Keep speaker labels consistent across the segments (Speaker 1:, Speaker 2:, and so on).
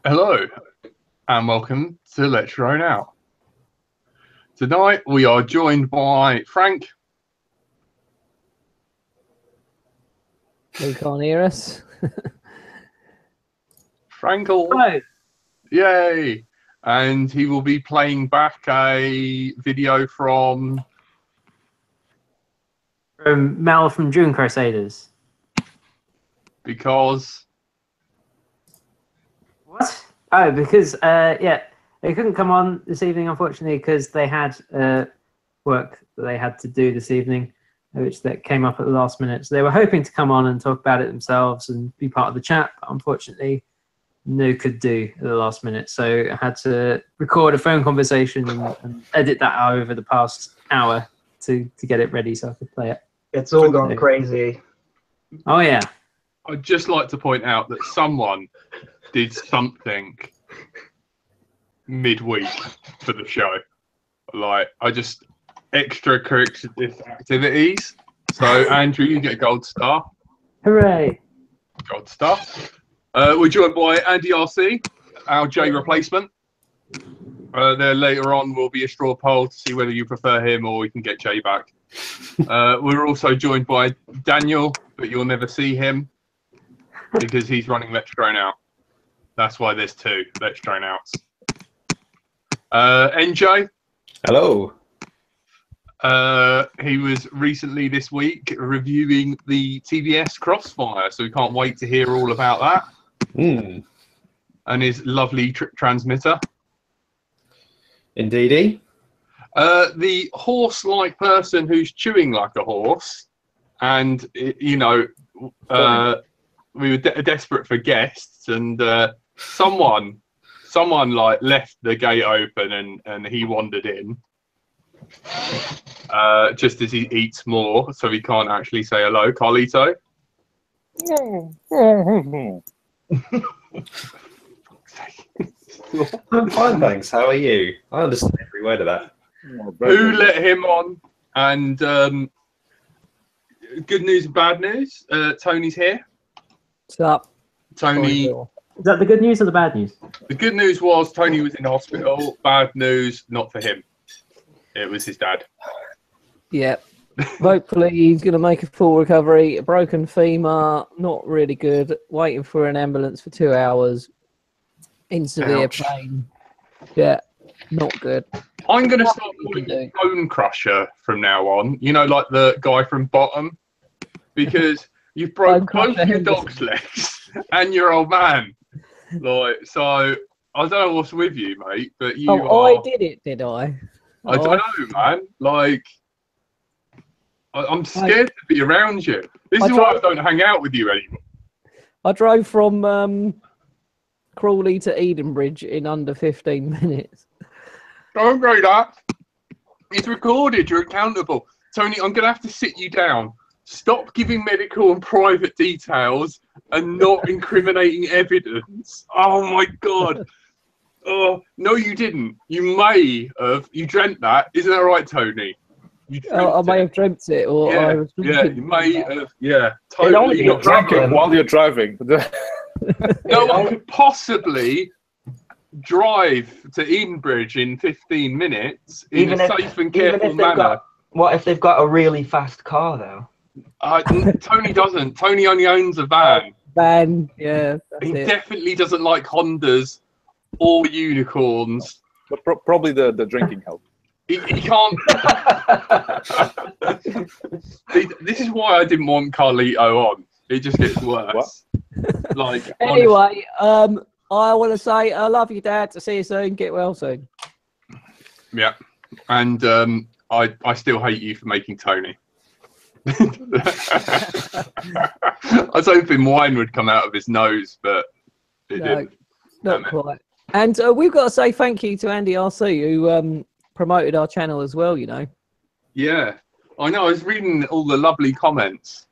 Speaker 1: Hello, and welcome to Let's Drone Out. Tonight we are joined by Frank.
Speaker 2: You can't hear us.
Speaker 1: Frankle.
Speaker 2: Hello.
Speaker 1: Yay! And he will be playing back a video from
Speaker 3: Mel from June Crusaders.
Speaker 1: Because...
Speaker 3: What? Oh, because, yeah, they couldn't come on this evening, unfortunately, because they had work that they had to do this evening, which that came up at the last minute. So they were hoping to come on and talk about it themselves and be part of the chat, but unfortunately, no could do at the last minute. So I had to record a phone conversation and edit that out over the past hour to get it ready so I could play it.
Speaker 4: It's all gone crazy.
Speaker 3: Oh, yeah.
Speaker 1: I'd just like to point out that someone did something midweek for the show. Like, I just extracurricular activities. So, Andrew, you get a gold star.
Speaker 3: Hooray.
Speaker 1: Gold star. We're joined by Andy RC, our J replacement. There later on will be a straw poll to see whether you prefer him or we can get Jay back. We're also joined by Daniel, but you'll never see him because he's running Let's Drone Out. That's why there's two Let's Drone Outs. NJ.
Speaker 5: Hello.
Speaker 1: He was recently this week reviewing the TBS Crossfire, so we can't wait to hear all about that. And his lovely transmitter.
Speaker 5: Indeedy.
Speaker 1: The horse-like person who's chewing like a horse, and you know, we were desperate for guests, and someone like left the gate open, and he wandered in. Just as he eats more, so he can't actually say hello. Carlito.
Speaker 5: I'm fine, thanks. How are you? I understand every word of that.
Speaker 1: Who let him on? And good news and bad news. Tony's here.
Speaker 2: What's up?
Speaker 1: Tony.
Speaker 3: Is that the good news or the bad news?
Speaker 1: The good news was Tony was in hospital. Bad news, not for him. It was his dad.
Speaker 2: Yeah. Hopefully he's going to make a full recovery. A broken femur, not really good. Waiting for an ambulance for 2 hours. In severe pain. Yeah, not good.
Speaker 1: I'm going to start calling him Bone Crusher from now on. You know, like the guy from Bottom. Because you've broke both your dog's legs and your old man. Like, so, I don't know what's with you, mate, but you
Speaker 2: I did it, did I?
Speaker 1: I don't know, man. Like, I'm scared to be around you. This is why I don't hang out with you anymore.
Speaker 2: I drove from Crawley to Edenbridge in under 15 minutes.
Speaker 1: Don't say that. It's recorded. You're accountable. Tony, I'm going to have to sit you down. Stop giving medical and private details and not incriminating evidence. Oh, my God. Oh, no, you didn't. You may have. You dreamt that. Isn't that right, Tony?
Speaker 2: I may have dreamt it. Or
Speaker 1: yeah,
Speaker 2: I was
Speaker 1: you may have. Yeah, totally.
Speaker 6: You're drinking while you're driving.
Speaker 1: No one could possibly drive to Edenbridge in 15 minutes in a safe and careful manner.
Speaker 4: What if they've got a really fast car, though?
Speaker 1: Tony doesn't. Tony only owns a van.
Speaker 2: Van, yeah.
Speaker 1: He definitely doesn't like Hondas or unicorns.
Speaker 6: But probably the drinking helped.
Speaker 1: He can't. This is why I didn't want Carlito on. It just gets worse.
Speaker 6: What?
Speaker 1: Like,
Speaker 2: anyway, I want to say I love you, Dad. To see you soon. Get well soon.
Speaker 1: Yeah, and I still hate you for making Tony. I was hoping wine would come out of his nose, but it didn't.
Speaker 2: Not quite. And we've got to say thank you to Andy RC who promoted our channel as well. You know.
Speaker 1: Yeah, I know. I was reading all the lovely comments.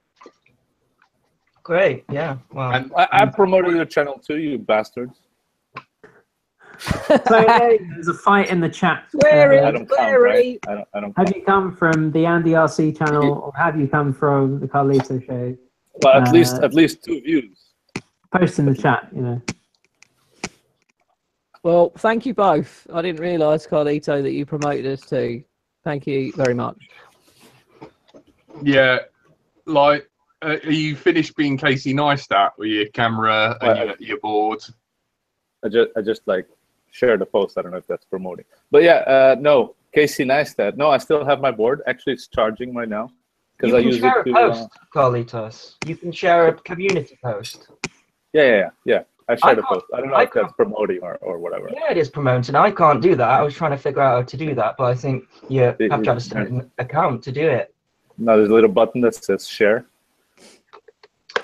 Speaker 4: Great, yeah. Wow.
Speaker 6: And I promoted your channel too, you bastards.
Speaker 3: So there's a fight in the chat.
Speaker 2: Swearing,
Speaker 6: I don't count, right? I don't
Speaker 3: have you come from the Andy RC channel, or have you come from the Carlito Show?
Speaker 6: Well, at least 2 views.
Speaker 3: Post in the chat, you know.
Speaker 2: Well, thank you both. I didn't realise, Carlito, that you promoted us too. Thank you very much.
Speaker 1: Yeah, like, are you finished being Casey Neistat with your camera and your board?
Speaker 6: I just like share the post. I don't know if that's promoting, but yeah, no, Casey Neistat. No, I still have my board. Actually, it's charging right now because I use it to.
Speaker 4: You can share a post, Carlitos. You can share a community post.
Speaker 6: Yeah. I shared a post. I don't know if that's promoting or whatever.
Speaker 4: Yeah, it is promoting. I can't do that. I was trying to figure out how to do that, but I think you have to have a certain account to do it.
Speaker 6: No, there's a little button that says share.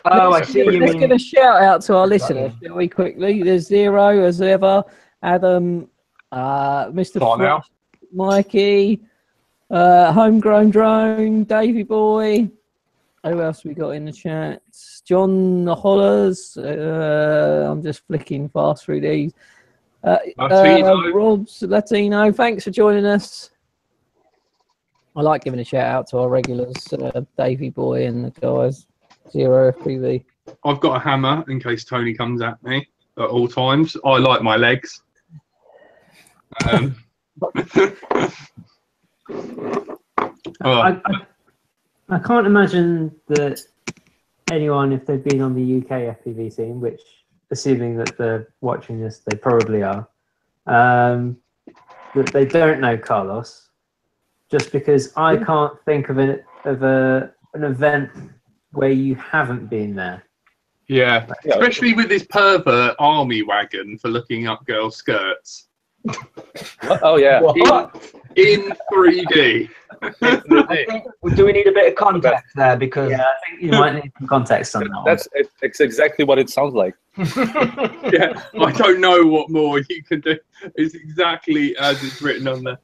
Speaker 4: Oh, I see.
Speaker 2: Let's give a shout out to our listeners, shall we, quickly? There's Zero, as ever, Adam, Mr. Frost, Mikey, Homegrown Drone, Davey Boy. Who else we got in the chat? John Hollers. I'm just flicking fast through these. Rob's Latino. Thanks for joining us. I like giving a shout out to our regulars, Davey Boy and the guys. Zero FPV.
Speaker 1: I've got a hammer in case Tony comes at me at all times. I like my legs.
Speaker 3: I can't imagine that anyone, if they've been on the UK FPV scene, which, assuming that they're watching this, they probably are, that they don't know Carlos, just because I can't think of an event where you haven't been there.
Speaker 1: Yeah, especially with this pervert army wagon for looking up girls' skirts.
Speaker 6: Oh yeah,
Speaker 1: in 3D.
Speaker 4: Do we need a bit of context there? Because
Speaker 3: I think you might need some context on that.
Speaker 6: It's exactly what it sounds like.
Speaker 1: Yeah, I don't know what more you can do. It's exactly as it's written on there.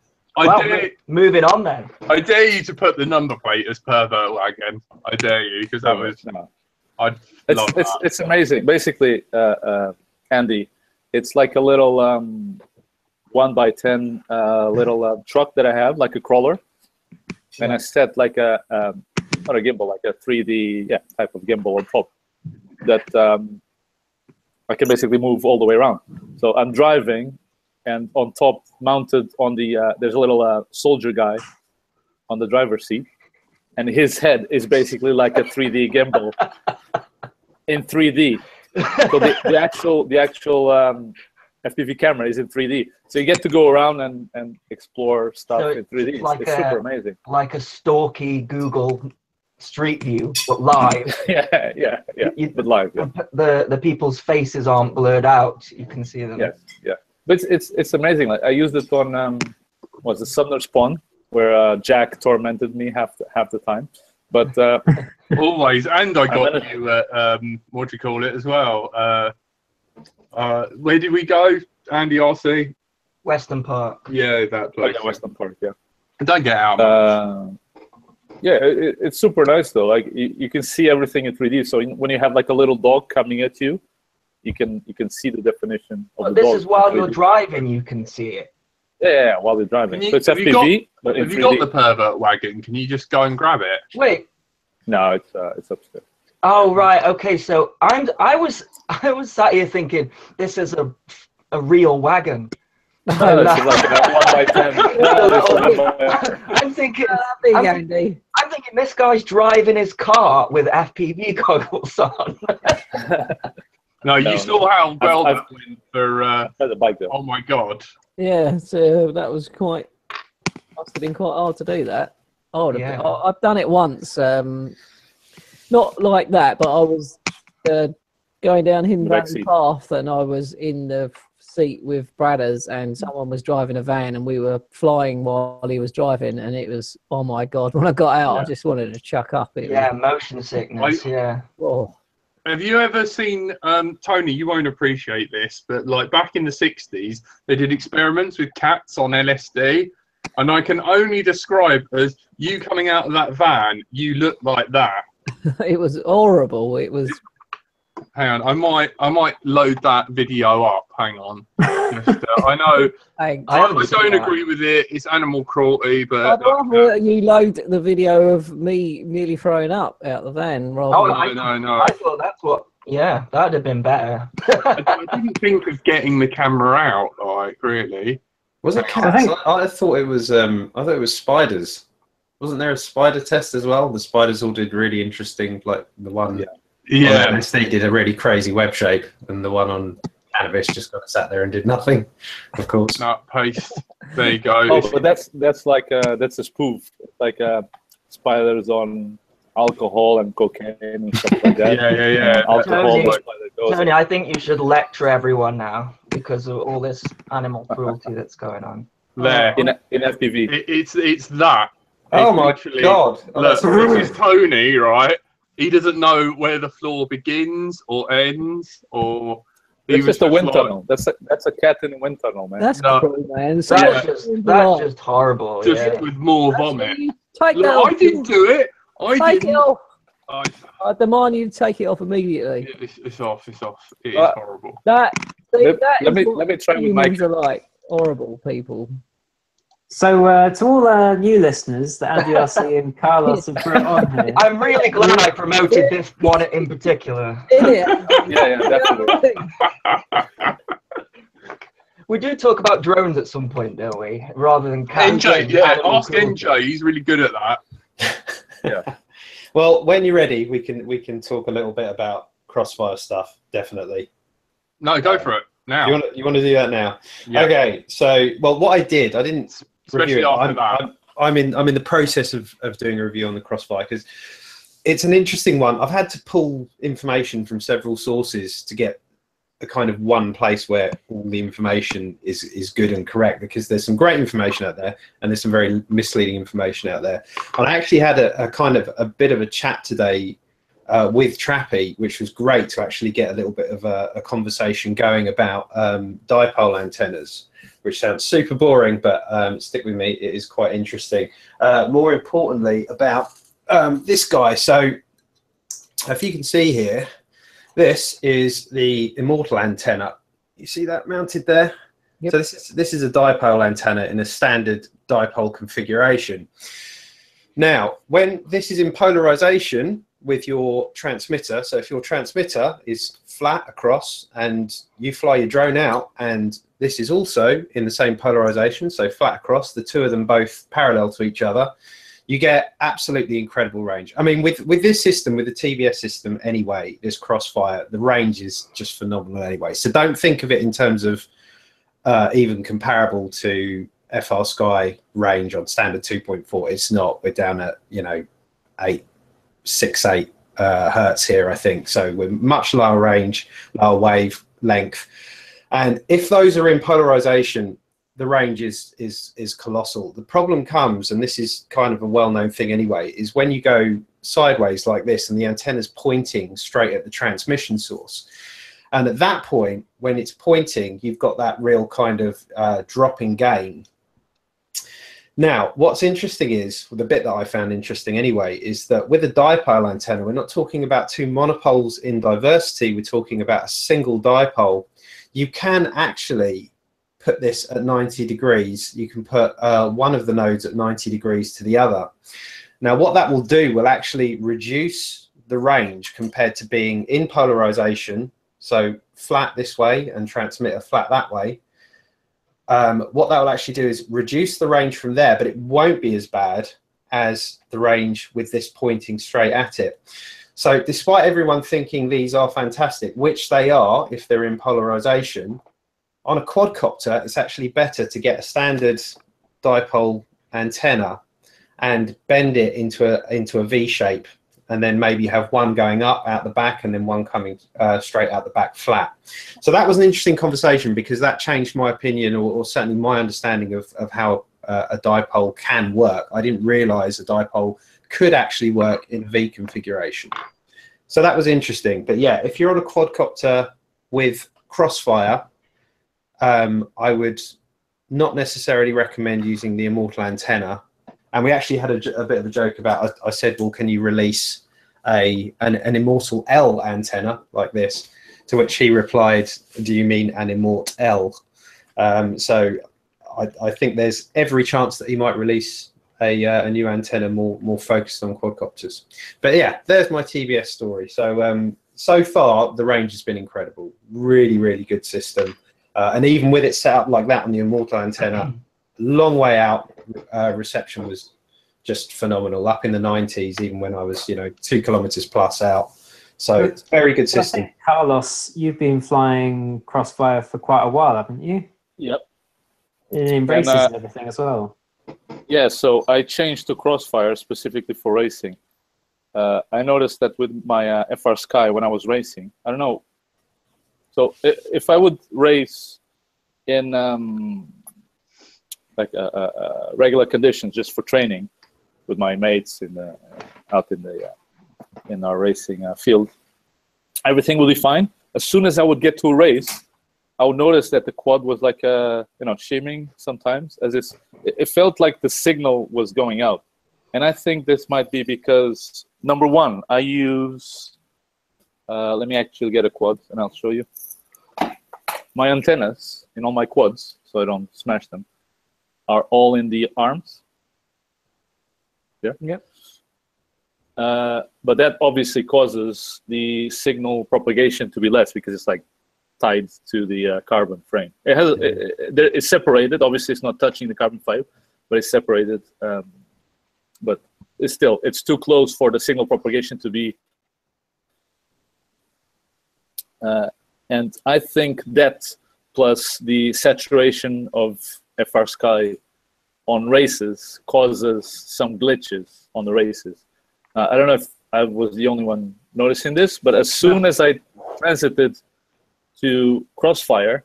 Speaker 4: Moving on then.
Speaker 1: I dare you to put the number plate as pervert wagon. I dare you, because that was.
Speaker 6: It's amazing. Basically, Andy, it's like a little 1x10 little truck that I have, like a crawler, and I set like a not a gimbal, like a 3D type of gimbal on top that I can basically move all the way around. So I'm driving, and on top, mounted on the there's a little soldier guy on the driver's seat, and his head is basically like a 3D gimbal in 3D. So the actual FPV camera is in 3D, so you get to go around and explore stuff in 3D. It's super amazing.
Speaker 4: Like a stalky Google Street View, but live.
Speaker 6: yeah. But live. Yeah.
Speaker 4: The people's faces aren't blurred out. You can see them.
Speaker 6: Yeah. But it's amazing. Like I used it on was the Sumner Spawn, where Jack tormented me half the time. But
Speaker 1: always, and I got you what do you call it as well? Where did we go, Andy RC?
Speaker 4: Western Park.
Speaker 1: Yeah, that place.
Speaker 6: Western Park. Yeah.
Speaker 1: Don't get out.
Speaker 6: Yeah, it's super nice though. Like you can see everything in 3D. So when you have like a little dog coming at you, you can see the definition of the dog.
Speaker 4: This is while you're driving, you can see it.
Speaker 6: Yeah, while you're driving. So it's FPV.
Speaker 1: Have you got the pervert wagon? Can you just go and grab it?
Speaker 4: Wait.
Speaker 6: No, it's upstairs.
Speaker 4: Oh right, okay. So I was sat here thinking this is a real wagon.
Speaker 6: No, this is like a 1x10.
Speaker 4: I'm thinking this guy's driving his car with FPV goggles on.
Speaker 1: No, you saw how well that went for
Speaker 6: the bike though.
Speaker 1: Oh my god.
Speaker 2: Yeah, so that was must have been quite hard to do that. I've done it once. Not like that, but I was going down Hindman Path, and I was in the seat with Bradders, and someone was driving a van, and we were flying while he was driving, and it was, oh my god, when I got out, I just wanted to chuck up.
Speaker 4: Motion sickness.
Speaker 2: Oh.
Speaker 1: Have you ever seen, Tony, you won't appreciate this, but like back in the 60s, they did experiments with cats on LSD, and I can only describe as you coming out of that van, you look like that.
Speaker 2: It was horrible. It was.
Speaker 1: Hang on, I might load that video up. Hang on. I know. I don't agree with it. It's animal cruelty, but
Speaker 2: I'd rather you load the video of me nearly throwing up out the van.
Speaker 1: No.
Speaker 4: I thought that's what. Yeah, that'd have been better.
Speaker 1: I didn't think of getting the camera out. like, really.
Speaker 5: Was it cats? I thought it was. I thought it was spiders. Wasn't there a spider test as well? The spiders all did really interesting, like the one.
Speaker 1: Yeah.
Speaker 5: On LSD did a really crazy web shape, and the one on cannabis just kind of sat there and did nothing. Of course.
Speaker 1: Nut paste. There you go.
Speaker 6: Oh, but that's like that's a spoof. Like spiders on alcohol and cocaine and stuff like that.
Speaker 1: Yeah.
Speaker 6: Alcohol.
Speaker 4: Tony, I think you should lecture everyone now because of all this animal cruelty that's going on.
Speaker 1: There.
Speaker 6: In FPV.
Speaker 1: It's that.
Speaker 5: Oh
Speaker 1: It's
Speaker 5: my
Speaker 1: literally-
Speaker 5: god!
Speaker 1: Look, this is Tony, right? He doesn't know where the floor begins or ends, or
Speaker 6: It's just a wind
Speaker 1: like-
Speaker 6: tunnel. That's a cat in a wind tunnel, man.
Speaker 2: That's
Speaker 1: No.
Speaker 2: cool, man. So
Speaker 4: That's just horrible.
Speaker 1: just
Speaker 4: Yeah.
Speaker 1: with more vomit.
Speaker 2: Take that
Speaker 1: Look,
Speaker 2: off.
Speaker 1: I didn't do it.
Speaker 2: Take it off.
Speaker 1: I,
Speaker 2: I demand you to take it off immediately.
Speaker 1: it's off. It's off. It is horrible.
Speaker 2: That. See,
Speaker 6: Let
Speaker 2: that is
Speaker 6: me
Speaker 2: what
Speaker 6: try with my.
Speaker 2: humans are like. Horrible people.
Speaker 3: So to all our new listeners that Andy RC and Carlos have brought on here,
Speaker 4: I'm really glad I promoted this one in particular.
Speaker 2: In it.
Speaker 6: Yeah, definitely.
Speaker 4: We do talk about drones at some point, don't we? Rather than cats.
Speaker 1: NJ,
Speaker 4: and
Speaker 1: yeah,
Speaker 4: animal
Speaker 1: ask
Speaker 4: cruelty.
Speaker 1: NJ. He's really good at that.
Speaker 5: Well, when you're ready, we can talk a little bit about Crossfire stuff. Definitely.
Speaker 1: No, go for it now.
Speaker 5: You want to do that now?
Speaker 1: Yeah.
Speaker 5: Okay. So, well, what I did, I didn't
Speaker 1: Especially
Speaker 5: review it.
Speaker 1: after that.
Speaker 5: I'm in the process of doing a review on the Crossfire because it's an interesting one. I've had to pull information from several sources to get a kind of one place where all the information is good and correct, because there's some great information out there and there's some very misleading information out there. And I actually had a kind of a bit of a chat today with Trappy, which was great to actually get a little bit of a conversation going about dipole antennas, which sounds super boring, but stick with me, it is quite interesting. More importantly, about this guy. So if you can see here, this is the Immortal antenna. You see that mounted there?
Speaker 2: Yep.
Speaker 5: So this is a dipole antenna in a standard dipole configuration. Now, when this is in polarization with your transmitter, so if your transmitter is flat across and you fly your drone out, and this is also in the same polarization, so flat across, the two of them both parallel to each other, you get absolutely incredible range. I mean, with this system, with the TBS system anyway, this Crossfire, the range is just phenomenal anyway. So don't think of it in terms of even comparable to FR Sky range on standard 2.4. It's not. We're down at, 868 hertz here, I think. So we're much lower range, lower wave length. And if those are in polarization, the range is colossal. The problem comes, and this is kind of a well-known thing anyway, is when you go sideways like this and the antenna's pointing straight at the transmission source. And at that point, when it's pointing, you've got that real kind of drop in gain. Now, what's interesting is, the bit that I found interesting anyway, is that with a dipole antenna, we're not talking about two monopoles in diversity, we're talking about a single dipole. You can actually put this at 90 degrees. You can put one of the nodes at 90 degrees to the other. Now, what that will do will actually reduce the range compared to being in polarization, so flat this way and transmitter flat that way. What that will actually do is reduce the range from there, but it won't be as bad as the range with this pointing straight at it. So despite everyone thinking these are fantastic, which they are if they're in polarization, on a quadcopter, it's actually better to get a standard dipole antenna and bend it into a V shape, and then maybe have one going up out the back and then one coming straight out the back flat. So that was an interesting conversation, because that changed my opinion, or certainly my understanding of how a dipole can work. I didn't realize a dipole could actually work in a V configuration. So that was interesting. But yeah, if you're on a quadcopter with Crossfire, I would not necessarily recommend using the Immortal antenna. And we actually had a bit of a joke about, I said, well, can you release an Immortal L antenna like this? To which he replied, do you mean an Immort L? So I think there's every chance that he might release a new antenna more focused on quadcopters. But yeah, there's my TBS story. So so far, the range has been incredible. Really, really good system. And even with it set up like that on the Immortal antenna, long way out, reception was just phenomenal. Up in the 90s, even when I was 2 kilometers plus out. So it's a very good system.
Speaker 3: I think, Carlos, you've been flying Crossfire for quite a while, haven't you?
Speaker 6: Yep.
Speaker 3: It embraces and everything as well.
Speaker 6: Yeah, so I changed to Crossfire specifically for racing. I noticed that with my FR Sky when I was racing, I don't know. So if I would race in regular conditions just for training with my mates out in our racing field, everything will be fine. As soon as I would get to a race, I would notice that the quad was like shimming sometimes, it felt like the signal was going out. And I think this might be because, number one, I use let me actually get a quad and I'll show you. My antennas in all my quads, so I don't smash them, are all in the arms. Yeah.
Speaker 2: Yep.
Speaker 6: But that obviously causes the signal propagation to be less because it's like tied to the carbon frame. It has it's separated. Obviously, it's not touching the carbon fiber, but it's separated. But it's too close for the signal propagation to be. And I think that plus the saturation of FR Sky on races causes some glitches on the races. I don't know if I was the only one noticing this, but as soon as I transited to Crossfire,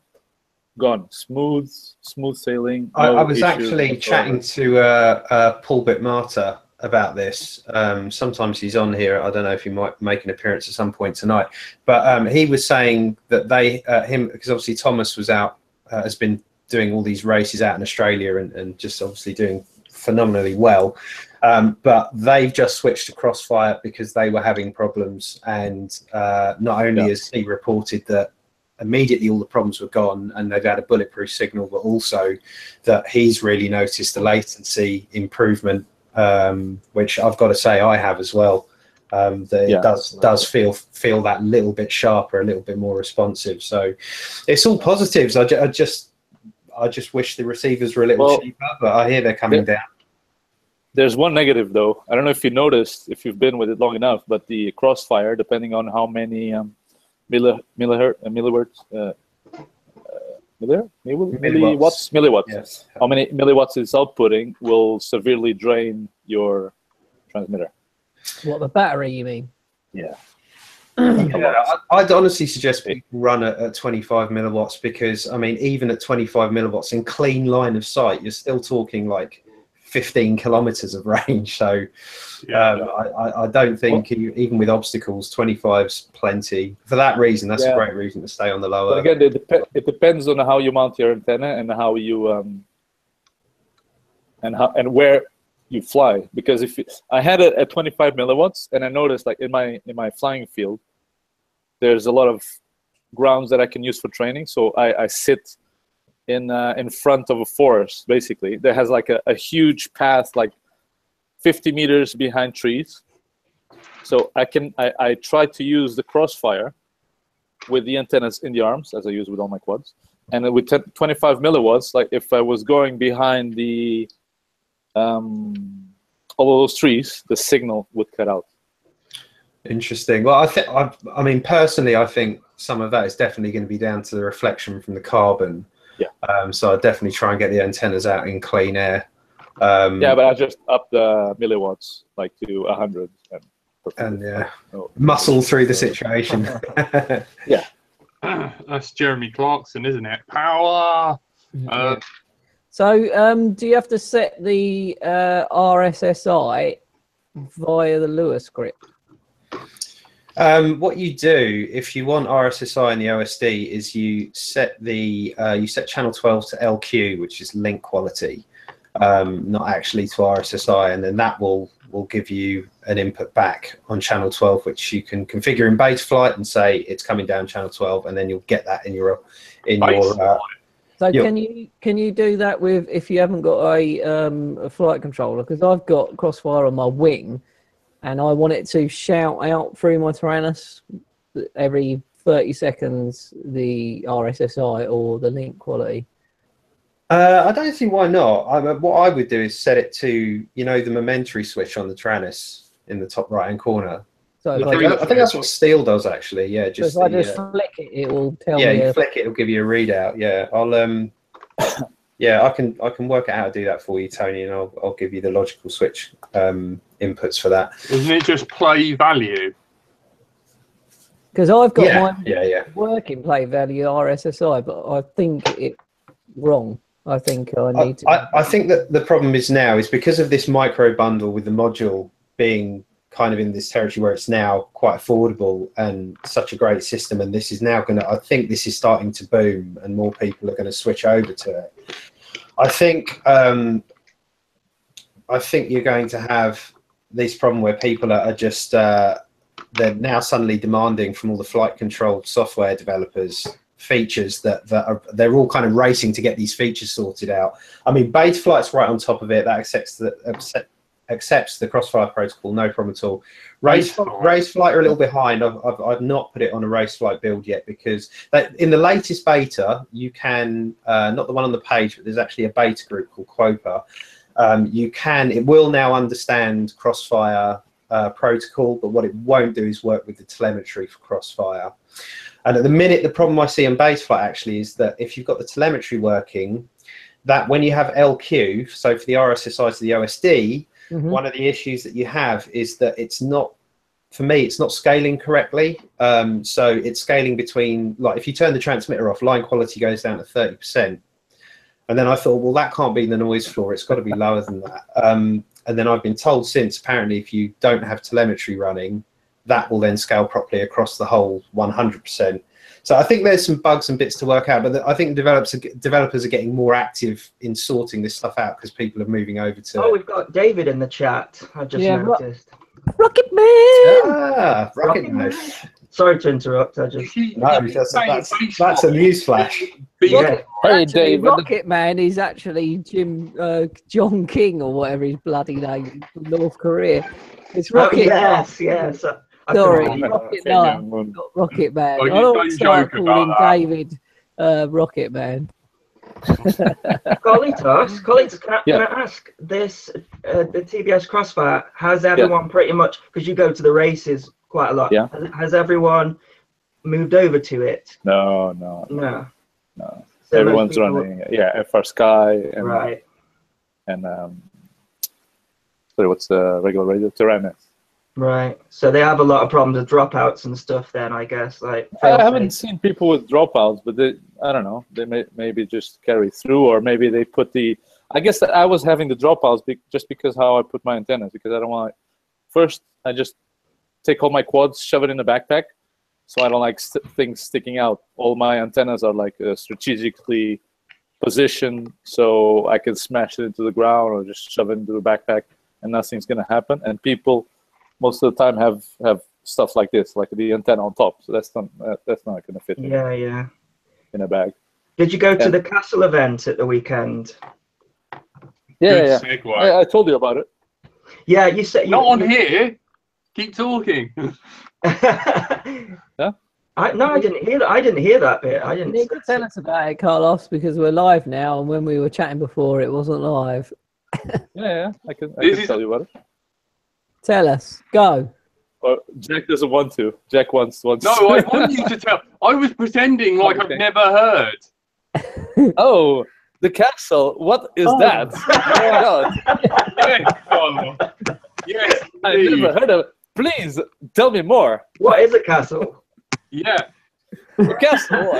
Speaker 6: gone. Smooth sailing. No
Speaker 5: I was
Speaker 6: issues
Speaker 5: actually chatting to Paul Bitmatta about this. Sometimes he's on here. I don't know if he might make an appearance at some point tonight. But he was saying that because obviously Thomas was out, has been doing all these races out in Australia and just obviously doing phenomenally well. But they've just switched to Crossfire because they were having problems. And not only has he reported that immediately all the problems were gone and they've had a bulletproof signal, but also that he's really noticed the latency improvement, which I've got to say I have as well. That it does feel that little bit sharper, a little bit more responsive. So it's all positives. I just wish the receivers were a little cheaper, but I hear they're coming down.
Speaker 6: There's one negative though. I don't know if you noticed, if you've been with it long enough, but the Crossfire, depending on how many milliwatts,
Speaker 5: Yes.
Speaker 6: how many milliwatts it's outputting will severely drain your transmitter.
Speaker 2: What, the battery, you mean?
Speaker 6: Yeah.
Speaker 5: I'd honestly suggest people run at 25 milliwatts because, I mean, even at 25 milliwatts in clean line of sight, you're still talking like 15 kilometers of range. So I don't think, even with obstacles, 25's plenty. For that reason, that's a great reason to stay on the lower.
Speaker 6: But again, it depends on how you mount your antenna and how you and where you fly. Because I had it at 25 milliwatts, and I noticed like in my flying field, there's a lot of grounds that I can use for training. So I sit in front of a forest, basically, that has like a huge path, like 50 meters behind trees. So I try to use the Crossfire with the antennas in the arms, as I use with all my quads. And with 25 milliwatts, like if I was going behind the all those trees, the signal would cut out.
Speaker 5: Interesting. Well, I mean, personally, I think some of that is definitely going to be down to the reflection from the carbon. Yeah. So I'd definitely try and get the antennas out in clean air.
Speaker 6: Yeah, but I just up the milliwatts like to 100
Speaker 5: and muscle through the situation.
Speaker 6: Yeah.
Speaker 1: That's Jeremy Clarkson, isn't it? Power.
Speaker 2: So, do you have to set the RSSI via the Lua script?
Speaker 5: What you do if you want RSSI in the OSD is you set channel 12 to LQ, which is link quality, not actually to RSSI, and then that will give you an input back on channel 12, which you can configure in base flight and say it's coming down channel 12, and then you'll get that in your.
Speaker 2: So can you do that with if you haven't got a flight controller? Because I've got Crossfire on my wing, and I want it to shout out through my Tyrannus every 30 seconds the RSSI or the link quality?
Speaker 5: I don't see why not. What I would do is set it to, you know, the momentary switch on the Trannis in the top right-hand corner.
Speaker 2: So if
Speaker 1: The
Speaker 2: I,
Speaker 1: three-
Speaker 2: just,
Speaker 5: I think that's what Steel does, actually. Yeah,
Speaker 2: so
Speaker 5: just
Speaker 2: if I just flick it, it will tell
Speaker 5: yeah,
Speaker 2: me.
Speaker 5: you flick it, it'll give you a readout. Yeah, I'll yeah, I can work out how to do that for you, Tony, and I'll give you the logical switch inputs for that.
Speaker 1: Isn't it just play value?
Speaker 2: Because I've got
Speaker 5: Yeah,
Speaker 2: my
Speaker 5: yeah.
Speaker 2: working play value RSSI, but I think it's wrong. I think I need to.
Speaker 5: I think that the problem is now is because of this micro bundle with the module being kind of in this territory where it's now quite affordable and such a great system, and this is now going to, I think this is starting to boom and more people are going to switch over to it. I think you're going to have this problem where people are just they're now suddenly demanding from all the flight control software developers features they're all kind of racing to get these features sorted out. I mean, Betaflight's right on top of it. That accepts the Crossfire protocol, no problem at all. Raceflight are a little behind. I've not put it on a Raceflight build yet because in the latest beta you can not the one on the page, but there's actually a beta group called Quopa. It will now understand Crossfire protocol, but what it won't do is work with the telemetry for Crossfire. And at the minute, the problem I see on Betaflight actually is that if you've got the telemetry working, that when you have LQ, so for the RSSI to the OSD, one of the issues that you have is that it's not, for me, it's not scaling correctly. So it's scaling between, like if you turn the transmitter off, line quality goes down to 30%. And then I thought, well, that can't be the noise floor. It's got to be lower than that. And then I've been told since, apparently, if you don't have telemetry running, that will then scale properly across the whole 100%. So I think there's some bugs and bits to work out, but I think developers are getting more active in sorting this stuff out because people are moving over to.
Speaker 4: Oh, we've got David in the chat. I just noticed.
Speaker 2: Rocket Man.
Speaker 5: Ah, Rocket Man.
Speaker 4: Sorry to interrupt. I just
Speaker 5: No, that's a news flash.
Speaker 4: yeah.
Speaker 6: Hey,
Speaker 2: Actually,
Speaker 6: Dave.
Speaker 2: Rocket Man is actually John King or whatever his bloody name from North Korea. It's
Speaker 4: Oh,
Speaker 2: Rocket.
Speaker 4: yes.
Speaker 2: Sorry,
Speaker 6: couldn't-
Speaker 2: Rocket
Speaker 6: Okay,
Speaker 2: Man,
Speaker 6: yeah,
Speaker 2: not Rocket Man.
Speaker 1: Oh, you
Speaker 2: I don't
Speaker 1: don't
Speaker 2: start
Speaker 1: joke
Speaker 2: calling
Speaker 1: about that.
Speaker 2: David Rocket Man.
Speaker 4: Carlitos, can I ask this? The TBS Crossfire, has everyone pretty much, because you go to the races quite a lot,
Speaker 6: Yeah.
Speaker 4: has everyone moved over to it?
Speaker 6: No.
Speaker 4: So
Speaker 6: Everyone's
Speaker 4: most people-
Speaker 6: running, FR Sky and
Speaker 4: Right.
Speaker 6: sorry, what's the regular radio? Tyrannis.
Speaker 4: Right. So they have a lot of problems with dropouts and stuff then, I guess. Like
Speaker 6: I haven't seen people with dropouts, but I don't know. They maybe just carry through, or maybe they put the. I guess I was having the dropouts just because how I put my antennas, because I don't want. First, I just take all my quads, shove it in the backpack, so I don't like things sticking out. All my antennas are like strategically positioned, so I can smash it into the ground or just shove it into the backpack, and nothing's gonna happen. And people most of the time have stuff like this, like the antenna on top. So that's not going to fit in a bag.
Speaker 4: Did you go to the castle event at the weekend?
Speaker 6: Yeah.
Speaker 1: Segue.
Speaker 6: I told you about it.
Speaker 4: Yeah, you said
Speaker 1: Not on here. Keep talking.
Speaker 6: Yeah?
Speaker 4: I didn't hear that. I didn't hear that bit. I didn't.
Speaker 2: You need to tell us about it, Carlos, because we're live now, and when we were chatting before, it wasn't live.
Speaker 6: Yeah. I can tell you about it.
Speaker 2: Tell us. Go.
Speaker 6: Jack doesn't want to. Jack wants.
Speaker 1: No, I want you to tell. I was pretending like
Speaker 6: Okay.
Speaker 1: I've never heard.
Speaker 6: Oh, the castle. What is that? Oh my God.
Speaker 1: Yes, Carlo. Yes,
Speaker 6: I
Speaker 1: indeed.
Speaker 6: never heard of it. Please tell me more.
Speaker 4: What is a castle?
Speaker 1: Yeah.
Speaker 6: The castle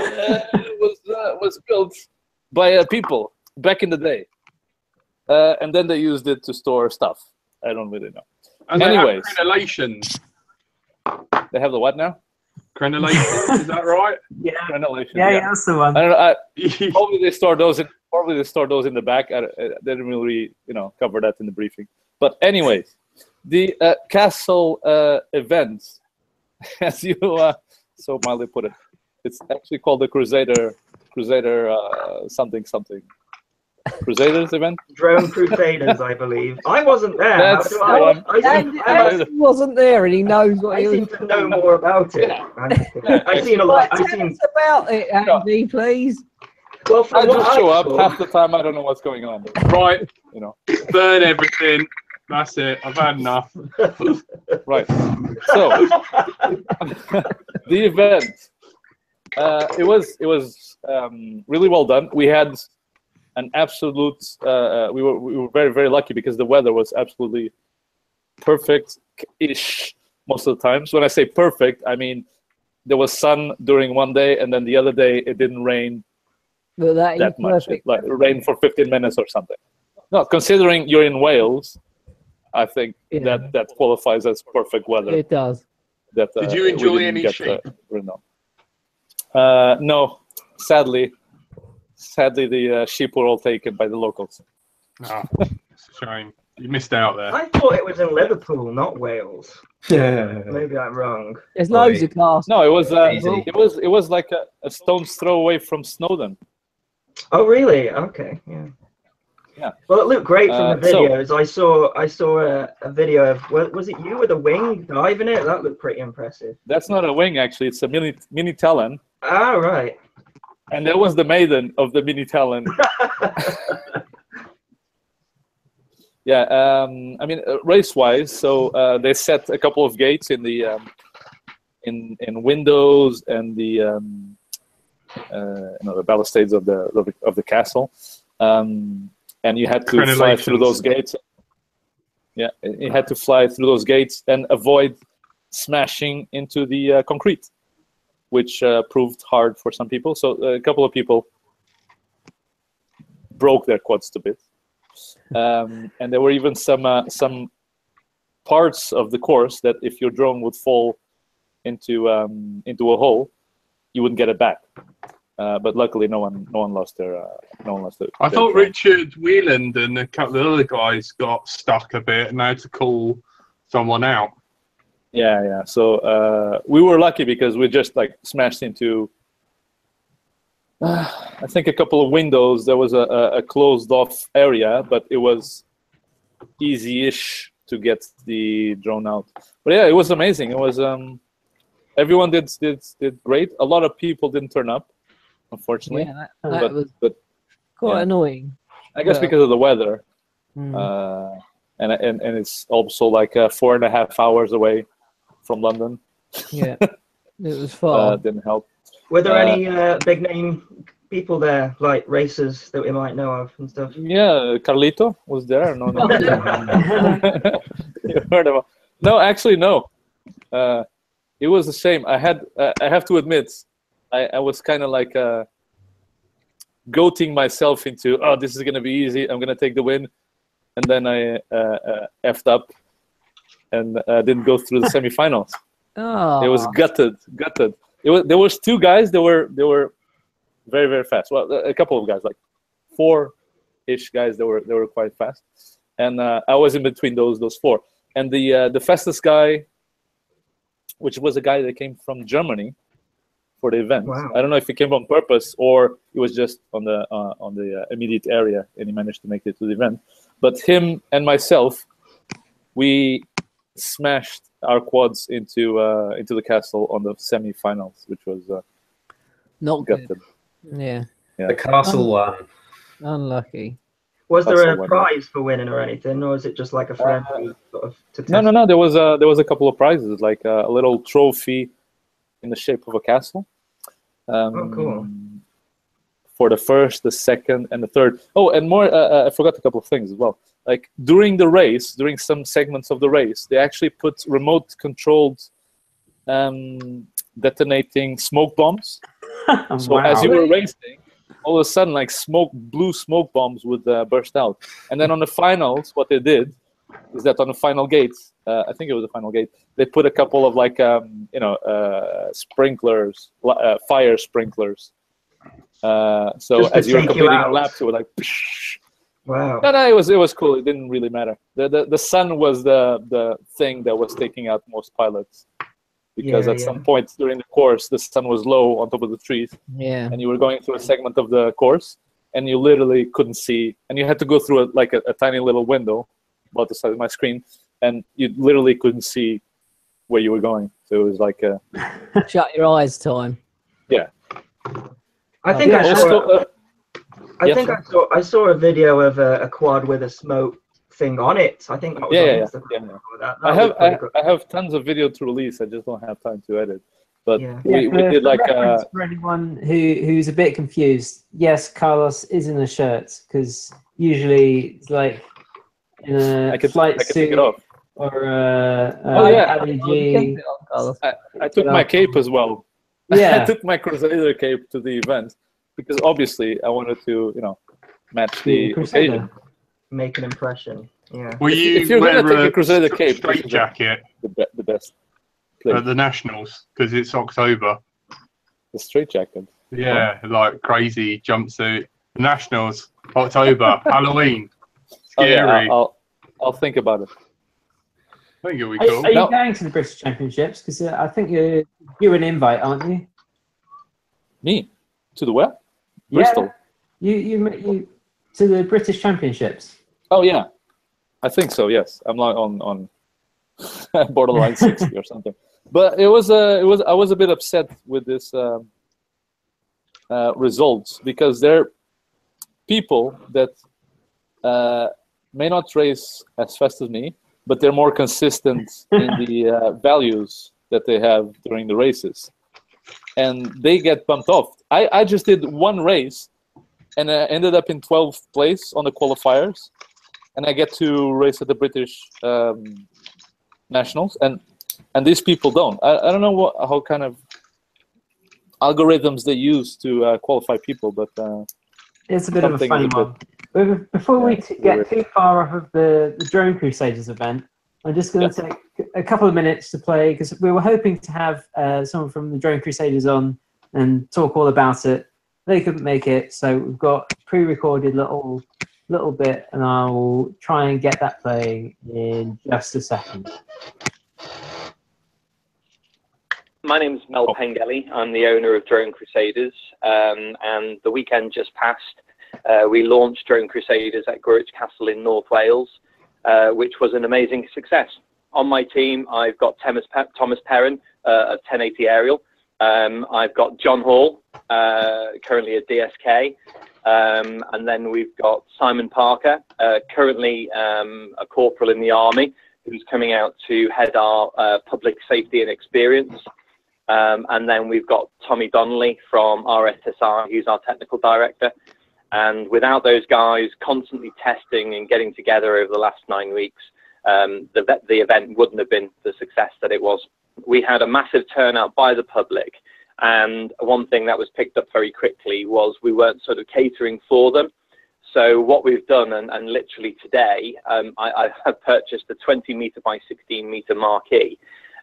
Speaker 6: was built by people back in the day, and then they used it to store stuff. I don't really know.
Speaker 1: And
Speaker 6: Anyways.
Speaker 1: they have crenellations.
Speaker 6: They have the what now?
Speaker 1: Crenellations, is that right?
Speaker 3: Yeah,
Speaker 6: Crenellation.
Speaker 3: yeah, that's the one.
Speaker 6: I don't know. Probably they store those in the back. They didn't really, cover that in the briefing. But anyways, the castle events, as you so mildly put it, it's actually called the Crusader something. Crusaders event?
Speaker 4: Drone Crusaders, I believe. I wasn't there.
Speaker 6: That's
Speaker 4: How do
Speaker 2: Andy wasn't there, and he knows what
Speaker 4: I
Speaker 2: he
Speaker 4: seem
Speaker 2: was.
Speaker 4: to know more about it. I've seen a lot.
Speaker 2: Right, tell us about it, Andy, please.
Speaker 4: Well,
Speaker 6: I
Speaker 4: from what
Speaker 6: just show up.
Speaker 4: saw-
Speaker 6: Half the time, I don't know what's going on.
Speaker 1: Right,
Speaker 6: You know.
Speaker 1: burn everything. That's it. I've had enough.
Speaker 6: Right. So the event, it was really well done. We had an absolute. We were very, very lucky because the weather was absolutely perfect-ish most of the times. When I say perfect, I mean there was sun during one day, and then the other day it didn't rain
Speaker 2: But that
Speaker 6: that
Speaker 2: is
Speaker 6: much.
Speaker 2: perfect.
Speaker 6: It rained for 15 minutes or something. No, considering you're in Wales, I think
Speaker 2: Yeah.
Speaker 6: that qualifies as perfect weather.
Speaker 2: It does.
Speaker 6: That,
Speaker 1: Did you
Speaker 6: we
Speaker 1: enjoy
Speaker 6: didn't
Speaker 1: any
Speaker 6: get,
Speaker 1: sheep?
Speaker 6: no, sadly, the sheep were all taken by the locals.
Speaker 1: No, it's a shame. You missed out there.
Speaker 4: I thought it was in Liverpool, not Wales.
Speaker 5: Yeah.
Speaker 4: Maybe I'm wrong.
Speaker 2: There's loads
Speaker 5: Oi.
Speaker 2: of castles.
Speaker 6: No, it was
Speaker 5: Easy.
Speaker 6: it was like a stone's throw away from Snowdon.
Speaker 4: Oh, really? Okay. Yeah.
Speaker 6: Yeah.
Speaker 4: Well, it looked great from the
Speaker 6: So-
Speaker 4: videos. I saw a video of was it you with a wing diving it? That looked pretty impressive.
Speaker 6: That's not a wing, actually. It's a mini talon,
Speaker 4: Ah, right.
Speaker 6: and that was the maiden of the mini talon. Yeah, I mean, race-wise, so they set a couple of gates in the in windows and the the balustrades of the castle, and you had to fly through those gates. Yeah, you had to fly through those gates and avoid smashing into the concrete, which proved hard for some people. So a couple of people broke their quads to bits. And there were even some parts of the course that if your drone would fall into a hole, you wouldn't get it back. But luckily, no one lost their
Speaker 1: I
Speaker 6: their
Speaker 1: thought
Speaker 6: drone.
Speaker 1: Richard Wheeland and a couple of other guys got stuck a bit and had to call someone out.
Speaker 6: Yeah. So we were lucky because we just like smashed into. I think a couple of windows. There was a closed-off area, but it was easy-ish to get the drone out. But yeah, it was amazing. It was everyone did great. A lot of people didn't turn up, unfortunately.
Speaker 2: Yeah, that was
Speaker 6: but
Speaker 2: quite
Speaker 6: yeah.
Speaker 2: annoying.
Speaker 6: I guess
Speaker 2: Yeah.
Speaker 6: because of the weather,
Speaker 2: Mm.
Speaker 6: and it's also like 4.5 hours away from London.
Speaker 2: Yeah, it was far.
Speaker 6: Didn't help.
Speaker 4: Were there any big name people there, like racers that we might know of and stuff?
Speaker 6: Yeah, Carlito was there. No. You heard of him? No, actually, no. It was a shame. I have to admit, I was kind of like goating myself into, oh, this is gonna be easy. I'm gonna take the win, and then I effed up and didn't go through the semifinals.
Speaker 2: Oh,
Speaker 6: It was gutted. There was two guys that were very, very fast. Well, a couple of guys, like 4-ish guys that were quite fast, and I was in between those four. And the fastest guy, which was a guy that came from Germany for the event.
Speaker 4: Wow.
Speaker 6: I don't know if he came on purpose or he was just on the immediate area and he managed to make it to the event. But him and myself, we smashed our quads into the castle on the semi-finals, which was
Speaker 2: not good.
Speaker 6: gutted.
Speaker 2: Yeah,
Speaker 5: The castle one.
Speaker 2: unlucky.
Speaker 4: Was
Speaker 6: That's
Speaker 4: there
Speaker 6: the
Speaker 4: a
Speaker 6: one.
Speaker 4: prize for winning or anything, or is it just like a friendly sort of to test?
Speaker 6: No. There was a couple of prizes, like a little trophy in the shape of a castle.
Speaker 4: Oh, cool.
Speaker 6: For the first, the second, and the third. Oh, and more. I forgot a couple of things as well. Like during the race, during some segments of the race, they actually put remote-controlled detonating smoke bombs. So
Speaker 3: Wow.
Speaker 6: as you were racing, all of a sudden, like blue smoke bombs would burst out. And then on the finals, what they did is that on the final gate, I think it was the final gate, they put a couple of like sprinklers, fire sprinklers. So
Speaker 4: Just to
Speaker 6: as you were
Speaker 4: take you
Speaker 6: completing a
Speaker 4: out.
Speaker 6: lap, it would like. Psh.
Speaker 4: Wow.
Speaker 6: No, it was cool. It didn't really matter. The sun was the thing that was taking out most pilots. Because
Speaker 4: Yeah,
Speaker 6: at some point during the course, the sun was low on top of the trees,
Speaker 2: Yeah,
Speaker 6: and you were going through a segment of the course, and you literally couldn't see, and you had to go through a tiny little window about the size of my screen, and you literally couldn't see where you were going. So it was like a
Speaker 2: shut your eyes time.
Speaker 6: Yeah.
Speaker 4: I think
Speaker 3: Yeah,
Speaker 4: I saw a video of a quad with a smoke thing on it. I think that was on Instagram.
Speaker 6: I have tons of video to release. I just don't have time to edit. But
Speaker 4: Yeah.
Speaker 6: we did like
Speaker 3: for anyone who's a bit confused. Yes, Carlos is in a shirt because usually it's like in a flight suit
Speaker 6: take it off.
Speaker 3: or
Speaker 2: LED.
Speaker 6: I took my cape as well.
Speaker 3: Yeah.
Speaker 6: I took my Crusader cape to the event because obviously I wanted to, match the occasion.
Speaker 4: Make an impression. Yeah.
Speaker 1: Will you
Speaker 6: If you're
Speaker 1: wear
Speaker 6: gonna take a Crusader cape,
Speaker 1: straight jacket
Speaker 6: the best place.
Speaker 1: at the Nationals because it's October?
Speaker 6: The straight jacket.
Speaker 1: Yeah, like crazy jumpsuit. Nationals, October, Halloween. Scary.
Speaker 6: I'll think about it.
Speaker 1: I think it'll be cool.
Speaker 3: Are you going to the British Championships? Because I think you're an invite, aren't you?
Speaker 6: Me? To the where? Bristol?
Speaker 3: Yeah. You to the British Championships.
Speaker 6: Oh yeah, I think so. Yes, I'm like on borderline 60 or something. But I was a bit upset with this results because there are people that may not race as fast as me, but they're more consistent in the values that they have during the races, and they get bumped off. I just did one race, and I ended up in 12th place on the qualifiers, and I get to race at the British Nationals, and these people don't. I don't know how kind of algorithms they use to qualify people, but
Speaker 3: it's a bit of a funny one. Before we get too far off of the Drone Crusaders event, I'm just going to take a couple of minutes to play, because we were hoping to have someone from the Drone Crusaders on and talk all about it. They couldn't make it, so we've got pre-recorded little bit, and I'll try and get that playing in just a second.
Speaker 7: My name is Mel Pengelly. I'm the owner of Drone Crusaders, and the weekend just passed. We launched Drone Crusaders at Greenwich Castle in North Wales, which was an amazing success. On my team, I've got Thomas Perrin of 1080 Aerial. I've got John Hall, currently at DSK. And then we've got Simon Parker, currently a corporal in the Army, who's coming out to head our public safety and experience. And then we've got Tommy Donnelly from RSSI, who's our technical director. And without those guys constantly testing and getting together over the last 9 weeks, the event wouldn't have been the success that it was. We had a massive turnout by the public. And one thing that was picked up very quickly was we weren't sort of catering for them. So what we've done, and literally today, I have purchased a 20 meter by 16 meter marquee.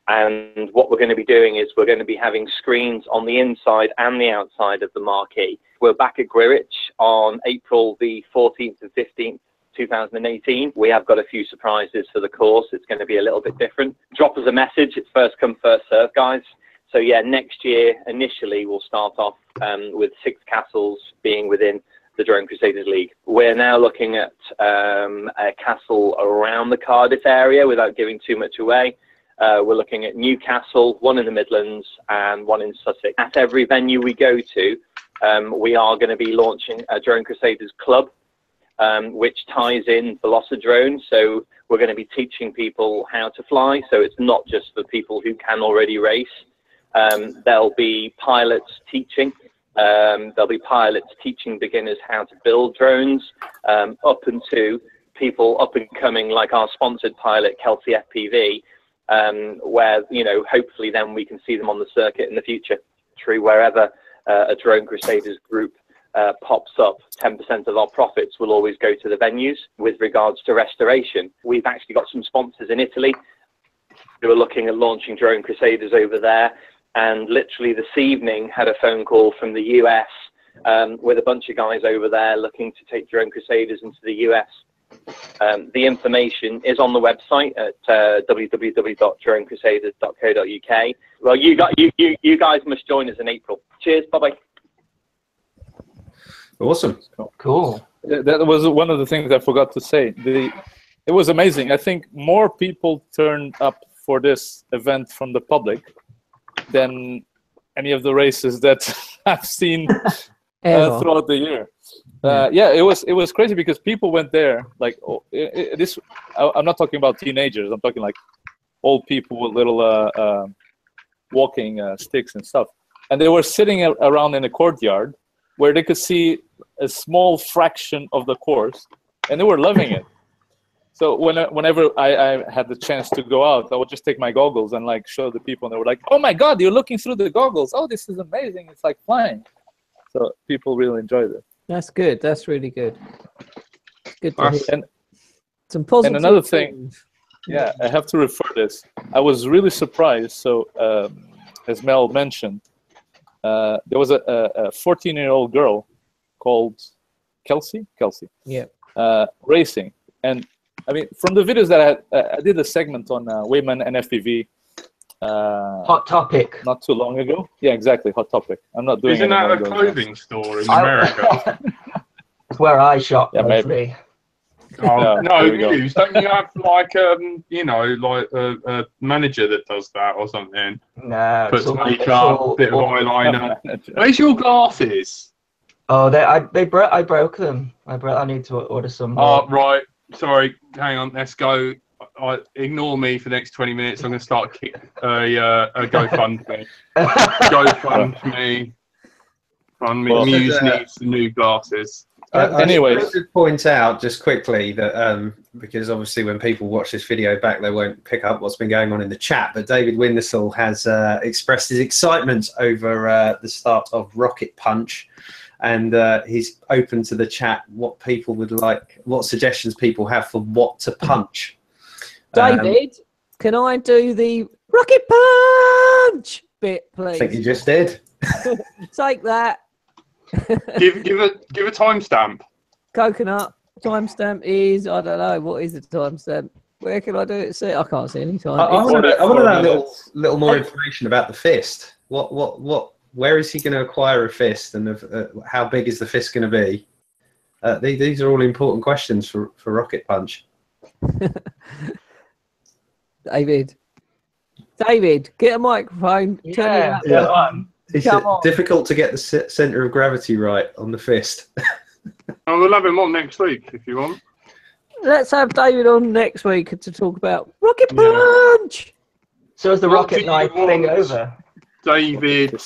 Speaker 7: And what we're going to be doing is we're going to be having screens on the inside and the outside of the marquee. We're back at Greenwich on April the 14th and 15th, 2018. We have got a few surprises for the course. It's going to be a little bit different. Drop us a message. It's first come, first serve, guys. So yeah, next year, initially, we'll start off with 6 castles being within the Drone Crusaders League. We're now looking at a castle around the Cardiff area without giving too much away. We're looking at Newcastle, one in the Midlands, and one in Sussex. At every venue we go to, we are going to be launching a Drone Crusaders Club, which ties in Velocidrone. So we're going to be teaching people how to fly. So it's not just for people who can already race. There'll be pilots teaching. There'll be pilots teaching beginners how to build drones, up into people up and coming like our sponsored pilot, Kelsey FPV, where, you know, hopefully then we can see them on the circuit in the future through wherever a Drone Crusaders group pops up. 10% of our profits will always go to the venues. With regards to restoration, we've actually got some sponsors in Italy who are looking at launching Drone Crusaders over there. And literally this evening had a phone call from the US with a bunch of guys over there looking to take Drone Crusaders into the US. The information is on the website at www.dronecrusaders.co.uk. Well, you guys must join us in April. Cheers. Bye-bye.
Speaker 5: Awesome.
Speaker 4: Cool.
Speaker 6: That was one of the things I forgot to say. It was amazing. I think more people turned up for this event from the public than any of the races that I've seen throughout the year. Yeah, it was crazy because people went there like this. I'm not talking about teenagers. I'm talking like old people with little walking sticks and stuff, and they were sitting around in a courtyard where they could see a small fraction of the course, and they were loving it. So whenever I had the chance to go out, I would just take my goggles and like show the people, and they were like, "Oh my God, you're looking through the goggles! Oh, this is amazing! It's like flying." So people really enjoyed it.
Speaker 2: That's good. That's really good. It's good to hear.
Speaker 6: And
Speaker 2: some positive.
Speaker 6: And another thing, yeah, I have to refer this. I was really surprised. So as Mel mentioned, there was a 14-year-old girl called Kelsey.
Speaker 2: Yeah.
Speaker 6: Racing, and I mean, from the videos that I did a segment on women and FPV.
Speaker 4: Hot Topic.
Speaker 6: Not too long ago. Yeah, exactly. Hot Topic. I'm not doing.
Speaker 1: Isn't that a clothing store in America?
Speaker 4: It's where I shop mostly.
Speaker 6: Maybe.
Speaker 1: Oh, no,
Speaker 6: there we go.
Speaker 1: don't you have like you know, like a manager that does that or something?
Speaker 4: No.
Speaker 1: Puts makeup, bit of eyeliner. Where's your glasses?
Speaker 4: Oh, I broke them. I need to order some more.
Speaker 1: Oh, right. Sorry. Hang on. Let's go. Ignore me for the next 20 minutes. I'm going to start a GoFundMe. GoFundMe. Muse needs the new glasses.
Speaker 6: Anyway,
Speaker 5: I should point out just quickly that because obviously when people watch this video back, they won't pick up what's been going on in the chat. But David Windestal has expressed his excitement over the start of Rocket Punch, and he's open to the chat what people would like, what suggestions people have for what to punch.
Speaker 2: David, can I do the Rocket Punch bit, please?
Speaker 5: I think you just did.
Speaker 2: Take that.
Speaker 1: give a timestamp.
Speaker 2: Coconut. Timestamp is, I don't know, what is the timestamp? Where can I do it? See, I can't see any time.
Speaker 5: I want to know a little more information about the fist. Where is he going to acquire a fist, and how big is the fist going to be? These are all important questions for Rocket Punch.
Speaker 2: David, get a microphone.
Speaker 4: Yeah.
Speaker 5: It's difficult to get the center of gravity right on the fist.
Speaker 1: We'll have him on next week if you want.
Speaker 2: Let's have David on next week to talk about Rocket Punch.
Speaker 4: So is the rocket knife thing over?
Speaker 1: David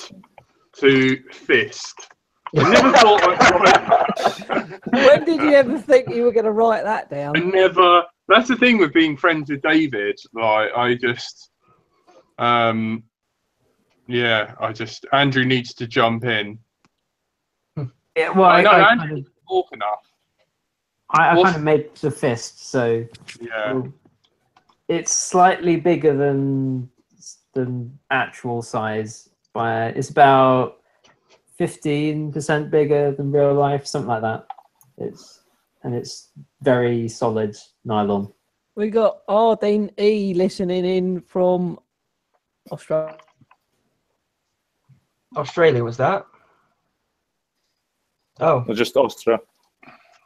Speaker 1: to fist. I never thought I'd write.
Speaker 2: When did you ever think you were going to write that down?
Speaker 1: I never. That's the thing with being friends with David. Like, I just, Andrew needs to jump in.
Speaker 3: Yeah, well,
Speaker 1: I know
Speaker 3: I
Speaker 1: Andrew doesn't talk enough.
Speaker 3: I kind of made the fist, so
Speaker 1: Yeah.
Speaker 3: it's slightly bigger than actual size. It's about 15% bigger than real life, something like that. It's very solid nylon.
Speaker 2: We got Ardeen E listening in from Australia.
Speaker 4: Australia was that? Oh,
Speaker 6: just Austria.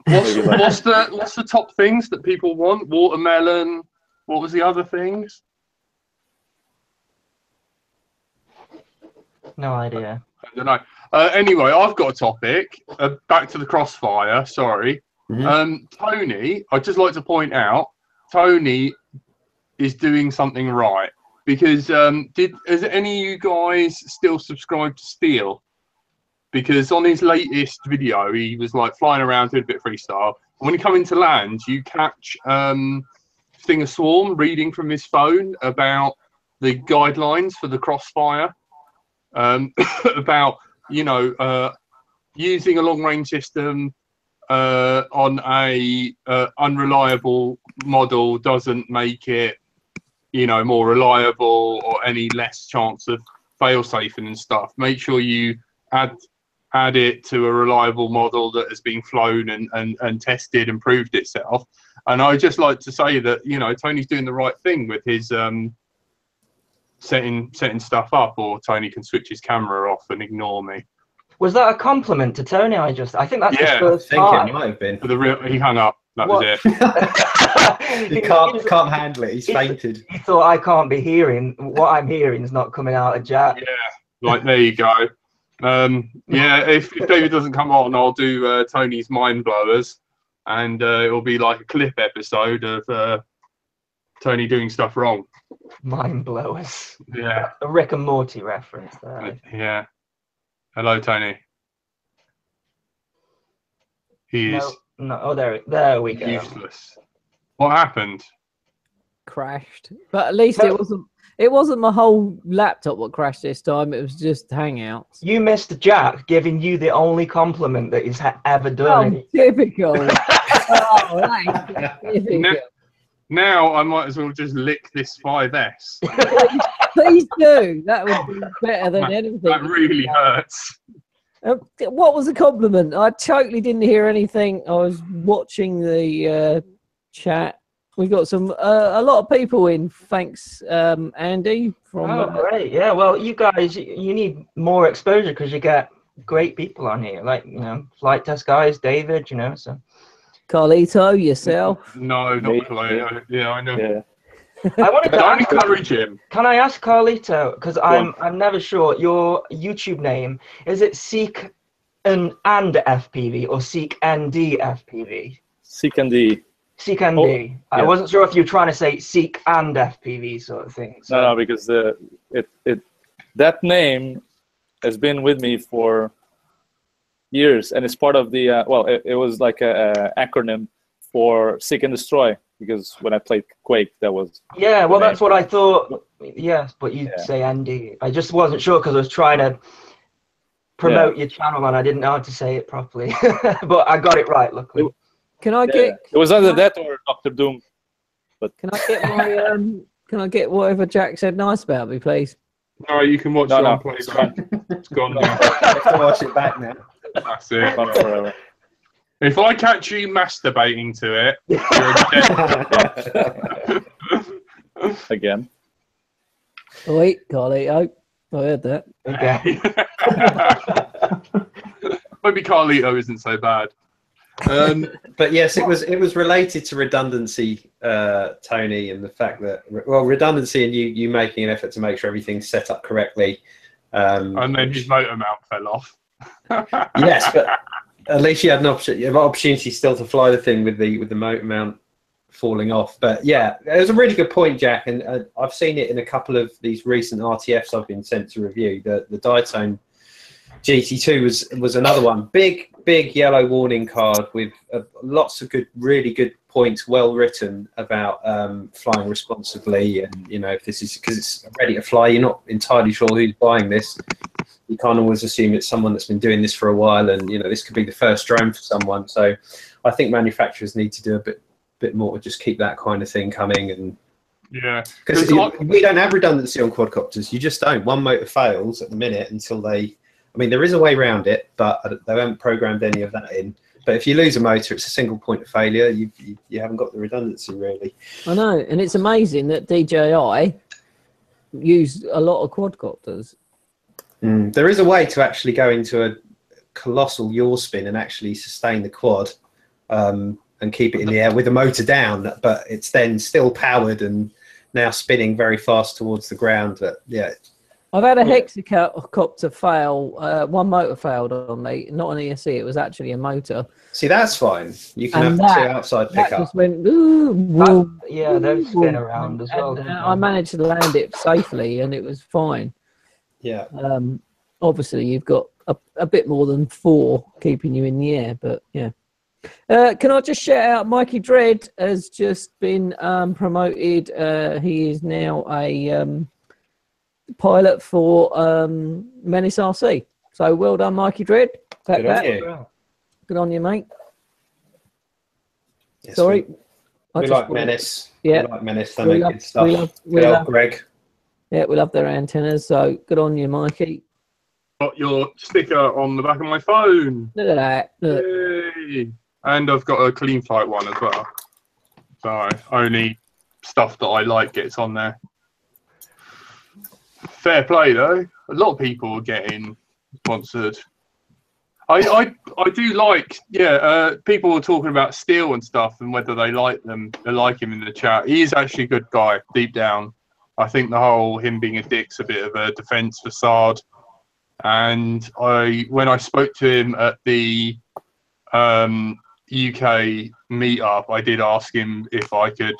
Speaker 1: What's the top things that people want? Watermelon. What was the other things?
Speaker 4: no idea.
Speaker 1: I don't know. Anyway, I've got a topic. Back to the crossfire. Sorry.
Speaker 5: Mm-hmm.
Speaker 1: Tony, I'd just like to point out, Tony is doing something right, because is any of you guys still subscribed to Steel? Because on his latest video, he was like flying around doing a bit of freestyle. And when you come into land, you catch Stinger Swarm reading from his phone about the guidelines for the crossfire, about using a long range system on a unreliable model doesn't make it more reliable or any less chance of fail safing and stuff. Make sure you add it to a reliable model that has been flown and tested and proved itself. And I just like to say that Tony's doing the right thing with his setting stuff up, or Tony can switch his camera off and ignore me.
Speaker 4: Was that a compliment to Tony? I think that's
Speaker 1: Yeah,
Speaker 4: the first
Speaker 5: I think
Speaker 4: time.
Speaker 5: it might have been.
Speaker 1: For the real, he hung up. That was
Speaker 4: What?
Speaker 1: it.
Speaker 5: He can't handle it. He's fainted.
Speaker 4: He thought, I can't be hearing. What I'm hearing is not coming out of Jack.
Speaker 1: Yeah, like there you go. Yeah, if David doesn't come on, I'll do Tony's mind blowers, and it'll be like a clip episode of Tony doing stuff wrong.
Speaker 4: Mind blowers.
Speaker 1: Yeah.
Speaker 4: A Rick and Morty reference there.
Speaker 1: Yeah. Hello, Tony. He is
Speaker 4: No. Oh, there we go.
Speaker 1: useless. What happened?
Speaker 2: Crashed, but at least it wasn't my whole laptop what crashed this time. It was just Hangouts.
Speaker 4: You missed Jack giving you the only compliment that he's ever done.
Speaker 2: Oh, typical. Oh, thanks. Typical.
Speaker 1: Now I might as well just lick this 5S.
Speaker 2: Please do. That would be better than anything.
Speaker 1: That really hurts.
Speaker 2: What was the compliment? I totally didn't hear anything. I was watching the chat. We've got some a lot of people in. Thanks, Andy. From
Speaker 4: Great. Yeah. Well, you guys, you need more exposure because you get great people on here, like flight test guys, David. So.
Speaker 2: Carlito, yourself.
Speaker 1: No, not Carlito. Yeah, I know.
Speaker 6: Yeah.
Speaker 4: I wanted to
Speaker 1: Don't encourage him.
Speaker 4: Can I ask Carlito, because I'm never sure, your YouTube name, is it Seek and FPV or Seek ND FPV?
Speaker 6: Seek and D.
Speaker 4: Seek ND.
Speaker 6: Yeah.
Speaker 4: I wasn't sure if you were trying to say Seek and FPV sort of thing. So.
Speaker 6: No, because that name has been with me for years, and it's part of the it was like a acronym for Seek and Destroy, because when I played Quake, that was
Speaker 4: that's what I thought. Yes, but you'd say ND. I just wasn't sure because I was trying to promote your channel and I didn't know how to say it properly. But I got it right, luckily.
Speaker 2: Can I get?
Speaker 6: It was either that or Dr. Doom. But
Speaker 2: can I get my Can I get whatever Jack said nice about me, please?
Speaker 1: No, you can watch it on playback. It's gone now.
Speaker 5: I have to watch it back now.
Speaker 1: That's it.
Speaker 6: Gone forever.
Speaker 1: If I catch you masturbating to it, you're dead.
Speaker 6: Again.
Speaker 2: Oh, wait, Carlito. I heard that.
Speaker 4: Okay.
Speaker 1: Maybe Carlito isn't so bad.
Speaker 5: But yes, it was related to redundancy, Tony, and the fact that redundancy and you making an effort to make sure everything's set up correctly.
Speaker 1: And then his motor mount fell off.
Speaker 5: Yes, but at least you had an opportunity still to fly the thing with the motor mount falling off. But yeah, it was a really good point, Jack, and I've seen it in a couple of these recent RTFs I've been sent to review. The Diatone GT2 was another one. Big yellow warning card with lots of really good points, well written about flying responsibly, and if this is because it's ready to fly, you're not entirely sure who's buying this. You can't always assume it's someone that's been doing this for a while, and this could be the first drone for someone. So I think manufacturers need to do a bit more to just keep that kind of thing coming. And because we don't have redundancy on quadcopters, you just don't. One motor fails at the minute until they. I mean, there is a way around it, but they haven't programmed any of that in. But if you lose a motor, it's a single point of failure. You haven't got the redundancy, really.
Speaker 2: I know, and it's amazing that DJI used a lot of quadcopters.
Speaker 5: There is a way to actually go into a colossal yaw spin and actually sustain the quad and keep it in the air with the motor down, but it's then still powered and now spinning very fast towards the ground. But yeah.
Speaker 2: I've had a hexacopter fail. One motor failed on me, not an ESC. It was actually a motor.
Speaker 5: See, that's fine. You can have the two outside pickup.
Speaker 2: That just went, ooh,
Speaker 4: yeah, they spin around as well.
Speaker 2: And I managed to land it safely, and it was fine.
Speaker 5: Yeah.
Speaker 2: Obviously, you've got a bit more than 4 keeping you in the air, but yeah. Can I just shout out Mikey Dredd has just been promoted. He is now a pilot for Menace RC. So well done, Mikey Dredd. Good on you, mate.
Speaker 5: Yes,
Speaker 2: Sorry.
Speaker 5: We like Menace.
Speaker 2: Yeah.
Speaker 5: We like Menace. They make good stuff. We love Greg.
Speaker 2: Yeah, we love their antennas. So good on you, Mikey.
Speaker 1: Got your sticker on the back of my phone.
Speaker 2: Look at that. Look.
Speaker 1: Yay. And I've got a Clean Flight one as well. So only stuff that I like gets on there. Fair play though. A lot of people are getting sponsored I do like, people were talking about Steel and stuff and whether they like him in the chat. He is actually a good guy deep down. I think the whole him being a dick's a bit of a defense facade. And when I spoke to him at the UK meetup, I did ask him if I could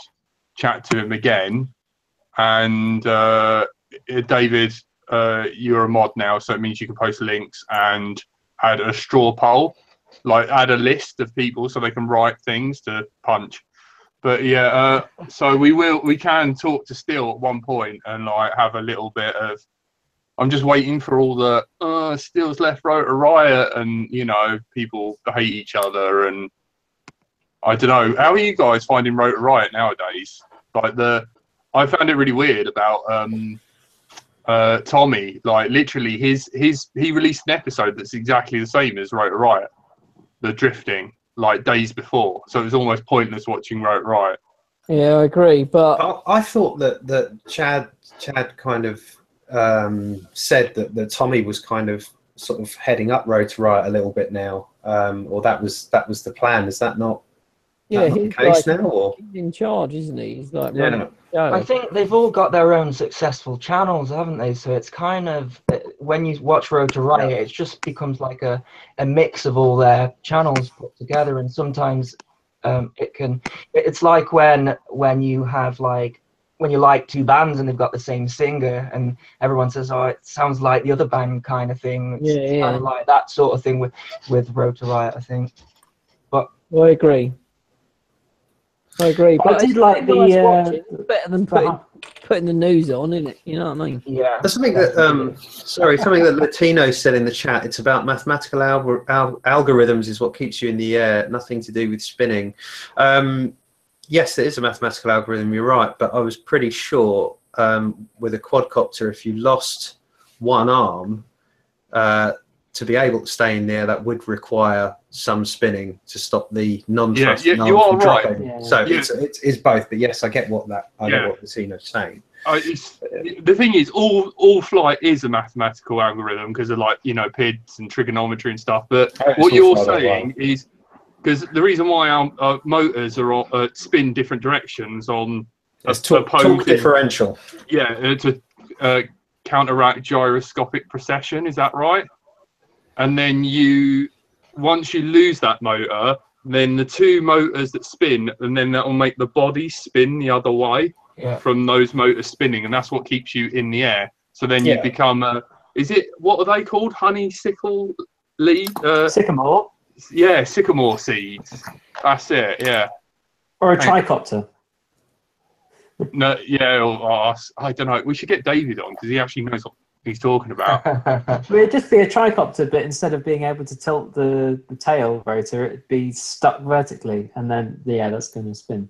Speaker 1: chat to him again. And David, you're a mod now, so it means you can post links and add a straw poll, like add a list of people so they can write things to punch. But yeah, so we can talk to Steel at one point and like have a little bit of. I'm just waiting for all the Steel's left wrote a riot and people hate each other and I don't know. How are you guys finding wrote a riot nowadays? Like I found it really weird about Tommy. Like literally, he released an episode that's exactly the same as wrote a riot, the drifting, like days before. So it was almost pointless watching wrote a riot.
Speaker 2: Yeah, I agree. But
Speaker 5: I thought that Chad kind of said that Tommy was kind of sort of heading up Road to Riot a little bit now, or that was the plan. Is that not?
Speaker 2: Yeah,
Speaker 5: he's
Speaker 2: he's
Speaker 5: case
Speaker 2: like,
Speaker 5: now, or?
Speaker 2: he's in charge, isn't he? He's like,
Speaker 5: Yeah.
Speaker 2: running the show.
Speaker 4: I think they've all got their own successful channels, haven't they? So it's kind of, when you watch Road to Riot, it just becomes like a mix of all their channels put together. And sometimes it's like when you have like, when you like two bands and they've got the same singer and everyone says, oh, it sounds like the other band kind of thing. It's kind of like that sort of thing with Road to Riot, I think. But
Speaker 2: I agree. But
Speaker 3: I did like
Speaker 2: it's better than putting the news on, isn't it? You know what I mean?
Speaker 4: yeah.
Speaker 5: That's something that something that Latino said in the chat. It's about mathematical algorithms is what keeps you in the air. Nothing to do with spinning. Yes, it is a mathematical algorithm. You're right, but I was pretty sure with a quadcopter, if you lost one arm, to be able to stay in there, that would require some spinning to stop the non-thrust arm
Speaker 1: you are
Speaker 5: from
Speaker 1: right.
Speaker 5: dropping.
Speaker 3: Yeah.
Speaker 5: So it's both. But yes, I get what know what Latino's saying.
Speaker 1: The thing is, all flight is a mathematical algorithm because of like PIDs and trigonometry and stuff. But what you're saying is because the reason why our motors are spin different directions on
Speaker 5: It's torque differential.
Speaker 1: Yeah, to counteract gyroscopic precession. Is that right? And then once you lose that motor, then the two motors that spin, and then that will make the body spin the other way from those motors spinning, and that's what keeps you in the air. So then you become what are they called? Honeysuckle lead?
Speaker 3: Sycamore.
Speaker 1: Yeah, sycamore seeds. That's it. Yeah.
Speaker 3: Or a tricopter.
Speaker 1: No, I don't know. We should get David on because he actually knows what he's talking about.
Speaker 3: Well, it'd just be a tricopter, but instead of being able to tilt the tail rotor, it'd be stuck vertically, and then that's going to spin.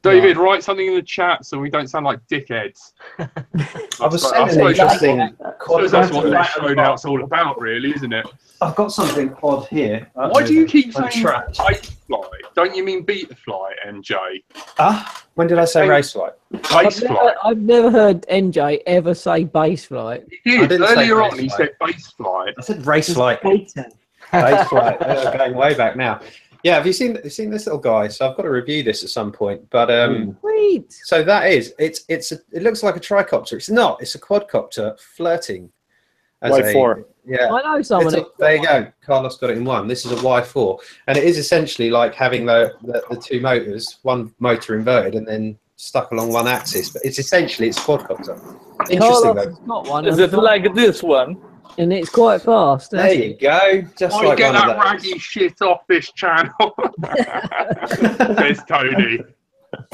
Speaker 1: David, write something in the chat so we don't sound like dickheads.
Speaker 5: I was saying an interesting
Speaker 1: that's what this showdown's all about, really, isn't it?
Speaker 5: I've got something odd here.
Speaker 1: Why do you keep saying race fly? Don't you mean beta fly, NJ?
Speaker 5: When did I say race flight?
Speaker 2: I've never heard NJ ever say base flight.
Speaker 1: He did. Earlier on, he said base flight.
Speaker 5: I said race flight. Base flight. Going way back now. Yeah, have you seen this little guy? So I've got to review this at some point. But so that is it looks like a tricopter. It's not. It's a quadcopter flirting.
Speaker 6: Y4.
Speaker 5: Yeah,
Speaker 2: I know someone.
Speaker 5: There you go. Carlos got it in one. This is a Y4, and it is essentially like having the two motors, one motor inverted and then stuck along one axis. But it's quadcopter. Interesting though.
Speaker 2: Got one.
Speaker 6: Is it like this one?
Speaker 2: And it's quite fast.
Speaker 5: There you go. Just like
Speaker 1: get
Speaker 5: one
Speaker 1: that
Speaker 5: of those.
Speaker 1: raggy shit off this channel. Says Tony.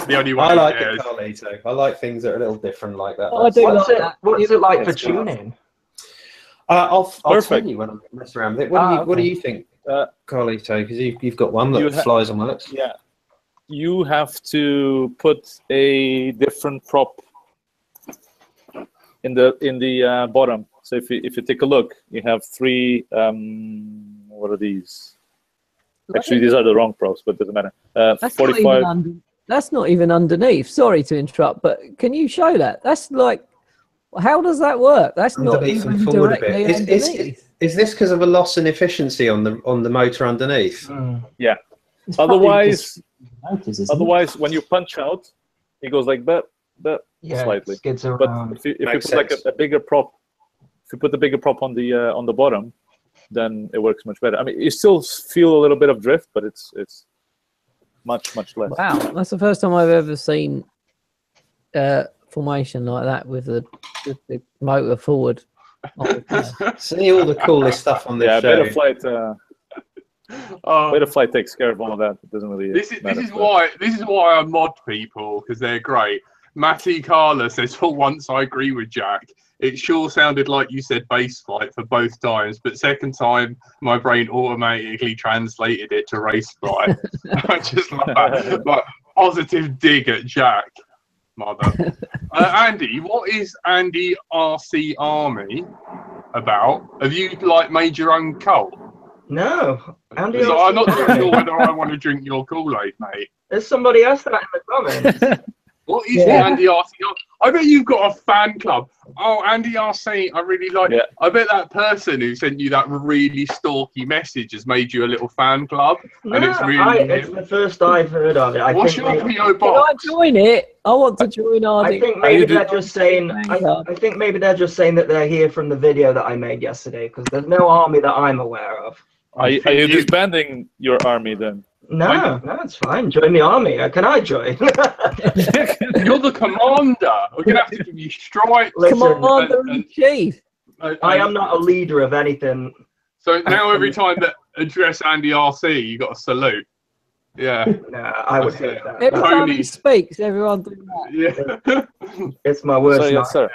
Speaker 1: The only one
Speaker 5: I like
Speaker 1: who
Speaker 5: it, Carlito. I like things that are a little different like that.
Speaker 2: I do
Speaker 4: What's
Speaker 2: like
Speaker 4: it like for tuning?
Speaker 5: I'll tell
Speaker 6: Perfect.
Speaker 5: you when I mess around with it. What do you think, Carlito? Because you've got one that flies on works.
Speaker 6: Yeah, you have to put a different prop in the bottom. So if you take a look, you have three. What are these? Actually, these are the wrong props, but it doesn't matter. 45.
Speaker 2: That's not even underneath. Sorry to interrupt, but can you show that? That's like, how does that work? That's not
Speaker 5: Underneath
Speaker 2: even
Speaker 5: and forward a bit.
Speaker 2: directly underneath.
Speaker 5: Is this because of a loss in efficiency on the motor underneath?
Speaker 6: Yeah.
Speaker 3: It's probably
Speaker 6: Otherwise,
Speaker 3: just motors, isn't it?
Speaker 6: when you punch out, it goes like that
Speaker 4: Yeah,
Speaker 6: slightly.
Speaker 4: it skids
Speaker 6: But
Speaker 4: around.
Speaker 6: if you
Speaker 5: Makes
Speaker 6: put like
Speaker 5: sense.
Speaker 6: a bigger prop, if you put the bigger prop on the bottom, then it works much better. I mean, you still feel a little bit of drift, but it's much less.
Speaker 2: Wow, that's the first time I've ever seen formation like that with the motor forward.
Speaker 5: See all the coolest stuff on this
Speaker 6: Yeah,
Speaker 5: show.
Speaker 6: Beta Flight takes care of all of that. It doesn't really.
Speaker 1: This is
Speaker 6: matter,
Speaker 1: why I mod people, because they're great. Matty Carla says, for once I agree with Jack. It sure sounded like you said base flight for both times, but second time my brain automatically translated it to race flight. I just love that. Like, positive dig at Jack. Mother. Andy, what is Andy RC Army about? Have you like made your own cult?
Speaker 4: No, Andy.
Speaker 1: So I'm not too sure whether I want to drink your Kool-Aid, mate.
Speaker 4: There's somebody else that in the comments.
Speaker 1: What is the Andy RC? I bet you've got a fan club. Oh, Andy RC, I really like it. I bet that person who sent you that really stalky message has made you a little fan club. And it's really
Speaker 4: it's the first I've heard of it.
Speaker 1: What's your PO box?
Speaker 2: Can I join it? I want to join Arctic.
Speaker 4: I think maybe they're just saying. I think maybe they're just saying that they're here from the video that I made yesterday, because there's no army that I'm aware of.
Speaker 6: Are you disbanding your army then?
Speaker 4: No, it's fine. Join the army. Can I join?
Speaker 1: You're the commander. We're gonna have to give you stripes.
Speaker 2: Commander in chief.
Speaker 4: I am not a leader of anything.
Speaker 1: So now every time that address Andy RC, you got to salute. Yeah.
Speaker 4: No, I would hate that.
Speaker 2: Every time he speaks, everyone do that.
Speaker 1: Yeah.
Speaker 4: It's my worst.
Speaker 6: So, yes, sir.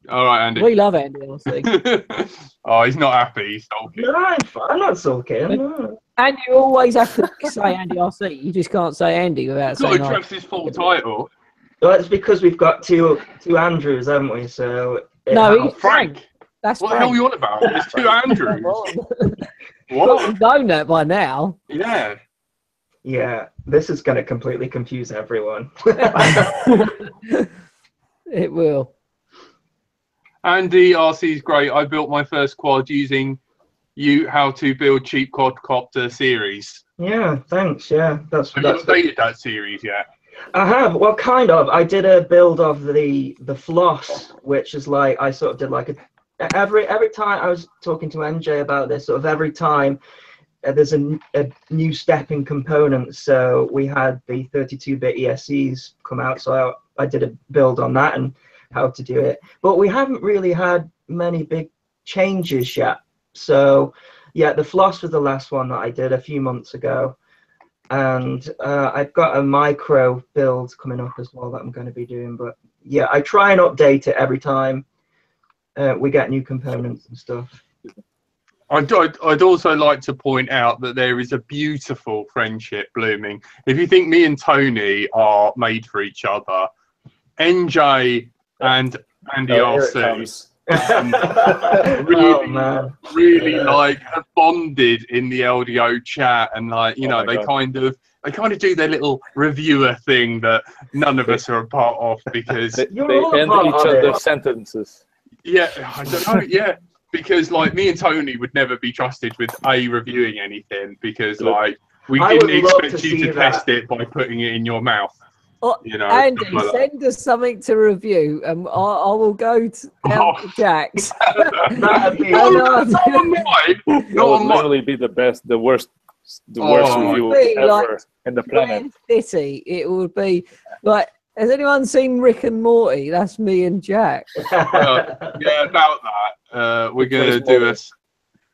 Speaker 1: All right, Andy.
Speaker 2: We love Andy RC.
Speaker 1: Oh, he's not happy. He's sulking.
Speaker 4: No, I'm not sulking. No.
Speaker 2: And you always have to say Andy RC. You just can't say Andy without
Speaker 1: He's got
Speaker 2: saying
Speaker 1: to address his full title.
Speaker 4: Well, it's because we've got two Andrews, haven't we? So
Speaker 2: No, he's
Speaker 1: Frank.
Speaker 2: That's
Speaker 1: What the hell are you on about? There's two Andrews. What?
Speaker 2: We've known that by now.
Speaker 1: Yeah.
Speaker 4: Yeah, this is going to completely confuse everyone.
Speaker 2: It will.
Speaker 1: Andy RC is great. I built my first quad using how to build cheap quadcopter series.
Speaker 4: Yeah, thanks. Yeah,
Speaker 1: Have you updated that series yet?
Speaker 4: I have. Well, kind of. I did a build of the floss, which is like I sort of did like every time I was talking to NJ about this. Sort of every time there's a new step in components. So we had the 32-bit ESCs come out. So I did a build on that and how to do it. But we haven't really had many big changes yet. So yeah, the floss was the last one that I did a few months ago. And I've got a micro build coming up as well that I'm going to be doing. But yeah, I try and update it every time we get new components and stuff.
Speaker 1: I'd also like to point out that there is a beautiful friendship blooming. If you think me and Tony are made for each other, NJ and Andy RC really like have bonded in the LDO chat, and like they kind of do their little reviewer thing that none of us are a part of because
Speaker 6: they end each other's sentences.
Speaker 1: Yeah, I don't know. Yeah, because like me and Tony would never be trusted with reviewing anything because like we didn't expect you to test it by putting it in your mouth.
Speaker 2: Andy, send us something to review, and I will go to Jack's.
Speaker 1: Not on mine.
Speaker 6: That would literally be the worst review ever
Speaker 2: like
Speaker 6: in the planet.
Speaker 2: City, it would be like. Has anyone seen Rick and Morty? That's me and Jack.
Speaker 1: Yeah, about that. We're going to do a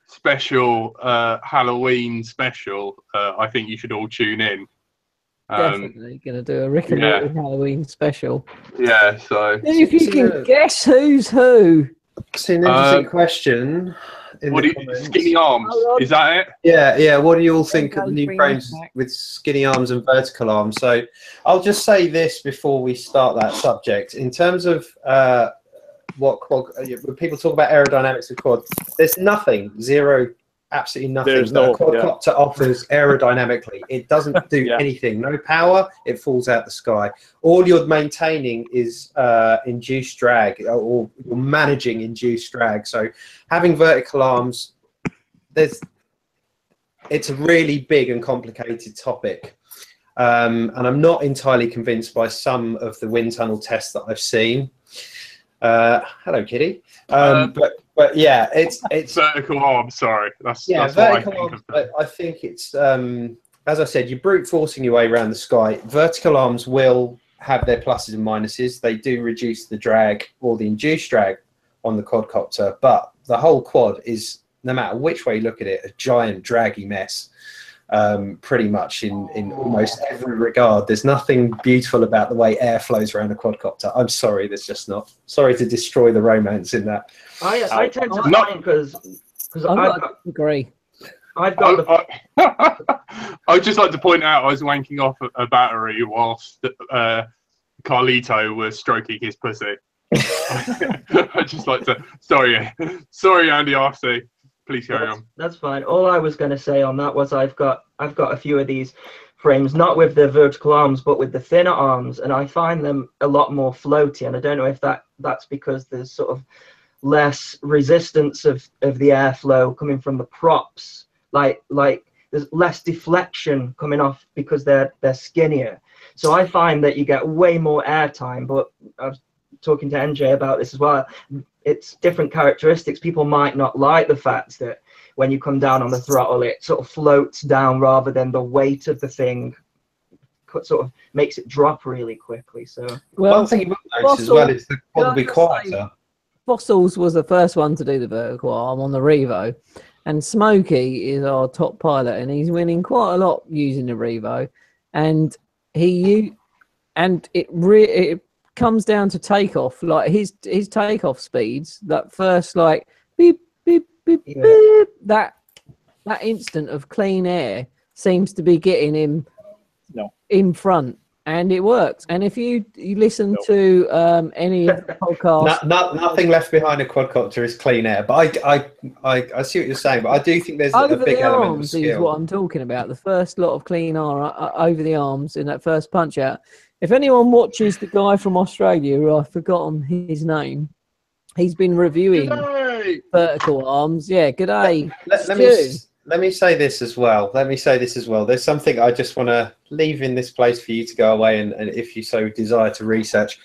Speaker 1: special Halloween special. I think you should all tune in.
Speaker 2: Definitely going to do a Rick and Morty Halloween special.
Speaker 1: Yeah, so.
Speaker 2: If you can guess who's who.
Speaker 5: It's an interesting question.
Speaker 1: Skinny arms? Is that it?
Speaker 5: Yeah. What do you all think of the new frames with skinny arms and vertical arms? So I'll just say this before we start that subject. In terms of when people talk about aerodynamics of quad, there's nothing, zero absolutely nothing
Speaker 6: There's
Speaker 5: that
Speaker 6: no-
Speaker 5: a quadcopter offers aerodynamically. It doesn't do
Speaker 6: Yeah.
Speaker 5: anything. No power. It falls out the sky. All you're maintaining is induced drag, or you're managing induced drag. So having vertical arms, it's a really big and complicated topic. And I'm not entirely convinced by some of the wind tunnel tests that I've seen. Hello, Kitty. But yeah, it's
Speaker 1: vertical arms. Sorry, that's
Speaker 5: vertical
Speaker 1: what I think
Speaker 5: arms.
Speaker 1: of.
Speaker 5: I think it's as I said, you're brute forcing your way around the sky. Vertical arms will have their pluses and minuses. They do reduce the drag or the induced drag on the quadcopter, but the whole quad is, no matter which way you look at it, a giant draggy mess. Pretty much in almost every regard. There's nothing beautiful about the way air flows around a quadcopter. I'm sorry, there's just not. Sorry to destroy the romance in that.
Speaker 4: I tend to
Speaker 1: No.
Speaker 4: find because
Speaker 2: I agree.
Speaker 4: I've got the
Speaker 1: I'd just like to point out I was wanking off a battery whilst Carlito was stroking his pussy. I'd just like to. Sorry, Andy RC. Please carry on.
Speaker 4: That's fine. All I was going to say on that was I've got a few of these frames, not with the vertical arms, but with the thinner arms, and I find them a lot more floaty. And I don't know if that's because there's sort of less resistance of the airflow coming from the props, like there's less deflection coming off because they're skinnier. So I find that you get way more airtime. But I was talking to NJ about this as well. It's different characteristics. People might not like the fact that when you come down on the throttle, it sort of floats down rather than the weight of the thing sort of makes it drop really quickly. So
Speaker 5: one thing you will notice as well is the quad will be quieter.
Speaker 2: Fossils was the first one to do the vertical arm on the Revo, and Smokey is our top pilot, and he's winning quite a lot using the Revo, and it comes down to takeoff, like his takeoff speeds, that first like beep beep beep
Speaker 4: Yeah.
Speaker 2: beep, that instant of clean air seems to be getting him in front, and it works. And if you listen to any of the podcasts,
Speaker 5: nothing left behind a quadcopter is clean air. But I see what you're saying, but I do think there's a big element of
Speaker 2: arms
Speaker 5: skill.
Speaker 2: is what I'm talking about. The first lot of clean air over the arms in that first punch out. If anyone watches the guy from Australia, who I've forgotten his name, he's been reviewing vertical arms. Yeah, g'day.
Speaker 5: Let me say this as well. There's something I just want to leave in this place for you to go away and if you so desire to research.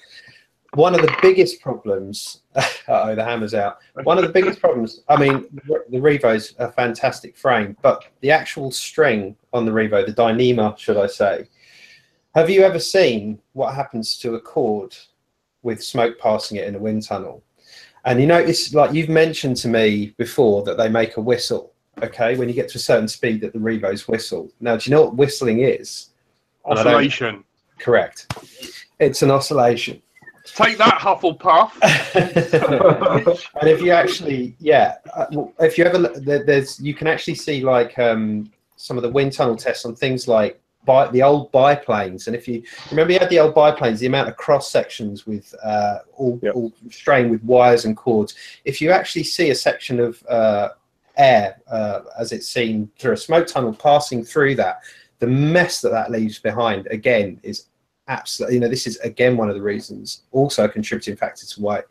Speaker 5: One of the biggest problems, the hammer's out. One of the biggest problems, I mean, the Revo's a fantastic frame, but the actual string on the Revo, the Dyneema, should I say, have you ever seen what happens to a cord with smoke passing it in a wind tunnel? And you notice, like you've mentioned to me before, that they make a whistle, okay, when you get to a certain speed that the Revos whistle. Now, do you know what whistling is?
Speaker 1: Oscillation.
Speaker 5: Correct. It's an oscillation.
Speaker 1: Take that, Hufflepuff.
Speaker 5: And if you actually, if you ever, you can actually see like some of the wind tunnel tests on things like the old biplanes, and if you remember, you had the old biplanes, the amount of cross sections with all strained with wires and cords. If you actually see a section of air as it's seen through a smoke tunnel passing through that, the mess that leaves behind again is absolutely, this is again one of the reasons, also a contributing factor to why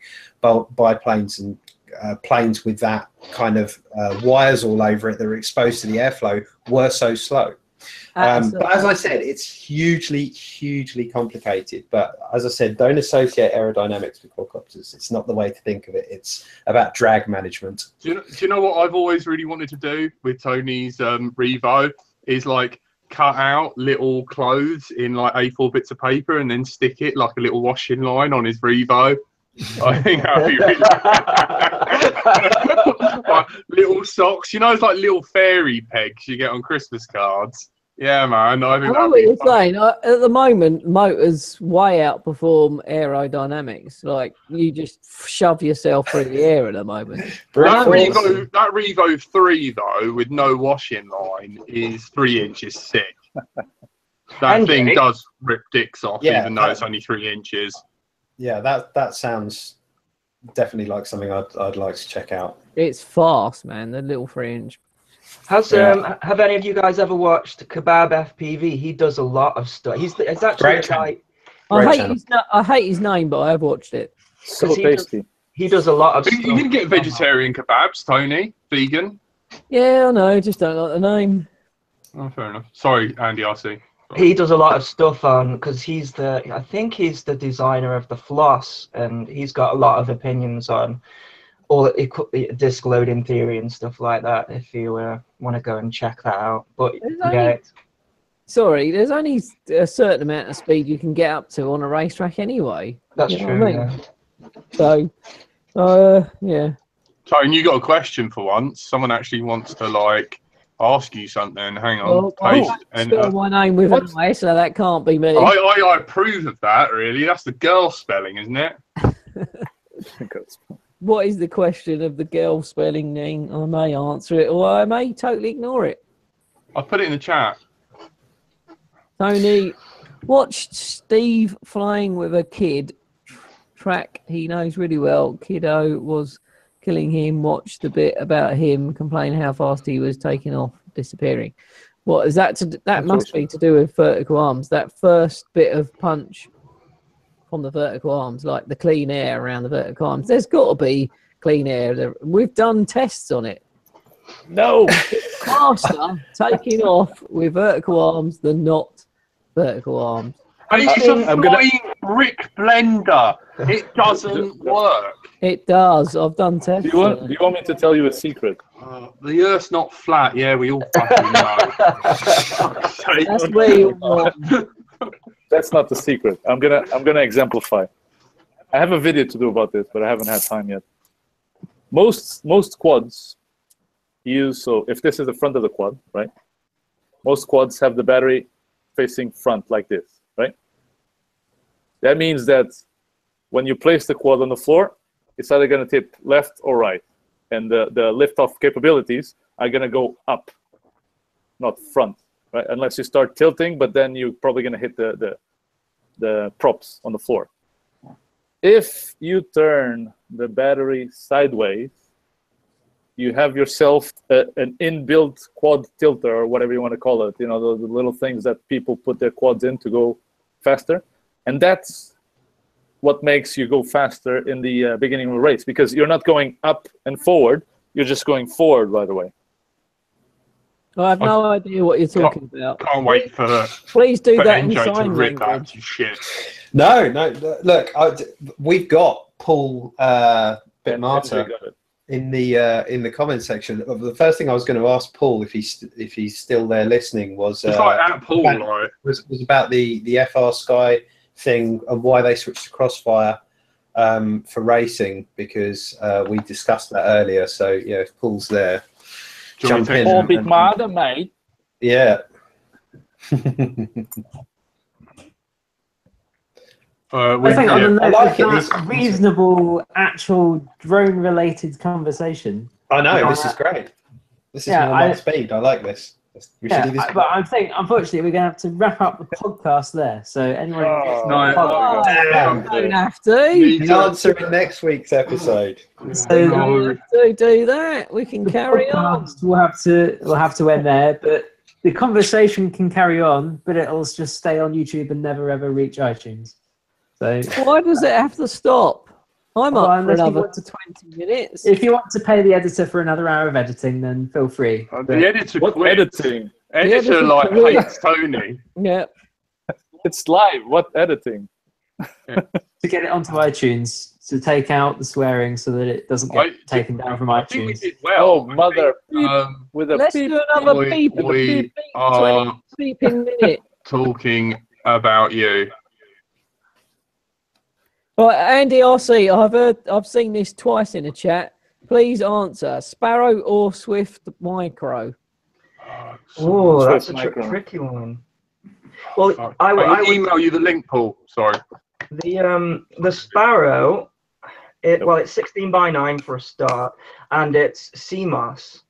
Speaker 5: biplanes and planes with that kind of wires all over it that are exposed to the airflow were so slow. But as I said, it's hugely complicated. But as I said, don't associate aerodynamics with quadcopters. It's not the way to think of it. It's about drag management.
Speaker 1: Do you know what I've always really wanted to do with Tony's Revo is like cut out little clothes in like A4 bits of paper and then stick it like a little washing line on his Revo. I think that'd be really like little socks. It's like little fairy pegs you get on Christmas cards. Yeah, man. I think
Speaker 2: know what you're saying. At the moment, motors way outperform aerodynamics. Like, you just shove yourself through the air at the moment.
Speaker 1: That Revo 3, though, with no washing line, is 3 inches thick. That thing does rip dicks off, even though it's only 3 inches.
Speaker 5: Yeah, that sounds definitely like something I'd like to check out.
Speaker 2: It's fast, man. The little 3 inch.
Speaker 4: Have any of you guys ever watched Kebab FPV? He does a lot of stuff. It's actually a guy.
Speaker 2: I hate his name, but I have watched it.
Speaker 6: So tasty.
Speaker 4: He does a lot of stuff.
Speaker 1: You can get vegetarian kebabs, Tony. Vegan.
Speaker 2: Yeah, I know. Just don't like the name.
Speaker 1: Oh, fair enough. Sorry, Andy RC.
Speaker 4: He does a lot of stuff on because I think he's the designer of the floss, and he's got a lot of opinions on all disk loading theory and stuff like that. If you want to go and check that out, but
Speaker 2: there's only a certain amount of speed you can get up to on a racetrack anyway.
Speaker 4: That's true.
Speaker 2: Yeah. So, yeah.
Speaker 1: Sorry, and you got a question for once. Someone actually wants to ask you something. Hang on.
Speaker 2: Spell my name with an I, so that can't be me.
Speaker 1: I approve of that, really. That's the girl spelling, isn't it?
Speaker 2: What is the question of the girl spelling name? I may answer it, or I may totally ignore it.
Speaker 1: I'll put it in the chat.
Speaker 2: Tony watched Steve flying with a kid track he knows really well. Kiddo was killing him. Watched the bit about him complaining how fast he was taking off, disappearing. What is that? That must be to do with vertical arms. That first bit of punch from the vertical arms, like the clean air around the vertical arms. There's got to be clean air there. We've done tests on it.
Speaker 6: No.
Speaker 2: Faster taking off with vertical arms than not vertical arms.
Speaker 1: It's a flying brick blender. It doesn't work.
Speaker 2: It does. I've done tests.
Speaker 6: Do you want me to tell you a secret?
Speaker 1: The Earth's not flat. Yeah, we all fucking know.
Speaker 2: That's where you want.
Speaker 6: That's not the secret. I'm gonna exemplify. I have a video to do about this, but I haven't had time yet. Most quads use, so if this is the front of the quad, right? Most quads have the battery facing front like this, right? That means that when you place the quad on the floor, it's either going to tip left or right. And the lift-off capabilities are going to go up, not front, right? Unless you start tilting, but then you're probably going to hit the props on the floor. If you turn the battery sideways, you have yourself an inbuilt quad tilter, or whatever you want to call it. You know, the little things that people put their quads in to go faster. And that's what makes you go faster in the beginning of a race, because you're not going up and forward. You're just going forward right away.
Speaker 2: I have no idea what you're talking about.
Speaker 1: Can't wait for.
Speaker 2: Please do that in
Speaker 1: NJ
Speaker 2: sign
Speaker 1: to rip that
Speaker 2: language.
Speaker 1: to shit.
Speaker 5: No. Look, we've got Paul Bitmatta in the comment section. The first thing I was going to ask Paul, if he's still there listening, was
Speaker 1: it's like at Paul, right?
Speaker 5: Was about the FR Sky thing and why they switched to Crossfire for racing, because we discussed that earlier. So yeah, if Paul's there, jump in.
Speaker 6: Paul Bitmatta, mate.
Speaker 5: Yeah.
Speaker 3: I think on the note
Speaker 5: like
Speaker 3: of that reasonable, actual drone-related conversation.
Speaker 5: I know, this is great. This is more my speed. I like this. We should do this.
Speaker 3: But I think, unfortunately, we're going to have to wrap up the podcast there. So anyone
Speaker 2: don't have to.
Speaker 5: You answer in next week's episode.
Speaker 2: So don't have to do that. We can carry on.
Speaker 3: We'll have to end there, but the conversation can carry on, but it'll just stay on YouTube and never ever reach iTunes. So
Speaker 2: why does it have to stop? I'm up for another 20 minutes.
Speaker 3: If you want to pay the editor for another hour of editing, then feel free.
Speaker 1: The editor
Speaker 6: What
Speaker 1: quit.
Speaker 6: editing?
Speaker 1: Editor like hates Tony.
Speaker 2: Yeah.
Speaker 6: It's live. What editing?
Speaker 3: To get it onto iTunes, to take out the swearing so that it doesn't get taken down from
Speaker 1: I think we
Speaker 3: iTunes.
Speaker 1: did well.
Speaker 6: Oh, mother. With a
Speaker 2: Let's
Speaker 6: beep.
Speaker 2: do another beep.
Speaker 1: We are
Speaker 2: 20 beeping minute.
Speaker 1: talking about you.
Speaker 2: Right, Andy RC, I've seen this twice in the chat. Please answer: Sparrow or Swift Micro?
Speaker 4: Oh, that's a
Speaker 6: Micro.
Speaker 4: tricky one. Well,
Speaker 1: I
Speaker 4: would
Speaker 1: email you the link, Paul. Sorry.
Speaker 4: the Sparrow. It's 16:9 for a start, and it's CMOS.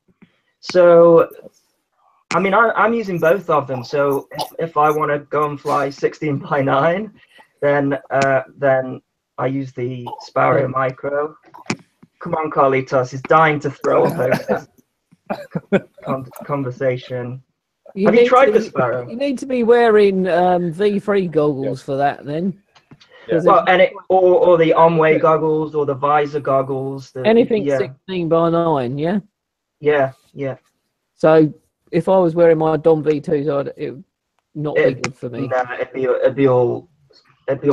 Speaker 4: So, I mean, I'm using both of them. So if I want to go and fly 16:9, then I use the Sparrow Micro. Come on, Carlitos, he's dying to throw up over this. conversation.
Speaker 2: You
Speaker 4: Have you
Speaker 2: need
Speaker 4: tried
Speaker 2: to-
Speaker 4: the Sparrow?
Speaker 2: You need to be wearing V3 goggles for that then.
Speaker 6: Yeah.
Speaker 2: 'Cause
Speaker 4: Well,
Speaker 2: if-
Speaker 4: or the on-way goggles or the visor goggles.
Speaker 2: anything
Speaker 4: Yeah,
Speaker 2: 16:9, yeah?
Speaker 4: yeah.
Speaker 2: So if I was wearing my Dom V2s, it would not be
Speaker 4: It-
Speaker 2: good for me.
Speaker 4: Nah, it'd be all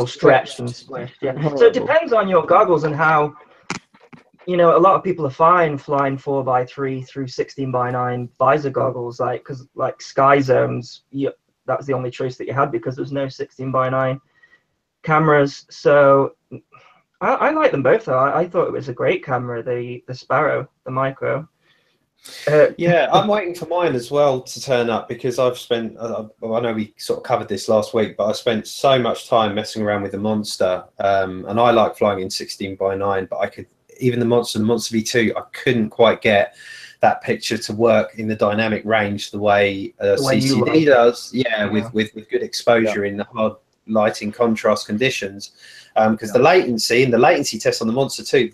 Speaker 4: stretched and squished. Yeah. So
Speaker 2: Horrible.
Speaker 4: it depends on your goggles and how. You know, a lot of people are fine flying 4x3 through 16:9 visor goggles, like because like Sky Zones, that was the only choice that you had because there's no 16:9 cameras. So I like them both though. I thought it was a great camera, the Sparrow, the micro.
Speaker 5: Yeah, I'm waiting for mine as well to turn up because I've spent, well, I know we sort of covered this last week, but I spent so much time messing around with the Monster. And I like flying in 16:9, but I could, even the Monster V2, I couldn't quite get that picture to work in the dynamic range the way CCD does. Yeah, with good exposure in the hard lighting contrast conditions. Because the latency test on the Monster 2,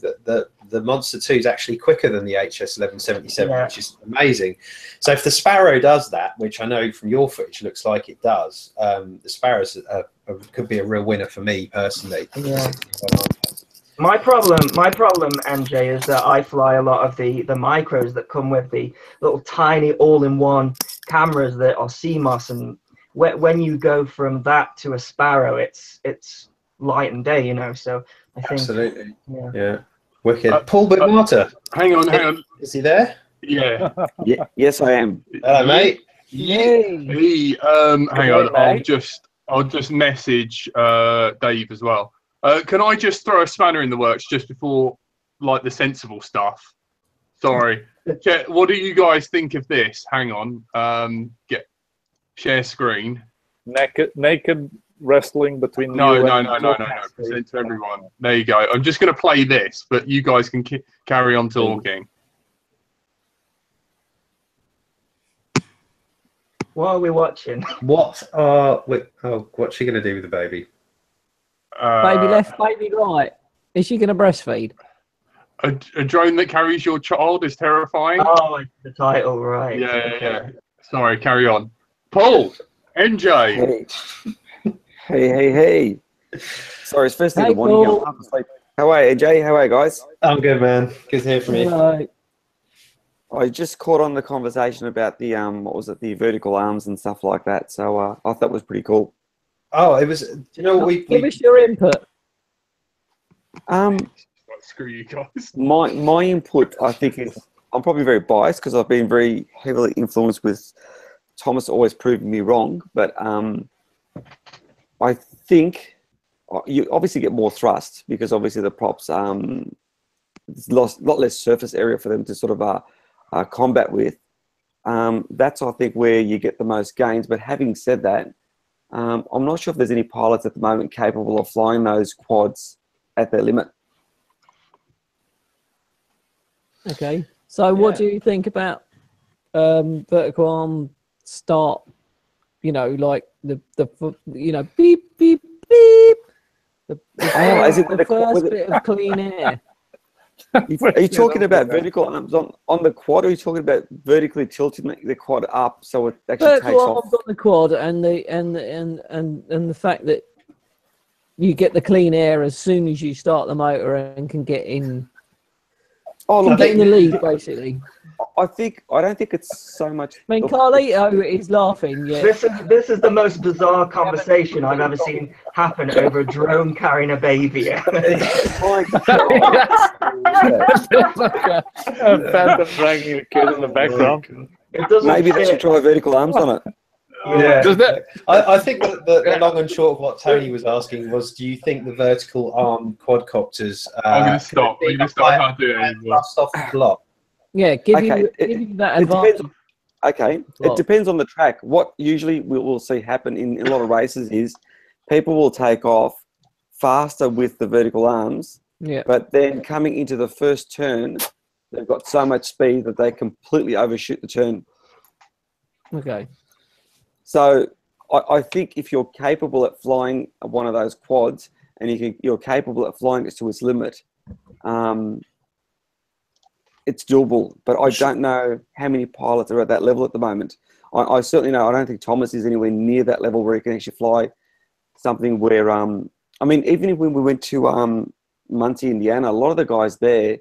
Speaker 5: the Monster 2 is actually quicker than the HS 1177, which is amazing. So if the Sparrow does that, which I know from your footage looks like it does, the Sparrows could be a real winner for me personally.
Speaker 4: Yeah. My problem, MJ, is that I fly a lot of the micros that come with the little tiny all-in-one cameras that are CMOS, and when you go from that to a Sparrow, it's light and day, you know. So I think
Speaker 5: absolutely,
Speaker 4: yeah.
Speaker 5: Wicked. Paul Bitmatta.
Speaker 1: Hang on.
Speaker 5: Is he there?
Speaker 1: Yeah.
Speaker 8: Yes, I am.
Speaker 5: Hello, mate.
Speaker 2: Yay!
Speaker 1: Hang on. I'll just message Dave as well. Can I just throw a spanner in the works just before, like, the sensible stuff? Sorry. What do you guys think of this? Hang on. Share screen.
Speaker 6: Naked wrestling between
Speaker 1: No.
Speaker 6: you and
Speaker 1: Present to everyone. There you go. I'm just going to play this, but you guys can carry on talking.
Speaker 4: What are we watching?
Speaker 5: What's she going to do with the baby?
Speaker 2: Baby left, baby right. Is she going to breastfeed?
Speaker 1: A drone that carries your child is terrifying.
Speaker 4: Oh, it's the title, right?
Speaker 1: Yeah. Sorry, carry on. Paul, NJ.
Speaker 8: Hey. Sorry, it's first thing in the morning.
Speaker 2: Paul.
Speaker 8: I'm half asleep. How are you, AJ? How are you, guys?
Speaker 5: I'm good, man. Good to hear from you.
Speaker 2: Right.
Speaker 8: I just caught on the conversation about the the vertical arms and stuff like that. So I thought that was pretty cool.
Speaker 5: Oh, it was. Do you know what
Speaker 2: Give us your input.
Speaker 1: Screw you guys.
Speaker 8: My input, I think, is I'm probably very biased because I've been very heavily influenced with Thomas always proving me wrong. But I think you obviously get more thrust because obviously the props there's a lot less surface area for them to sort of combat with. That's I think where you get the most gains. But having said that, I'm not sure if there's any pilots at the moment capable of flying those quads at their limit.
Speaker 2: Okay. So what do you think about vertical arm start? You know, like the beep beep beep. The first bit of clean air.
Speaker 8: Are you talking about vertical arms on the quad, or are you talking about vertically tilting the quad up so it actually
Speaker 2: Vertical
Speaker 8: takes
Speaker 2: arms
Speaker 8: off?
Speaker 2: on the quad and the fact that you get the clean air as soon as you start the motor and can get in.
Speaker 8: Oh, look,
Speaker 2: Get in the lead, basically.
Speaker 8: I don't think it's so much.
Speaker 2: I mean, Carlito is laughing. Yeah.
Speaker 4: This is the most bizarre conversation I've ever seen happen over a drone carrying a baby.
Speaker 8: My
Speaker 6: a phantom dragging a kid in the background.
Speaker 4: It doesn't
Speaker 8: Maybe they
Speaker 4: fit.
Speaker 8: should try vertical arms on it.
Speaker 4: Yeah.
Speaker 1: Does that?
Speaker 5: I think the long and short of what Tony was asking was, do you think the vertical arm quadcopters?
Speaker 1: I'm going to stop. I can't do it anymore.
Speaker 5: Thrust off the block.
Speaker 2: Yeah, give
Speaker 8: Okay,
Speaker 2: you that
Speaker 8: it
Speaker 2: advantage.
Speaker 8: depends. Okay, it depends on the track. What usually we'll see happen in a lot of races is people will take off faster with the vertical arms, but then coming into the first turn, they've got so much speed that they completely overshoot the turn.
Speaker 2: Okay.
Speaker 8: So I think if you're capable at flying one of those quads and you're capable at flying it to its limit, it's doable, but I don't know how many pilots are at that level at the moment. I certainly know I don't think Thomas is anywhere near that level where he can actually fly something where, I mean, even when we went to Muncie, Indiana, a lot of the guys there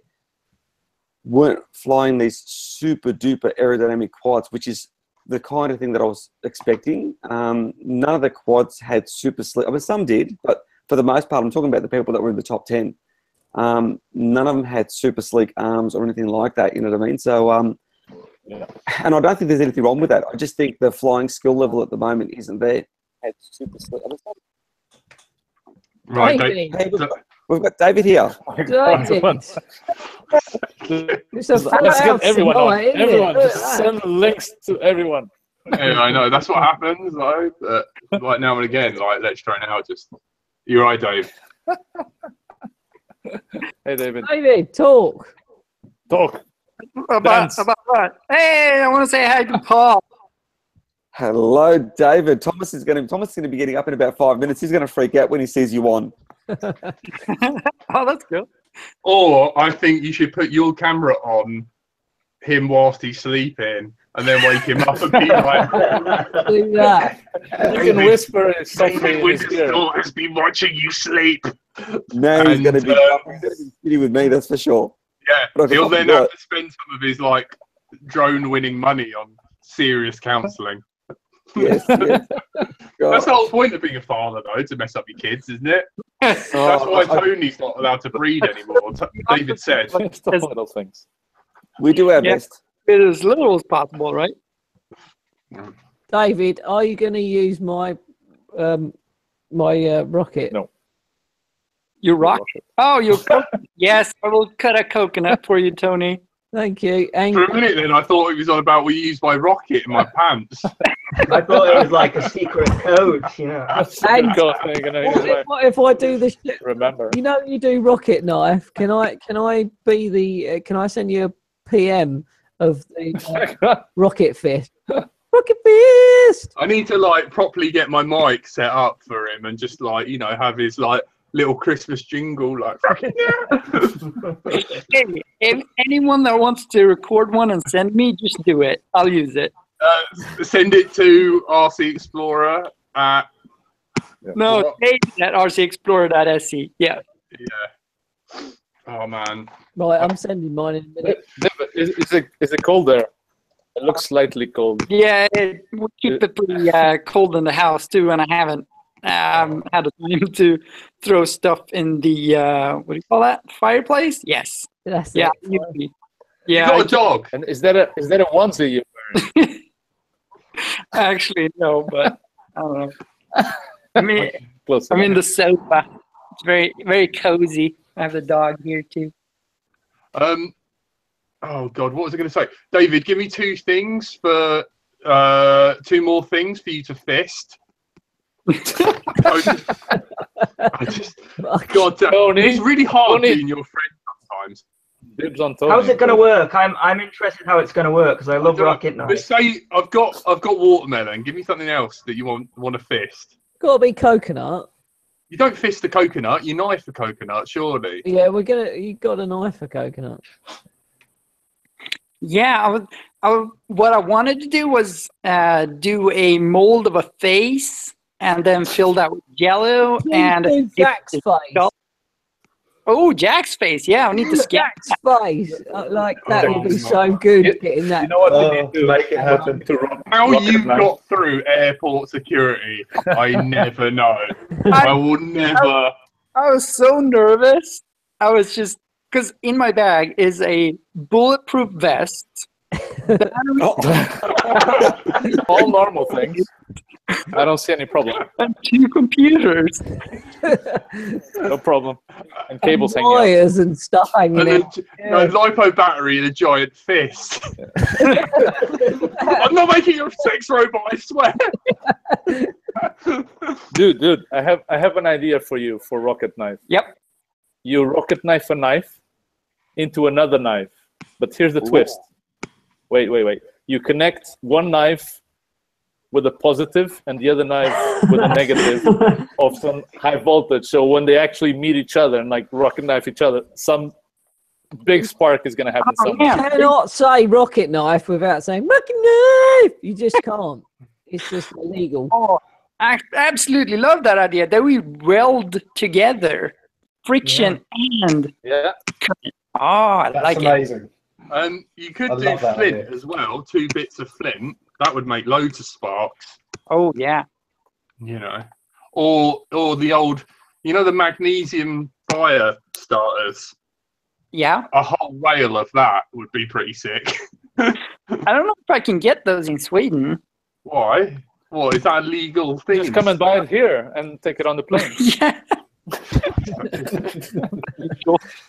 Speaker 8: weren't flying these super duper aerodynamic quads, which is the kind of thing that I was expecting. None of the quads had super slick. I mean, some did, but for the most part, I'm talking about the people that were in the top 10. None of them had super sleek arms or anything like that. You know what I mean? So, and I don't think there's anything wrong with that. I just think the flying skill level at the moment isn't there. Had super sleek.
Speaker 1: Right,
Speaker 8: Hey, we've got David here.
Speaker 2: David. It's a full
Speaker 6: Let's get
Speaker 2: house
Speaker 6: everyone on.
Speaker 2: tonight, isn't it?
Speaker 6: Everyone,
Speaker 2: Look at
Speaker 6: just
Speaker 2: that.
Speaker 6: send links to everyone.
Speaker 1: Yeah, I know that's what happens. Though, but like now and again, like let's try now. Just you're right, Dave.
Speaker 6: Hey, David.
Speaker 2: David, talk.
Speaker 6: Talk.
Speaker 9: About what? Hey, I want to say hi to Paul.
Speaker 8: Hello, David. Thomas is going to be getting up in about 5 minutes. He's going to freak out when he sees you on.
Speaker 9: Oh, that's good.
Speaker 1: Or I think you should put your camera on him whilst he's sleeping, and then wake him up and be like,
Speaker 2: Do that.
Speaker 6: You can whisper something
Speaker 1: "David
Speaker 6: in his ear.
Speaker 1: Windestal has been watching you sleep."
Speaker 8: No, he's
Speaker 1: And,
Speaker 8: going to be sitting with me, that's for sure.
Speaker 1: Yeah,
Speaker 8: But I
Speaker 1: he'll
Speaker 8: can't
Speaker 1: then
Speaker 8: do
Speaker 1: have
Speaker 8: it.
Speaker 1: to spend some of his like drone-winning money on serious counselling.
Speaker 8: Yes, yes.
Speaker 1: That's the whole point of being a father, though, to mess up your kids, isn't it? That's
Speaker 8: Oh,
Speaker 1: why Tony's not allowed to breed anymore. David said.
Speaker 6: Just the little things.
Speaker 8: we do our
Speaker 9: Yeah.
Speaker 8: best.
Speaker 9: It is as little as possible, right?
Speaker 2: David, are you going to use my rocket?
Speaker 6: No.
Speaker 9: You rock. Oh, you. Yes, I will cut a coconut for you, Tony.
Speaker 2: Thank you. And
Speaker 1: For a minute, then I thought it was on about we used my rocket in my pants.
Speaker 4: I thought it was like a secret code, you know.
Speaker 2: And- what if I do this?
Speaker 6: Remember.
Speaker 2: You know, you do rocket knife. Can I be the? Can I send you a PM of the rocket fist? Rocket fist.
Speaker 1: I need to like properly get my mic set up for him and just like have his like little Christmas jingle like.
Speaker 9: Hey, if anyone that wants to record one and send me, just do it. I'll use it.
Speaker 1: Send it to RC Explorer at.
Speaker 9: No,
Speaker 1: What?
Speaker 9: David at rcexplorer.se. Yeah.
Speaker 1: Yeah. Oh man.
Speaker 2: Right, I'm sending mine in a minute.
Speaker 6: David, is it cold there? It looks slightly cold.
Speaker 9: Yeah, we keep it pretty cold in the house too, and I haven't had a time to throw stuff in the what do you call that? Fireplace? Yes.
Speaker 2: That's
Speaker 9: Yeah.
Speaker 2: it.
Speaker 9: Usually.
Speaker 1: You
Speaker 9: Yeah.
Speaker 1: got a dog.
Speaker 6: And is that a onesie you wearing?
Speaker 9: Actually, no, but I don't know. I mean,
Speaker 6: Close
Speaker 9: I'm in
Speaker 6: enough.
Speaker 9: the sofa. It's very, very cozy. I have the dog here too.
Speaker 1: Oh God, what was I going to say? David, give me two more things for you to fist. God damn,
Speaker 6: Tony,
Speaker 1: it's really hard
Speaker 6: Tony.
Speaker 1: being your friend sometimes.
Speaker 6: Dibs on Tony.
Speaker 4: How's it going to work? I'm interested how it's going to work because I love rocket
Speaker 1: But
Speaker 4: knife.
Speaker 1: say I've got watermelon. Give me something else that you want to fist.
Speaker 2: Got to be coconut.
Speaker 1: You don't fist the coconut. You knife the coconut, surely.
Speaker 2: Yeah, you got a knife for coconut.
Speaker 9: Yeah, what I wanted to do was do a mold of a face and then fill that with Jello and
Speaker 2: do Jack's face.
Speaker 9: Oh, Jack's face. Yeah, I need to scan.
Speaker 2: Jack's face. Like that would be so good. Getting that.
Speaker 6: You know what we need to make it happen to Rob?
Speaker 1: How
Speaker 6: Rocket
Speaker 1: you
Speaker 6: Knife.
Speaker 1: got through airport security, I never know. I will never.
Speaker 9: I was so nervous. I was just because in my bag is a bulletproof vest,
Speaker 6: All normal things. I don't see any problem.
Speaker 9: and 2 computers.
Speaker 6: No problem. And cables hanging out.
Speaker 2: Wires and stuff hanging
Speaker 1: And
Speaker 2: in.
Speaker 1: a lipo battery and a giant fist. I'm not making a sex robot, I swear.
Speaker 6: Dude, I have an idea for you for rocket knife.
Speaker 9: Yep.
Speaker 6: You rocket knife a knife into another knife. But here's the twist. Wait. You connect one knife with a positive and the other knife with a negative of some high voltage. So when they actually meet each other and like rocket knife each other, some big spark is going to happen somewhere.
Speaker 2: You cannot say rocket knife without saying rocket knife. You just can't. It's just illegal.
Speaker 9: Oh, I absolutely love that idea. That we weld together friction and current. Oh, I like
Speaker 5: amazing.
Speaker 1: You could do flint as well. 2 bits of flint. That would make loads of sparks.
Speaker 9: Oh yeah.
Speaker 1: You know, or the old, you know, the magnesium fire starters.
Speaker 9: Yeah.
Speaker 1: A whole rail of that would be pretty sick.
Speaker 9: I don't know if I can get those in Sweden.
Speaker 1: Why? What, is that a legal thing?
Speaker 6: Just come and buy it here and take it on the plane.
Speaker 9: Yeah.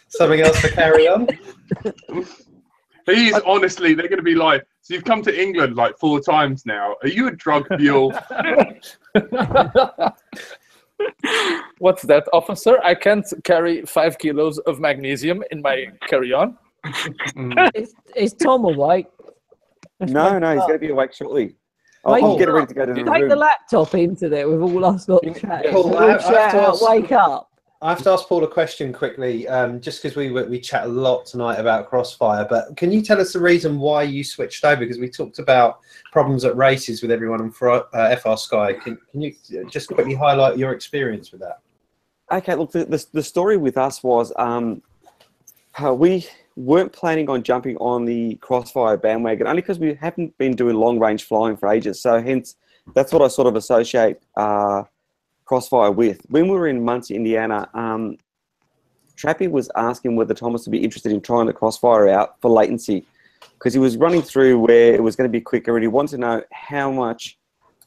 Speaker 5: Something else to carry on?
Speaker 1: Honestly, they're going to be like, so you've come to England like 4 times now. Are you a drug mule?
Speaker 6: What's that, officer? I can't carry 5 kilos of magnesium in my carry-on.
Speaker 2: Is Tom awake?
Speaker 8: No, he's going to be awake shortly. I'll get ready to go to the room.
Speaker 2: Take the laptop into there with all us lot chatting.
Speaker 5: Paul,
Speaker 2: Wake up.
Speaker 5: I have to ask Paul a question quickly, just because we chat a lot tonight about Crossfire, but can you tell us the reason why you switched over? Because we talked about problems at races with everyone on FR Sky. Can you just quickly highlight your experience with that?
Speaker 8: Okay, look, the story with us was we weren't planning on jumping on the Crossfire bandwagon, only because we haven't been doing long-range flying for ages. So hence, that's what I sort of associate Crossfire with. When we were in Muncie, Indiana, Trappy was asking whether Thomas would be interested in trying the Crossfire out for latency, because he was running through where it was going to be quicker, and he wanted to know how much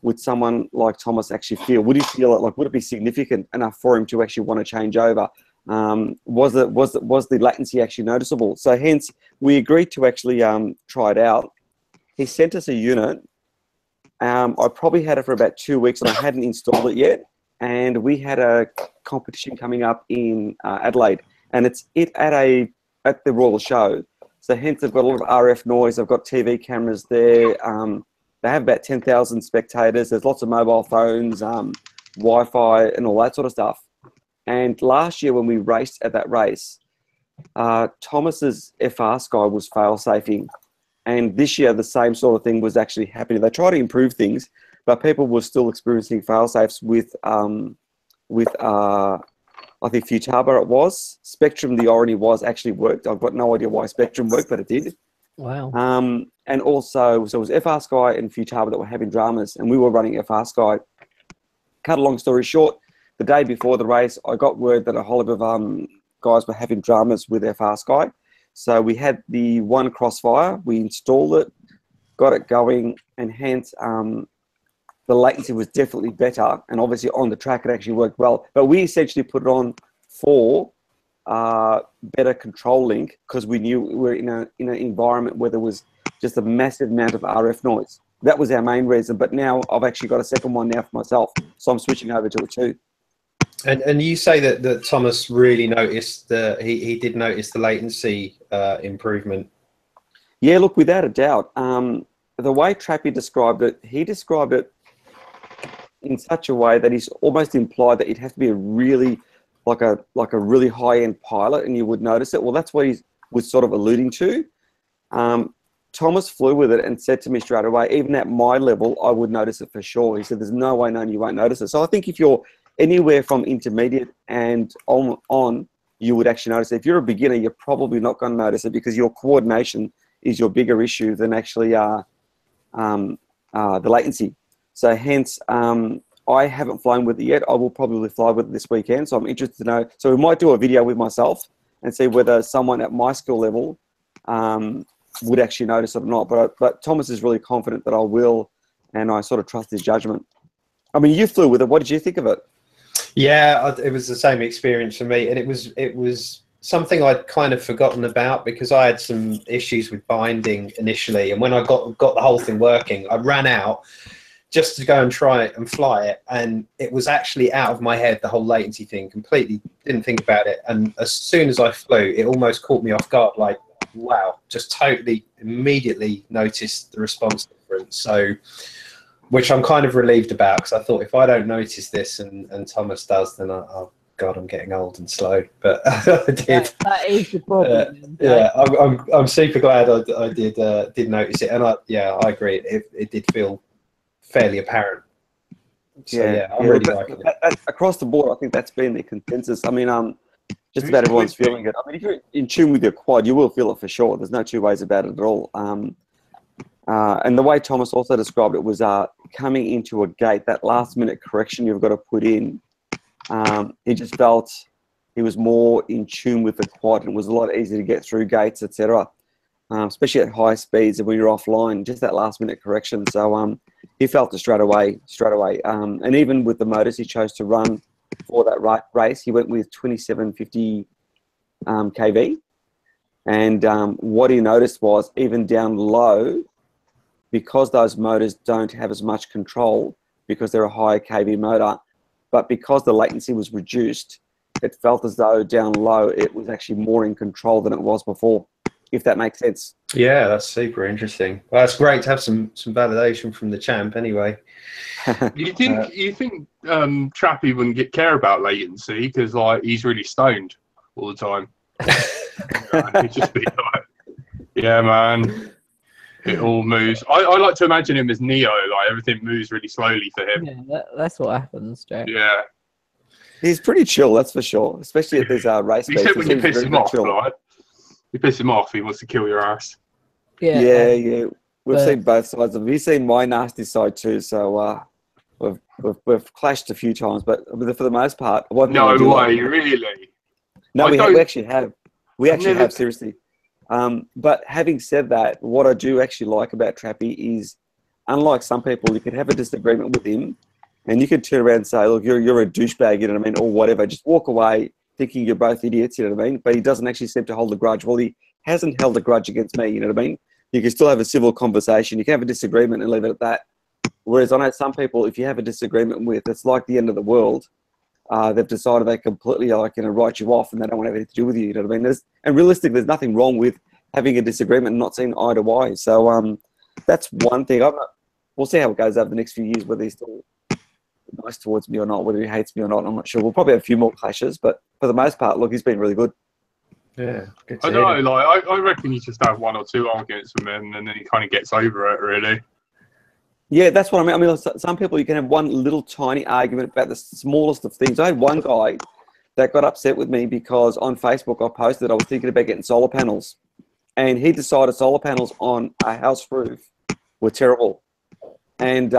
Speaker 8: would someone like Thomas actually feel. Would he feel it, like, would it be significant enough for him to actually want to change over? Was the latency actually noticeable? So hence, we agreed to actually try it out. He sent us a unit. I probably had it for about 2 weeks, and I hadn't installed it yet. And we had a competition coming up in Adelaide, and it's at the Royal Show. So hence, they've got a lot of RF noise. They've got TV cameras there. They have about 10,000 spectators. There's lots of mobile phones, Wi-Fi, and all that sort of stuff. And last year, when we raced at that race, Thomas's FR Sky was fail-safing. And this year, the same sort of thing was actually happening. They try to improve things, but people were still experiencing fail-safes with I think Futaba it was. Spectrum, the Orony was actually worked. I've got no idea why Spectrum worked, but it did.
Speaker 2: Wow.
Speaker 8: And also, so it was FR Sky and Futaba that were having dramas, and we were running FR Sky. Cut a long story short, the day before the race, I got word that a whole lot of guys were having dramas with FR Sky. So we had the one Crossfire, we installed it, got it going, and hence the latency was definitely better. And obviously on the track, it actually worked well. But we essentially put it on for better control link, because we knew we were in an environment where there was just a massive amount of RF noise. That was our main reason. But now I've actually got a second one now for myself, so I'm switching over to it too.
Speaker 5: And you say that Thomas really noticed he did notice the latency improvement.
Speaker 8: Yeah, look, without a doubt. The way Trappy described it, he described it in such a way that he's almost implied that it'd have to be a really like a really high-end pilot, and you would notice it. Well, that's what he was sort of alluding to. Thomas flew with it and said to me straight away, even at my level, I would notice it for sure. He said, "There's no way known you won't notice it." So I think if you're anywhere from intermediate and on, you would actually notice it. If you're a beginner, you're probably not going to notice it, because your coordination is your bigger issue than actually the latency. So hence, I haven't flown with it yet. I will probably fly with it this weekend. So I'm interested to know. So we might do a video with myself and see whether someone at my skill level would actually notice it or not. But Thomas is really confident that I will, and I sort of trust his judgment. I mean, you flew with it. What did you think of it?
Speaker 5: Yeah, it was the same experience for me, and it was something I'd kind of forgotten about, because I had some issues with binding initially, and when I got the whole thing working, I ran out just to go and try it and fly it, and it was actually out of my head, the whole latency thing. Completely didn't think about it, and as soon as I flew, it almost caught me off guard, like, wow, just totally immediately noticed the response difference. So, which I'm kind of relieved about, because I thought if I don't notice this and Thomas does, then I'll God, I'm getting old and slow, but I did.
Speaker 2: That is the problem.
Speaker 5: Yeah, I'm super glad I did notice it, and I agree. It did feel fairly apparent. So yeah, I'm really liking it.
Speaker 8: Across the board, I think that's been the consensus. I mean, just about everyone's feeling it. I mean, if you're in tune with your quad, you will feel it for sure. There's no two ways about it at all. And the way Thomas also described it was coming into a gate, that last minute correction you've got to put in. He just felt he was more in tune with the quad, and it was a lot easier to get through gates, etc. Especially at high speeds and when you're offline, just that last minute correction. So he felt it straight away. And even with the motors he chose to run for that race, he went with 2750 kV. And what he noticed was even down low, because those motors don't have as much control because they're a higher kV motor, but because the latency was reduced, it felt as though down low it was actually more in control than it was before, if that makes sense.
Speaker 5: Yeah, that's super interesting. Well, it's great to have some validation from the champ anyway.
Speaker 1: You think Trappy wouldn't care about latency because like he's really stoned all the time. He'd just be like, yeah, man, it all moves. I like to imagine him as Neo, like everything moves really slowly for him.
Speaker 2: Yeah, that's what happens, Jack.
Speaker 1: Yeah.
Speaker 8: He's pretty chill, that's for sure, especially at these race
Speaker 1: You said when you piss him off, right? You piss him off, he wants to kill your ass.
Speaker 8: Yeah. We've seen both sides of him. He's seen my nasty side too, so we've clashed a few times, but for the most part,
Speaker 1: no way, really?
Speaker 8: No, we actually have. We actually have, seriously. But having said that, what I do actually like about Trappy is, unlike some people, you can have a disagreement with him, and you can turn around and say, look, you're a douchebag, you know what I mean, or whatever. Just walk away thinking you're both idiots, you know what I mean? But he doesn't actually seem to hold a grudge. Well, he hasn't held a grudge against me, you know what I mean? You can still have a civil conversation. You can have a disagreement and leave it at that. Whereas I know some people, if you have a disagreement with, it's like the end of the world. They've decided they completely write you off and they don't want to have anything to do with you, you know what I mean? And realistically, there's nothing wrong with having a disagreement and not seeing eye to eye. So that's one thing. We'll see how it goes over the next few years, whether he's still nice towards me or not, whether he hates me or not. I'm not sure. We'll probably have a few more clashes, but for the most part, look, he's been really good.
Speaker 5: Yeah, good
Speaker 1: I don't know. Like, I reckon you just have one or two arguments with him, and then he kind of gets over it, really.
Speaker 8: Yeah, that's what I mean. I mean, some people, you can have one little tiny argument about the smallest of things. I had one guy that got upset with me because on Facebook I posted I was thinking about getting solar panels, and he decided solar panels on a house roof were terrible. And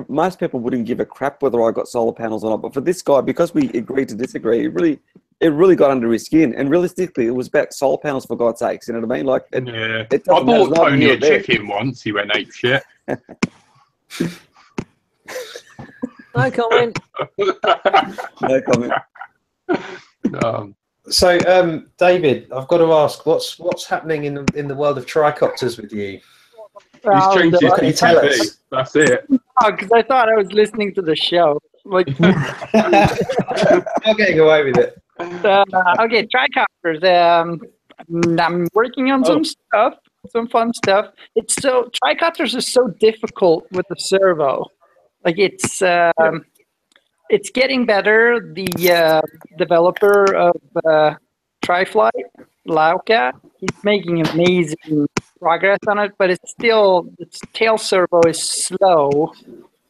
Speaker 8: most people wouldn't give a crap whether I got solar panels or not. But for this guy, because we agreed to disagree, it really got under his skin. And realistically, it was about solar panels, for God's sakes. You know what I mean? Like, it
Speaker 1: I bought Tony a chicken once. He went ape shit.
Speaker 2: No comment.
Speaker 8: No comment.
Speaker 5: So, David, I've got to ask, what's happening in the world of tricopters with you?
Speaker 1: He's changed his
Speaker 5: Can you tell
Speaker 1: TV.
Speaker 5: us?
Speaker 1: That's it.
Speaker 9: Oh, because I thought I was listening to the show. Like,
Speaker 5: You're getting away with it.
Speaker 9: okay, tricopters. I'm working on some stuff, some fun stuff. Tricopters are so difficult with the servo. Like it's getting better. The developer of TriFly, Lauka, he's making amazing progress on it, but it's still, its tail servo is slow,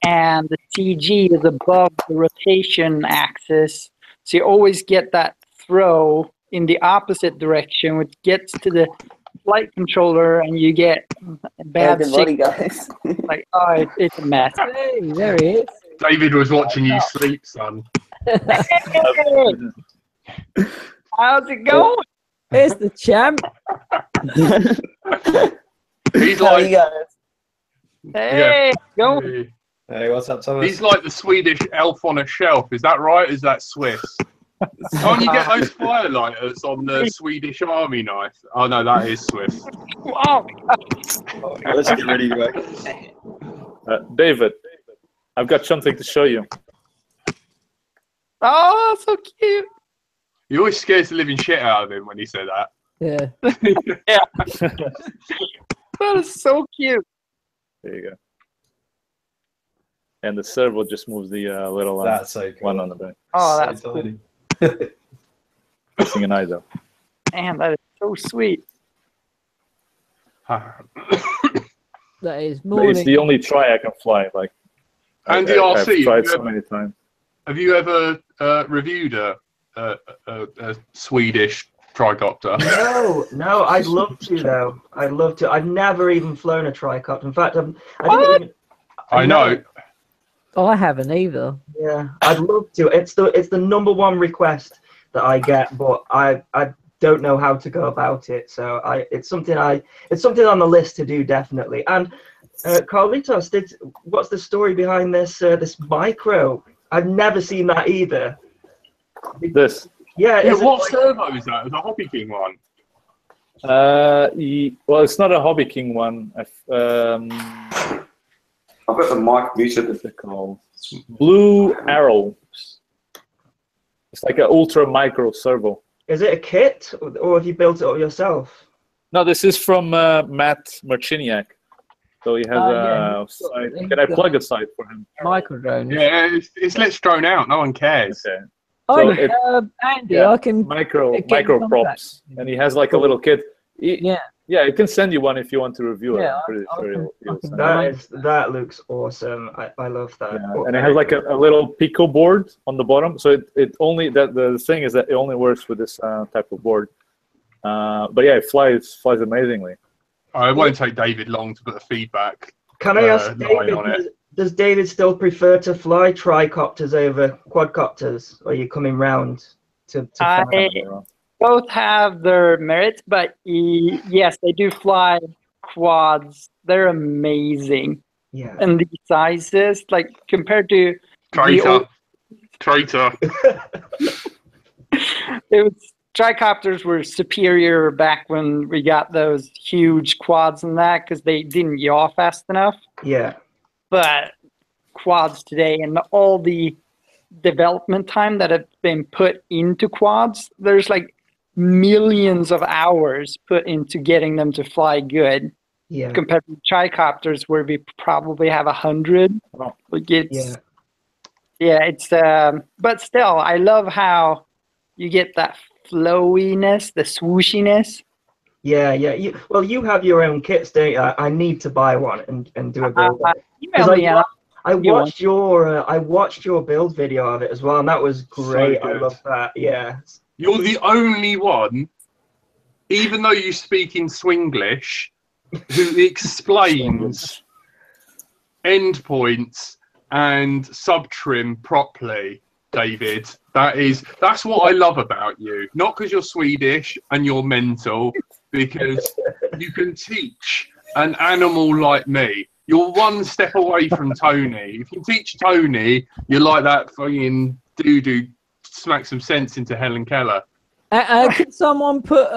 Speaker 9: and the CG is above the rotation axis, so you always get that throw in the opposite direction, which gets to the flight controller, and you get bad signal.
Speaker 8: Guys.
Speaker 9: Like, oh, it's a mess.
Speaker 2: Hey, there he is.
Speaker 1: David was watching you sleep, son.
Speaker 9: How's it going?
Speaker 2: Here's the champ.
Speaker 1: He's like,
Speaker 9: Hey, go.
Speaker 5: Hey, what's up, Thomas?
Speaker 1: He's like the Swedish elf on a shelf. Is that right? Is that Swiss? Can't you get those firelighters on the Swedish Army knife? Oh no, that is Swiss.
Speaker 9: Wow.
Speaker 8: Let's get ready to go.
Speaker 6: David, I've got something to show you.
Speaker 9: Oh, so cute.
Speaker 1: He always scares the living shit out of him when he said that.
Speaker 2: Yeah.
Speaker 9: Yeah. That is so cute.
Speaker 6: There you go. And the servo just moves the little
Speaker 5: That's so cool.
Speaker 6: one on the back.
Speaker 9: Oh, that's
Speaker 5: so
Speaker 9: cool.
Speaker 5: tiny.
Speaker 6: Missing an eye though.
Speaker 9: Man, that is so sweet.
Speaker 2: That is
Speaker 6: But
Speaker 2: more.
Speaker 6: it's the only try I can fly. Like,
Speaker 1: Andy
Speaker 6: I've
Speaker 1: RC,
Speaker 6: tried so many times.
Speaker 1: have you ever reviewed a Swedish tricopter?
Speaker 4: No, I'd love to though. I'd love to. I've never even flown a tricopter. In fact, I didn't even.
Speaker 1: I know.
Speaker 2: I haven't either.
Speaker 4: Yeah, I'd love to. It's the #1 request that I get, but I don't know how to go about it. So it's something on the list to do definitely. And Carlitos, what's the story behind this this micro? I've never seen that either.
Speaker 6: This.
Speaker 4: Yeah.
Speaker 1: What servo is that? Is a Hobby King one?
Speaker 6: Well, it's not a Hobby King one.
Speaker 8: I've got the mic muted.
Speaker 6: What's it called? Blue Arrow. It's like an ultra micro servo.
Speaker 4: Is it a kit, or have you built it up yourself?
Speaker 6: No, this is from Matt Marciniak. So he has a site. Can I plug a site for him?
Speaker 2: Micro drones.
Speaker 1: Yeah, it's let's drone out. No one cares.
Speaker 6: Okay.
Speaker 2: Oh,
Speaker 6: So
Speaker 2: Andy, I can
Speaker 6: micro
Speaker 2: get in contact.
Speaker 6: props, and he has like a little kit.
Speaker 2: Yeah.
Speaker 6: Yeah, I can send you one if you want to review it.
Speaker 2: Yeah,
Speaker 6: I'm pretty sure he'll send it.
Speaker 4: That looks awesome. I love that.
Speaker 6: Yeah, and it has like a little Pico board on the bottom. So it only the thing is that it only works with this type of board. But yeah, it flies amazingly.
Speaker 1: It won't take David long to put a feedback.
Speaker 4: Can I ask
Speaker 1: line on
Speaker 4: David? Does David still prefer to fly tricopters over quadcopters? Or are you coming round to fly?
Speaker 9: Both have their merits, but yes, they do fly quads. They're amazing.
Speaker 4: Yeah.
Speaker 9: And the sizes, like compared to
Speaker 1: Traitor.
Speaker 9: it was tricopters were superior back when we got those huge quads and that because they didn't yaw fast enough.
Speaker 4: Yeah.
Speaker 9: But quads today and all the development time that have been put into quads, there's like millions of hours put into getting them to fly good.
Speaker 4: Yeah.
Speaker 9: Compared to tricopters where we probably have 100. Like it's, it's but still I love how you get that flowiness, the swooshiness.
Speaker 4: Yeah. You have your own kits, don't you? I need to buy one and do a build. I watched your build video of it as well, and that was great. I love that. Yeah.
Speaker 1: You're the only one, even though you speak in Swinglish, who explains endpoints and subtrim properly, David. That's what I love about you. Not because you're Swedish and you're mental, because you can teach an animal like me. You're one step away from Tony. If you teach Tony, you're like that fucking dude smack some sense into Helen Keller.
Speaker 2: Can someone put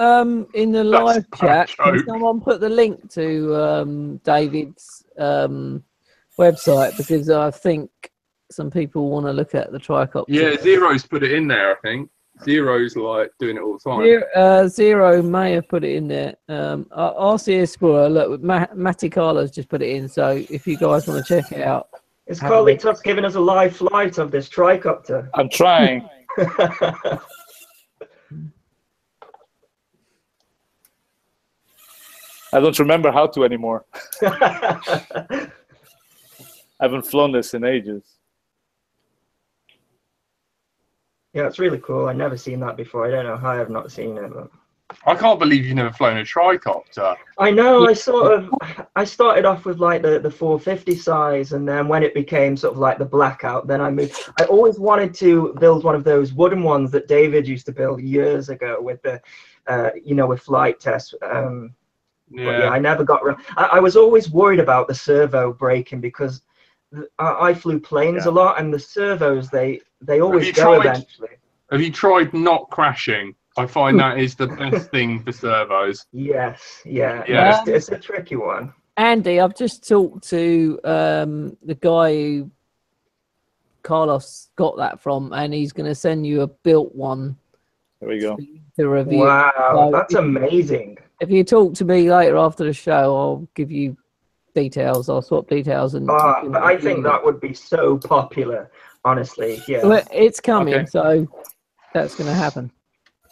Speaker 2: in the live chat? Can someone put the link to David's website, because I think some people want to look at the tricopter.
Speaker 1: Yeah, Zero's put it in there. I think Zero's like doing it all the time.
Speaker 2: Zero may have put it in there. RC Explorer, look, Matty Carlo's just put it in. So if you guys want to check it out,
Speaker 4: is Carlitos giving us a live flight of this tricopter?
Speaker 6: I'm trying. I don't remember how to anymore. I haven't flown this in ages.
Speaker 4: Yeah, it's really cool. I've never seen that before. I don't know how I've not seen it. But...
Speaker 1: I can't believe you've never flown a tricopter.
Speaker 4: I know. I started off with like the 450 size, and then when it became sort of like the blackout, then I moved. I always wanted to build one of those wooden ones that David used to build years ago with the, with flight tests. Yeah, I never got around. I was always worried about the servo breaking because I flew planes a lot, and the servos they always go eventually.
Speaker 1: Have you tried not crashing? I find that is the best thing for servos.
Speaker 4: Yes, yeah. It's a tricky one.
Speaker 2: Andy, I've just talked to the guy who Carlos got that from, and he's going to send you a built one.
Speaker 6: There we go.
Speaker 2: To review.
Speaker 4: Wow, that's amazing.
Speaker 2: If you talk to me later after the show, I'll give you details. I'll swap details. And
Speaker 4: but I think that would be so popular, honestly. Yeah.
Speaker 2: Well, it's coming. Okay. So that's going to happen.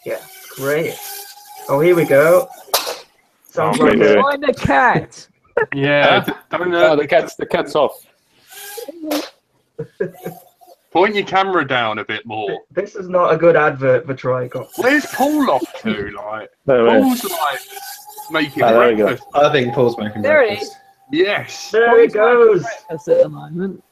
Speaker 4: Yeah, great. Oh, here we go. Sounds
Speaker 1: Oh,
Speaker 4: like
Speaker 1: yeah.
Speaker 2: Find a cat.
Speaker 1: Yeah,
Speaker 6: Huh?
Speaker 1: don't
Speaker 6: Oh, the cat's off.
Speaker 1: point your camera down a bit more.
Speaker 4: this is not a good advert for Tricop.
Speaker 1: Where's Paul off to? Like,
Speaker 6: There it
Speaker 1: Paul's like making
Speaker 6: there we go.
Speaker 1: breakfast.
Speaker 5: I think Paul's making
Speaker 2: There it
Speaker 5: breakfast.
Speaker 1: Yes.
Speaker 4: There it goes.
Speaker 2: That's at the moment.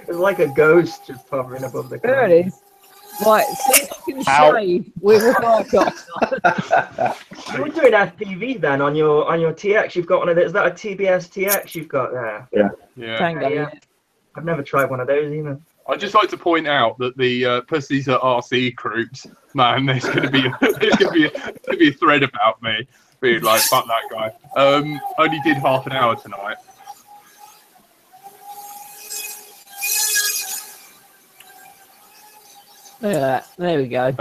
Speaker 4: It's like a ghost just hovering above the
Speaker 2: There
Speaker 4: car.
Speaker 2: it is. Right, see if you can
Speaker 6: Ow.
Speaker 2: shave with a tricop.
Speaker 4: You're doing FPV then on your TX. You've got one of those. Is that a TBS TX you've got there?
Speaker 1: Yeah.
Speaker 2: Tango.
Speaker 4: Yeah. I've never tried one of those either.
Speaker 1: I'd just like to point out that the pussies at RC groups, man, there's going to be a thread about me being like, fuck that guy. Only did half an hour tonight.
Speaker 2: Look at that. There we go.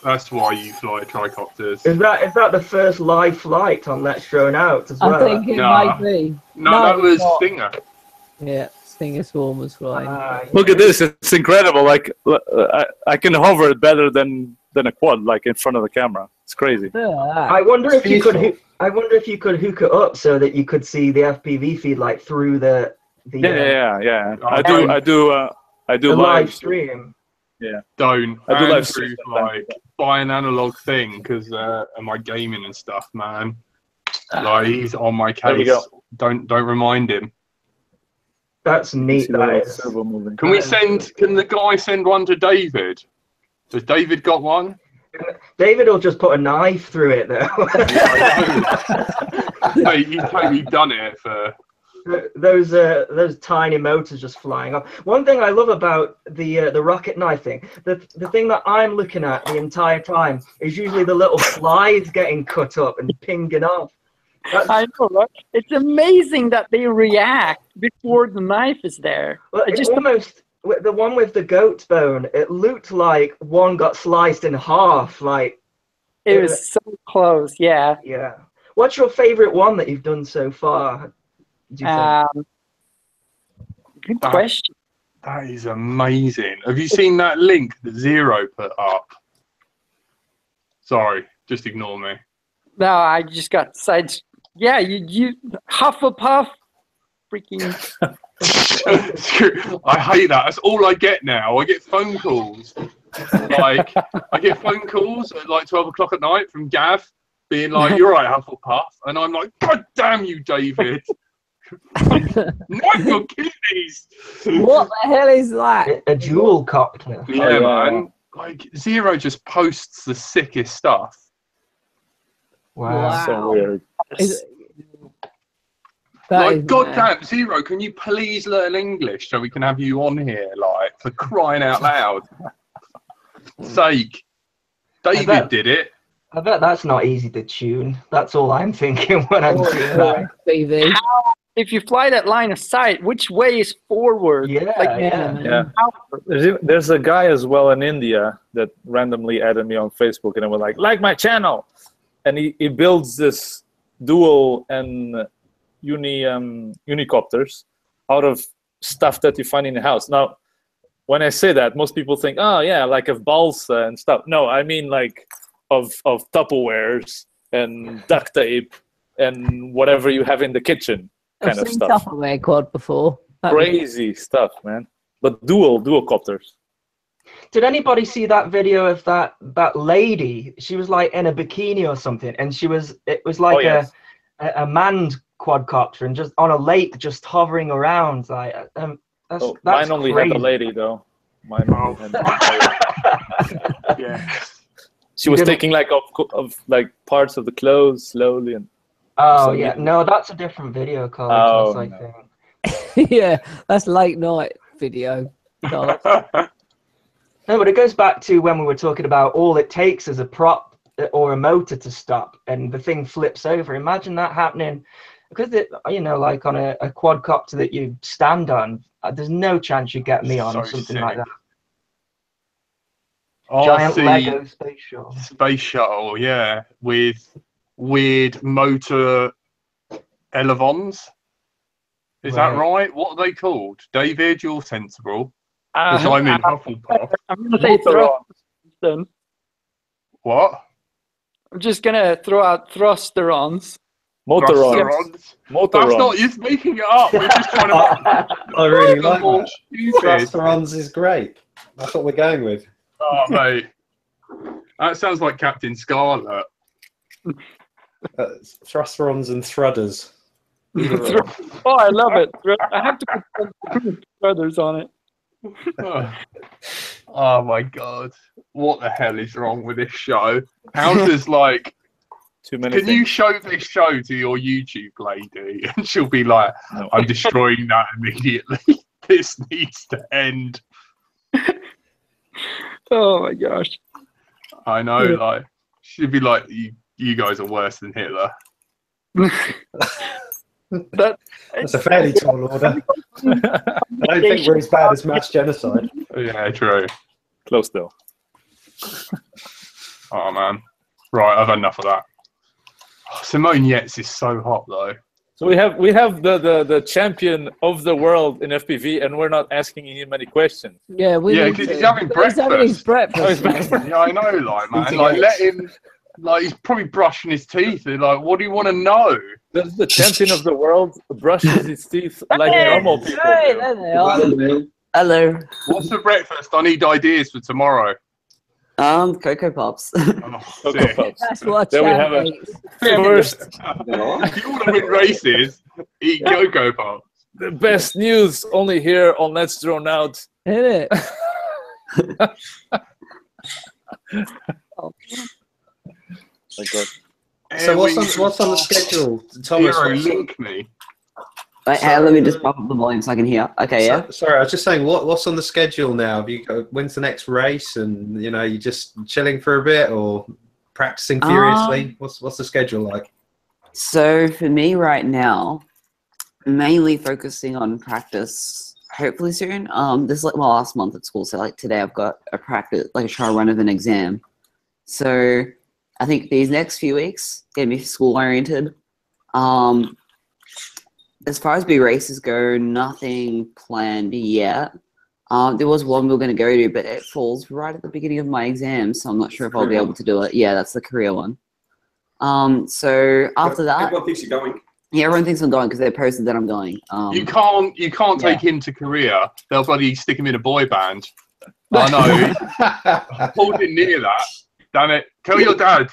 Speaker 1: That's why you fly tricopters.
Speaker 4: Is that the first live flight on Let's Drone Out as well?
Speaker 2: I think it
Speaker 1: Nah.
Speaker 2: might be.
Speaker 1: No,
Speaker 2: No,
Speaker 1: that was
Speaker 2: it's not.
Speaker 1: Stinger.
Speaker 2: Yeah, Stinger Swarm was flying.
Speaker 6: Look at this. It's incredible. Like, I can hover it better than a quad, like in front of the camera. It's crazy.
Speaker 2: Look at that.
Speaker 4: I wonder if you
Speaker 5: Beautiful.
Speaker 4: could. I wonder if you could hook it up so that you could see the FPV feed like through the
Speaker 6: Yeah.
Speaker 1: Oh,
Speaker 6: I do
Speaker 4: live
Speaker 6: live.
Speaker 4: stream.
Speaker 1: Don't.
Speaker 6: I do live
Speaker 1: Andrew,
Speaker 6: stream
Speaker 1: like, buy an analog thing because of my gaming and stuff, man. Like, he's on my
Speaker 6: There we
Speaker 1: case.
Speaker 6: go.
Speaker 1: Don't remind him.
Speaker 4: That's neat.
Speaker 6: See the
Speaker 4: That
Speaker 6: little
Speaker 4: is.
Speaker 6: servo moving.
Speaker 1: Can the guy send one to David? Has David got one?
Speaker 4: David will just put a knife through it though.
Speaker 1: Mate, you've totally done it for.
Speaker 4: Those tiny motors just flying off. One thing I love about the rocket knife thing, the thing that I'm looking at the entire time is usually the little slides getting cut up and pinging off.
Speaker 9: I know, right? It's amazing that they react before the knife is there.
Speaker 4: Well,
Speaker 9: I
Speaker 4: it
Speaker 9: just
Speaker 4: almost the one with the goat bone. It looked like one got sliced in half. Like
Speaker 9: it was so close. Yeah.
Speaker 4: yeah. What's your favorite one that you've done so far? Do you think?
Speaker 9: Good question.
Speaker 1: That is amazing. Have you seen that link that Zero put up? Sorry, just ignore me.
Speaker 9: No, I just got sides. Yeah, you Hufflepuff, freaking.
Speaker 1: I hate that. That's all I get now. I get phone calls. Like, I get phone calls at like 12 o'clock at night from Gav being like, "You're right, Hufflepuff," and I'm like, "God damn you, David! Not your kidneys!"
Speaker 2: What the hell is that?
Speaker 4: A dual copter.
Speaker 1: Yeah, man. Like, Zero just posts the sickest stuff.
Speaker 4: Wow.
Speaker 6: So weird.
Speaker 2: Is- that
Speaker 1: Like,
Speaker 2: is
Speaker 1: God
Speaker 2: mad.
Speaker 1: damn, Zero, can you please learn English so we can have you on here, like, for crying out loud? Sake. David
Speaker 4: bet-
Speaker 1: did it.
Speaker 4: I bet that's not easy to tune. That's all I'm thinking when I'm
Speaker 2: Oh,
Speaker 4: doing
Speaker 2: yeah.
Speaker 4: that.
Speaker 2: TV.
Speaker 9: If you fly that line of sight, which way is forward?
Speaker 4: Yeah,
Speaker 9: Like,
Speaker 4: yeah.
Speaker 2: man.
Speaker 6: Yeah. There's a guy as well in India that randomly added me on Facebook and I was like my channel. And he builds this dual and unicopters out of stuff that you find in the house. Now, when I say that, most people think, oh yeah, like of balsa and stuff. No, I mean like of Tupperwares and duct tape and whatever you have in the kitchen
Speaker 2: I've
Speaker 6: kind of
Speaker 2: seen
Speaker 6: stuff.
Speaker 2: Tupperware quad before. That was-
Speaker 6: Crazy stuff, man. But dual copters.
Speaker 4: Did anybody see that video of that lady? She was like in a bikini or something, and it was like
Speaker 6: yes.
Speaker 4: a manned quadcopter and just on a lake, just hovering around. Like that's
Speaker 6: Mine only
Speaker 4: crazy.
Speaker 6: had a lady though. Mine only had a lady.
Speaker 1: Yeah.
Speaker 6: She was
Speaker 4: Didn't-
Speaker 6: taking like of like parts of the clothes slowly and
Speaker 4: Oh
Speaker 6: So,
Speaker 4: yeah,
Speaker 6: yeah.
Speaker 4: no, that's a different video, Carl.
Speaker 6: Oh,
Speaker 4: I
Speaker 6: no.
Speaker 4: think.
Speaker 2: yeah, that's late night video. Carl.
Speaker 4: No, but it goes back to when we were talking about all it takes is a prop or a motor to stop, and the thing flips over. Imagine that happening, because like on a quadcopter that you stand on, there's no chance you get me on
Speaker 1: So
Speaker 4: something
Speaker 1: sick.
Speaker 4: like that. Giant
Speaker 1: RC
Speaker 4: Lego space shuttle.
Speaker 1: space shuttle, yeah, with weird motor elevons. Is that right? What are they called? David, you're sensible. Because
Speaker 9: Uh,
Speaker 1: I'm in Hufflepuff.
Speaker 9: I'm gonna say thrust. Then
Speaker 1: What?
Speaker 9: I'm just gonna throw out thrusterons.
Speaker 6: Motorons.
Speaker 1: That's
Speaker 6: Motorons.
Speaker 1: not. You're making it up. We're just trying to.
Speaker 5: I really like
Speaker 1: more
Speaker 5: that.
Speaker 1: stupid.
Speaker 5: Thrusterons is great. That's what we're going with.
Speaker 1: Oh, mate. That sounds like Captain Scarlet.
Speaker 5: Thrusterons and Thrudders.
Speaker 9: Oh, I love it. I have to put feathers on it.
Speaker 1: Oh my god. What the hell is wrong with this show? How does
Speaker 6: Too many
Speaker 1: can
Speaker 6: things.
Speaker 1: you show this show to your YouTube lady and she'll be like,
Speaker 6: No.
Speaker 1: I'm destroying that immediately. This needs to end.
Speaker 9: Oh my gosh.
Speaker 1: I know, she'd be like, you guys are worse than Hitler.
Speaker 5: That's a fairly tall order. I don't think we're as bad as mass genocide.
Speaker 1: Yeah, true.
Speaker 6: Close though.
Speaker 1: Oh man. Right, I've had enough of that. Simone Yates is so hot though.
Speaker 6: So we have the champion of the world in FPV, and we're not asking him any questions.
Speaker 2: Yeah, we
Speaker 1: Yeah,
Speaker 2: need
Speaker 1: 'cause
Speaker 2: to.
Speaker 1: he's having
Speaker 2: But he's having his breakfast.
Speaker 1: Yeah, I know, man. Let him. He's probably brushing his teeth. What do you want to know?
Speaker 6: Does the champion of the world brushes his teeth like normal people
Speaker 2: Hey,
Speaker 6: do?
Speaker 2: there they are.
Speaker 10: Hello.
Speaker 1: What's for breakfast? I need ideas for tomorrow.
Speaker 10: Cocoa Pops.
Speaker 1: Oh,
Speaker 6: Cocoa
Speaker 1: sick.
Speaker 6: Puffs.
Speaker 2: That's what
Speaker 6: There we
Speaker 2: Chad
Speaker 6: have it.
Speaker 2: eats.
Speaker 6: First,
Speaker 1: If you want to win races, eat Cocoa Pops.
Speaker 6: the best news only here on Let's Drone Out.
Speaker 2: Isn't it?
Speaker 6: My God.
Speaker 5: So what's on the schedule, Thomas?
Speaker 1: Hero,
Speaker 5: what's-
Speaker 1: link me.
Speaker 10: Wait, hey, let me just pop up the volume so I can hear. Okay, yeah.
Speaker 5: Sorry, I was just saying, what's on the schedule now? Have you when's the next race, and you just chilling for a bit or practicing furiously? What's the schedule like?
Speaker 10: So for me right now, mainly focusing on practice. Hopefully soon. This is like my last month at school, so like today I've got a practice, like a trial run of an exam. So I think these next few weeks gonna be school oriented. As far as big races go, nothing planned yet. There was one we were going to go to, but it falls right at the beginning of my exam, so I'm not sure if I'll be able to do it. Yeah, that's the career one. So after that,
Speaker 8: Everyone thinks you're going.
Speaker 10: yeah, everyone thinks I'm going because they posted that I'm going.
Speaker 1: You can't take him to Korea. They'll bloody stick him in a boy band. I know. Pulled in near that. Damn it. Tell your dad.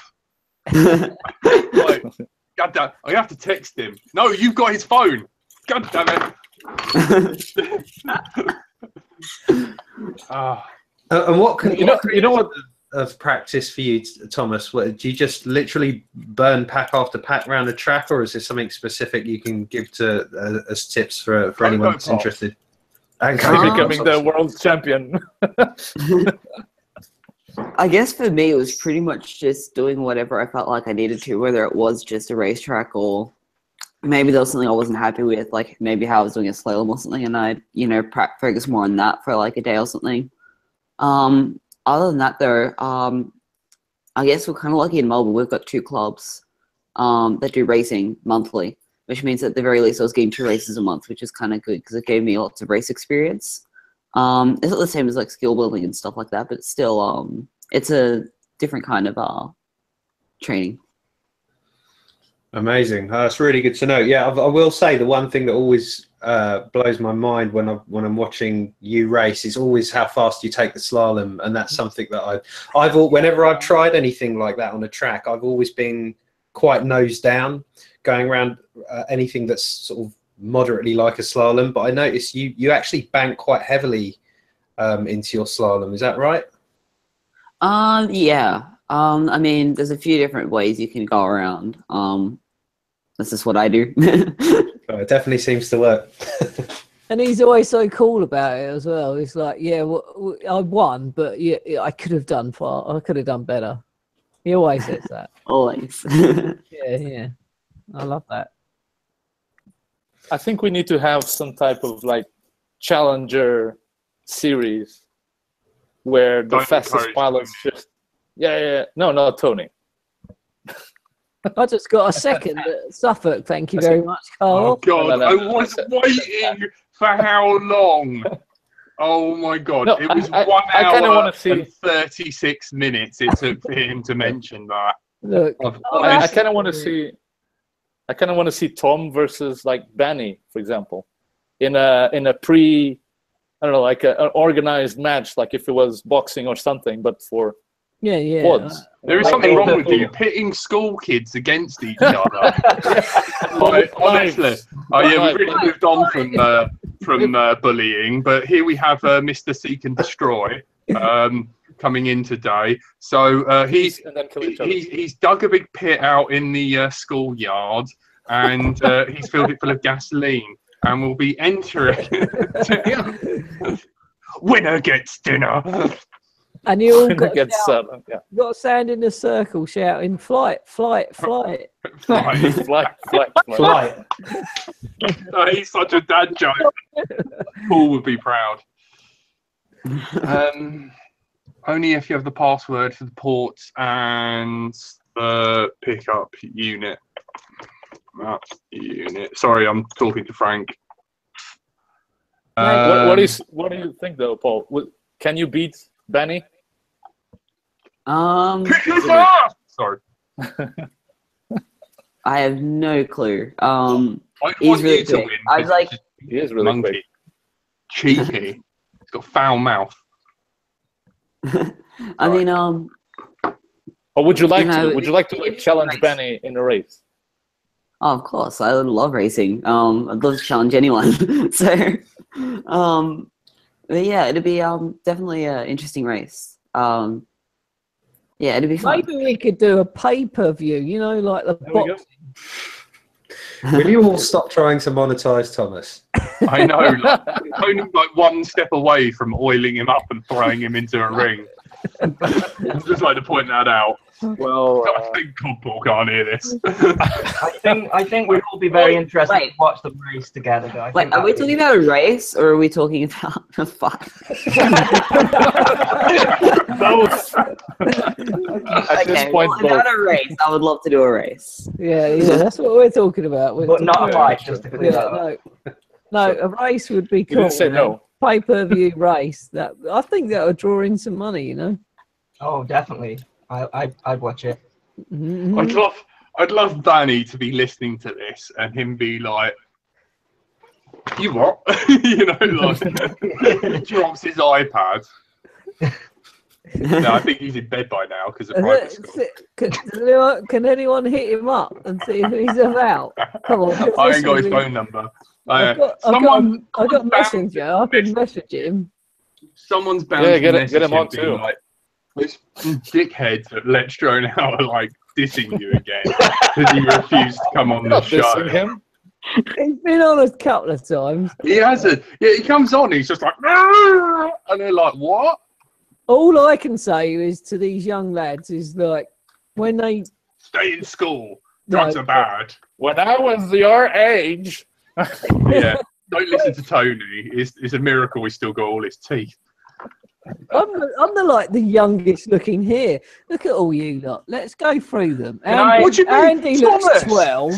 Speaker 1: Like, God damn, I have to text him. No, you've got his phone. God damn it.
Speaker 5: And what can
Speaker 6: You know what?
Speaker 5: of practice for you, Thomas? What, do you just literally burn pack after pack around the track, or is there something specific you can give to as tips for anyone that's interested? And
Speaker 6: Becoming the world champion.
Speaker 10: I guess for me, it was pretty much just doing whatever I felt like I needed to, whether it was just a racetrack or maybe there was something I wasn't happy with, like maybe how I was doing a slalom or something, and I'd, focus more on that for like a day or something. Other than that, though, I guess we're kind of lucky in Melbourne. We've got 2 clubs that do racing monthly, which means at the very least I was getting 2 races a month, which is kind of good because it gave me lots of race experience. It's not the same as like skill building and stuff like that, but it's still it's a different kind of training.
Speaker 5: Amazing. That's really good to know. Yeah, I will say the one thing that always blows my mind when I'm watching you race is always how fast you take the slalom, and that's something that whenever I've tried anything like that on a track, I've always been quite nose down going around anything that's sort of moderately like a slalom. But I noticed you actually bank quite heavily into your slalom. Is that right?
Speaker 10: Yeah. I mean, there's a few different ways you can go around. That's just what I do.
Speaker 5: It definitely seems to work.
Speaker 2: And he's always so cool about it as well. He's like, yeah, I won, but yeah, I could have done better. He always says that.
Speaker 10: Always.
Speaker 2: Yeah. I love that.
Speaker 6: I think we need to have some type of like challenger series where the
Speaker 1: Don't
Speaker 6: fastest
Speaker 1: encourage
Speaker 6: pilots
Speaker 1: Tony.
Speaker 6: just no, not Tony.
Speaker 2: I just got a second at Suffolk. Thank you very much, Carl.
Speaker 1: Oh God,
Speaker 6: No.
Speaker 1: I was waiting for how long? Oh my God,
Speaker 6: No,
Speaker 1: it was
Speaker 6: I
Speaker 1: 1
Speaker 6: kinda
Speaker 1: hour
Speaker 6: wanna see-
Speaker 1: and 36 minutes it took for him to mention that.
Speaker 2: Look,
Speaker 6: I kind of want to see. I kind of want to see Tom versus like Benny, for example, in a pre, I don't know, like an organized match, like if it was boxing or something, but for
Speaker 2: yeah.
Speaker 6: quads.
Speaker 1: There is something wrong with you pitting school kids against each other. Like, honestly, oh yeah, we've really moved on from bullying, but here we have Mr. Seek and Destroy coming in today. So he's dug a big pit out in the schoolyard, and he's filled it full of gasoline, and will be entering. Winner gets dinner.
Speaker 2: And you all got
Speaker 6: gets
Speaker 2: got to stand in a circle shouting, flight, flight, flight.
Speaker 6: Flight.
Speaker 1: Oh, he's such a dad joke. Paul would be proud. Only if you have the password for the ports and the pickup unit. Sorry, I'm talking to Frank.
Speaker 6: What do you think though, Paul? Can you beat Benny?
Speaker 1: Sorry.
Speaker 10: I have no clue.
Speaker 1: I
Speaker 10: He's
Speaker 1: want
Speaker 10: really
Speaker 1: you to
Speaker 10: quick.
Speaker 1: win.
Speaker 10: I was like,
Speaker 6: He is really quick.
Speaker 1: Cheeky. He's got foul mouth.
Speaker 10: I mean,
Speaker 6: Or would you like
Speaker 10: You know,
Speaker 6: to? Would you like to like challenge Benny in a race?
Speaker 10: oh, of course, I love racing. I'd love to challenge anyone. So, but yeah, it'd be definitely an interesting race. Yeah, it'd be fun.
Speaker 2: Maybe we could do a pay-per-view, you know, like the
Speaker 6: There we go.
Speaker 2: boxing.
Speaker 5: Will you all stop trying to monetize Thomas?
Speaker 1: I know. Like, only like one step away from oiling him up and throwing him into a ring. I'd just like to point that out.
Speaker 6: Well,
Speaker 1: I think Paul can't hear this.
Speaker 4: I think we'd all be very interested to watch the race together. Though.
Speaker 10: Wait, are we talking about a race or are we talking about a fight?
Speaker 6: both. At this point,
Speaker 10: well, about a race, I would love to do a race.
Speaker 2: Yeah, that's what we're talking about.
Speaker 4: But not a fight, just to clear that up.
Speaker 2: No, a race would be
Speaker 6: You
Speaker 2: cool.
Speaker 6: didn't say no.
Speaker 2: Pay-per-view race. That I think that would draw in some money, you know.
Speaker 4: Oh, definitely. I'd watch it.
Speaker 2: Mm-hmm.
Speaker 1: I'd love Danny to be listening to this and him be like, "You what?" You know, like drops his iPad. No, I think he's in bed by now because of private school.
Speaker 2: Can anyone hit him up and see if he's about? Come on.
Speaker 1: I ain't got his phone number.
Speaker 2: I got Messenger. I can message him.
Speaker 1: Someone's bound
Speaker 6: Yeah,
Speaker 1: to
Speaker 6: get
Speaker 1: message
Speaker 6: him on
Speaker 1: being
Speaker 6: too.
Speaker 1: Like, this dickheads at Let's Drone Out are like dissing you again because you refused to come on the show.
Speaker 6: Dissing him?
Speaker 2: He's been on a couple of times.
Speaker 1: He hasn't. Yeah, he comes on. He's just like, "Arr!" And they're like, "What?"
Speaker 2: All I can say is to these young lads is like when they
Speaker 1: Stay in school. Drugs are bad.
Speaker 6: When I was your age.
Speaker 1: Yeah. Don't listen to Tony. It's a miracle he's still got all his teeth.
Speaker 2: I'm the youngest looking here. Look at all you lot. Let's go through them.
Speaker 1: What do you mean?
Speaker 2: Andy looks 12.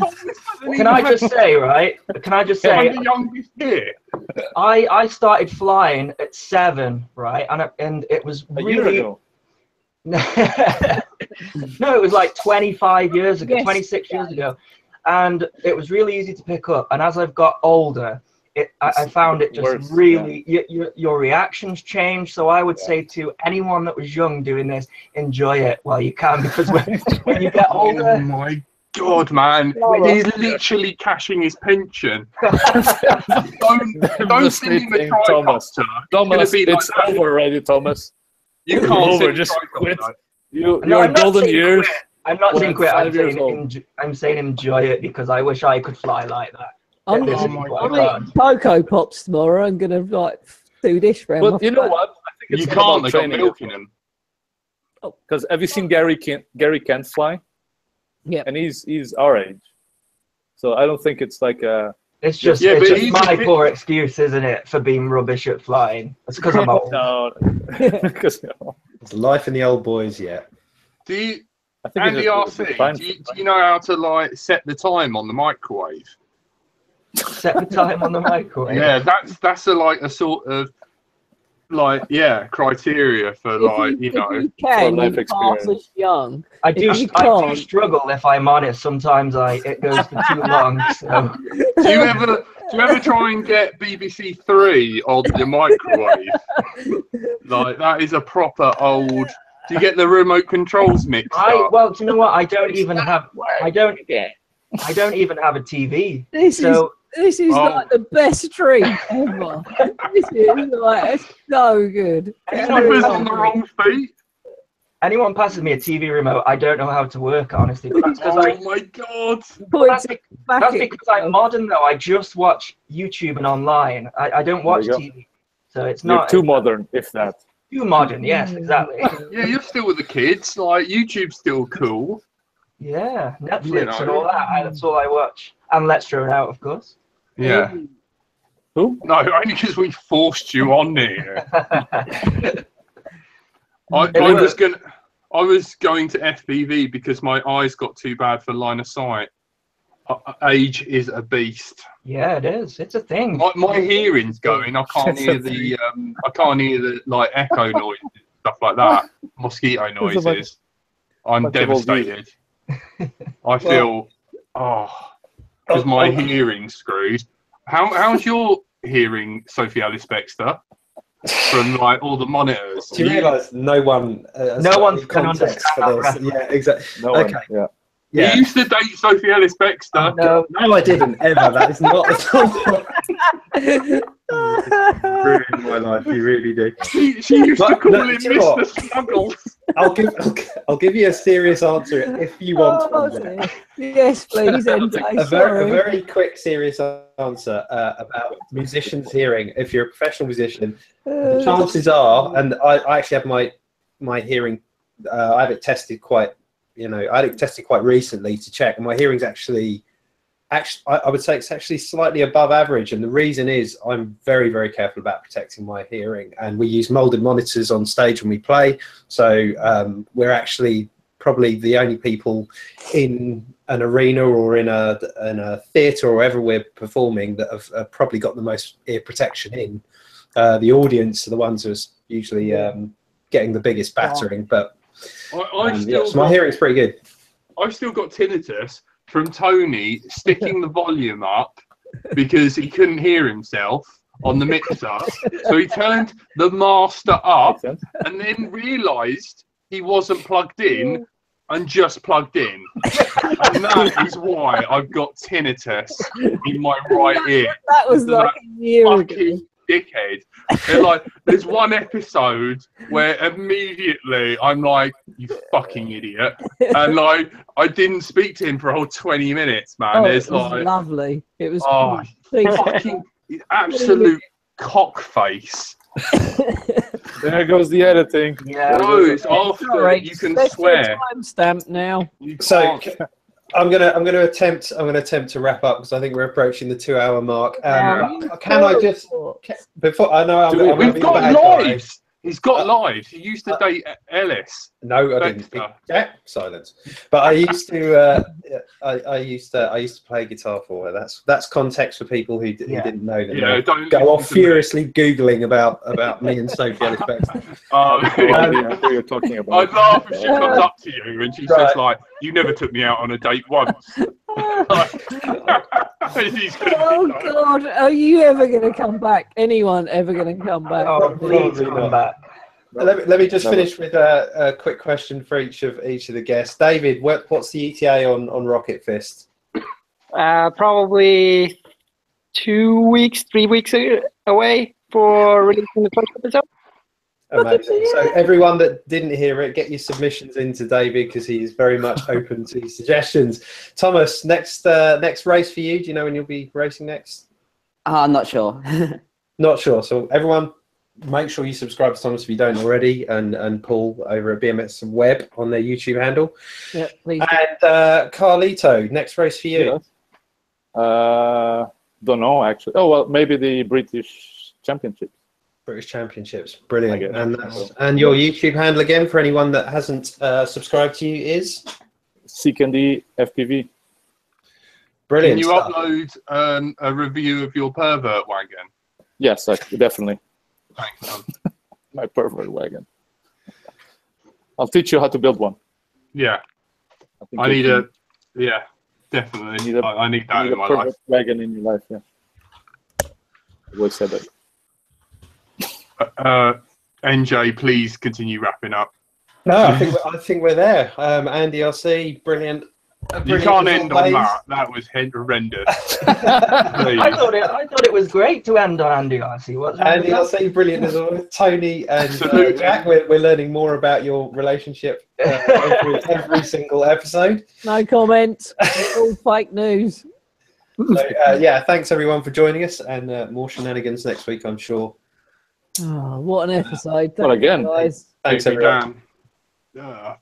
Speaker 4: Can I just say, right? Can I just say,
Speaker 1: I'm the youngest here.
Speaker 4: I started flying at 7, right? And it was
Speaker 6: A year
Speaker 4: really.
Speaker 6: ago.
Speaker 4: No, it was like 25 years ago,
Speaker 2: Yes.
Speaker 4: 26 years ago. And it was really easy to pick up. And as I've got older, I found it just
Speaker 6: Worse,
Speaker 4: really, your reactions change. So I would say to anyone that was young doing this, enjoy it while you can, because when you get
Speaker 1: Oh
Speaker 4: older,
Speaker 1: my God, man. He's literally cashing his pension. don't send him a
Speaker 6: Thomas.
Speaker 1: tricopter.
Speaker 6: Thomas,
Speaker 1: be like
Speaker 6: it's
Speaker 1: that.
Speaker 6: over already, Thomas.
Speaker 1: You
Speaker 6: It's
Speaker 1: can't
Speaker 6: over.
Speaker 1: send
Speaker 6: Just
Speaker 1: a tricopter.
Speaker 6: quit.
Speaker 4: No,
Speaker 6: Your
Speaker 4: I'm not
Speaker 6: golden
Speaker 4: saying
Speaker 6: years.
Speaker 4: quit. I'm not
Speaker 6: when
Speaker 4: saying quit.
Speaker 6: 5 years old.
Speaker 4: I'm saying enjoy it, because I wish I could fly like that.
Speaker 2: I'm
Speaker 4: This is
Speaker 1: Oh my
Speaker 4: what
Speaker 2: I'm
Speaker 4: I
Speaker 2: eating Cocoa Pops tomorrow. I'm gonna like do this round.
Speaker 6: But you know what? I think
Speaker 1: You
Speaker 6: it's
Speaker 1: can't.
Speaker 6: about
Speaker 1: They got
Speaker 6: training.
Speaker 1: milk in him.
Speaker 6: Because have you seen Gary Kent fly?
Speaker 2: Yeah.
Speaker 6: And he's our age. So I don't think it's like a.
Speaker 4: It's just,
Speaker 1: Yeah,
Speaker 4: it's
Speaker 1: but
Speaker 4: just
Speaker 1: he's
Speaker 4: my
Speaker 1: a bit-
Speaker 4: poor excuse, isn't it, for being rubbish at flying? It's because I'm old.
Speaker 6: No. Because
Speaker 5: It's life in the old boys yet.
Speaker 1: Do
Speaker 6: I think
Speaker 1: Andy RC, do you know how to like set the time on the microwave?
Speaker 4: Set the time on the microwave.
Speaker 1: Yeah, that's a sort of like criteria for like you know.
Speaker 2: You can,
Speaker 6: life
Speaker 2: you pass as young.
Speaker 4: I do struggle if I'm honest. Sometimes it goes for too long. So.
Speaker 1: Do you ever try and get BBC Three on your microwave? Like that is a proper old. Do you get the remote controls mixed up?
Speaker 4: Well, do you know what? I don't even have a TV.
Speaker 2: This is like the best treat ever. This is like so good.
Speaker 1: Slippers on the wrong feet.
Speaker 4: Anyone passes me a TV remote, I don't know how to work, honestly. But that's
Speaker 1: my god!
Speaker 4: That's because I'm modern, though. I just watch YouTube and online. I don't watch TV, so it's not.
Speaker 6: You're too modern, if that.
Speaker 4: Too modern, yes, exactly.
Speaker 1: Yeah, you're still with the kids. Like YouTube's still cool.
Speaker 4: Yeah, Netflix and all that. That's all I watch. And Let's Throw It Out, of course.
Speaker 1: Yeah.
Speaker 6: Who?
Speaker 1: No, only because we forced you on here. I was going to FPV because my eyes got too bad for line of sight. Age is a beast.
Speaker 4: Yeah, it is. It's a thing.
Speaker 1: My hearing's going. I can't hear the like echo noises, stuff like that. Mosquito noises. I'm devastated. I feel because my hearing's screwed. How's your hearing, Sophie Alice Baxter? From like all the monitors.
Speaker 5: Do you realise no one
Speaker 4: can understand
Speaker 5: for this? Yeah, exactly.
Speaker 6: No one, yeah.
Speaker 1: You used to date Sophie Alice Baxter.
Speaker 4: No,
Speaker 5: I didn't ever. That is not the ruined my life. You really do.
Speaker 1: She used to call him Mr. Snuggles.
Speaker 5: I'll give you a serious answer if you want one.
Speaker 2: Yes, please.
Speaker 5: A very quick, serious answer about musicians' hearing. If you're a professional musician, the chances are, and I actually have my hearing. I have it tested quite. I had it tested quite recently to check, and my hearing's actually, I would say it's actually slightly above average. And the reason is I'm very, very careful about protecting my hearing, and we use molded monitors on stage when we play. So we're actually probably the only people in an arena or in a theatre or wherever we're performing that have probably got the most ear protection in. The audience are the ones who's usually getting the biggest battering, but. So my hearing's pretty good.
Speaker 1: I've still got tinnitus from Tony sticking the volume up because he couldn't hear himself on the mixer. So he turned the master up and then realised he wasn't plugged in and just plugged in. And that is why I've got tinnitus in my right ear.
Speaker 2: That was like a year ago.
Speaker 1: Dickhead. Like, there's one episode where immediately I'm like, you fucking idiot. And like, I didn't speak to him for a whole 20 minutes, man.
Speaker 2: It was lovely. It was
Speaker 1: fucking absolute cockface.
Speaker 6: There goes the editing.
Speaker 1: Yeah, no, it's after you can swear.
Speaker 2: Timestamp now.
Speaker 5: So I'm gonna attempt to wrap up because I think we're approaching the 2-hour mark. Can I just before I know
Speaker 1: we've got lives. He's got lives. He used to date Ellis.
Speaker 5: No, I didn't. Yeah, silence. But I used to I used to play guitar for her. That's context for people who didn't know that.
Speaker 1: Yeah, don't
Speaker 5: go off furiously googling about me and Sophie Alice Baxter.
Speaker 6: What you're talking about.
Speaker 1: I laugh if she comes up to you and she says like, "You never took me out on a date once."
Speaker 2: Oh God, are you ever going to come back? Anyone ever going to come back?
Speaker 4: Oh, please come back.
Speaker 5: Let me just finish with a quick question for each of the guests. David, what's the ETA on Rocket Fist?
Speaker 9: Probably 2 weeks, 3 weeks away for releasing the first episode.
Speaker 5: Amazing. So everyone that didn't hear it, get your submissions into David because he is very much open to suggestions. Thomas, next race for you. Do you know when you'll be racing next?
Speaker 10: Not sure.
Speaker 5: Not sure. So everyone, make sure you subscribe to Thomas if you don't already, and Paul over at BMS Web on their YouTube handle.
Speaker 2: Yeah, please.
Speaker 5: And Carlito, next race for you.
Speaker 6: Don't know actually. Oh well, maybe the British Championship.
Speaker 5: British Championships. Brilliant.
Speaker 6: Okay.
Speaker 5: And your YouTube handle again for anyone that hasn't subscribed to you is?
Speaker 6: Seeknd FPV.
Speaker 5: Brilliant.
Speaker 1: Can you
Speaker 5: stuff.
Speaker 1: upload a review of your pervert wagon?
Speaker 6: Yes, definitely.
Speaker 1: Thanks, man.
Speaker 6: My pervert wagon. I'll teach you how to build one.
Speaker 1: Yeah.
Speaker 6: think
Speaker 1: I
Speaker 6: you
Speaker 1: need
Speaker 6: can-
Speaker 1: a, yeah, definitely. I need that
Speaker 6: you need
Speaker 1: in
Speaker 6: a
Speaker 1: my
Speaker 6: pervert
Speaker 1: life.
Speaker 6: wagon in your life, yeah. I always said that.
Speaker 1: NJ, please continue wrapping up.
Speaker 5: No, I think we're there. Andy RC, brilliant.
Speaker 1: You can't end on
Speaker 5: always.
Speaker 1: that. That was horrendous.
Speaker 4: I thought it was great to end on Andy RC. What's wrong with
Speaker 5: Andy
Speaker 4: that?
Speaker 5: RC, brilliant as always. Tony and
Speaker 1: Salute.
Speaker 5: Jack, we're learning more about your relationship every single episode.
Speaker 2: No comment. It's all fake news.
Speaker 5: So, yeah, thanks everyone for joining us, and more shenanigans next week, I'm sure.
Speaker 2: Oh, what an episode.
Speaker 6: Well,
Speaker 2: Thank you,
Speaker 6: again.
Speaker 2: guys.
Speaker 5: Thanks
Speaker 1: Take me
Speaker 5: everyone.
Speaker 1: down.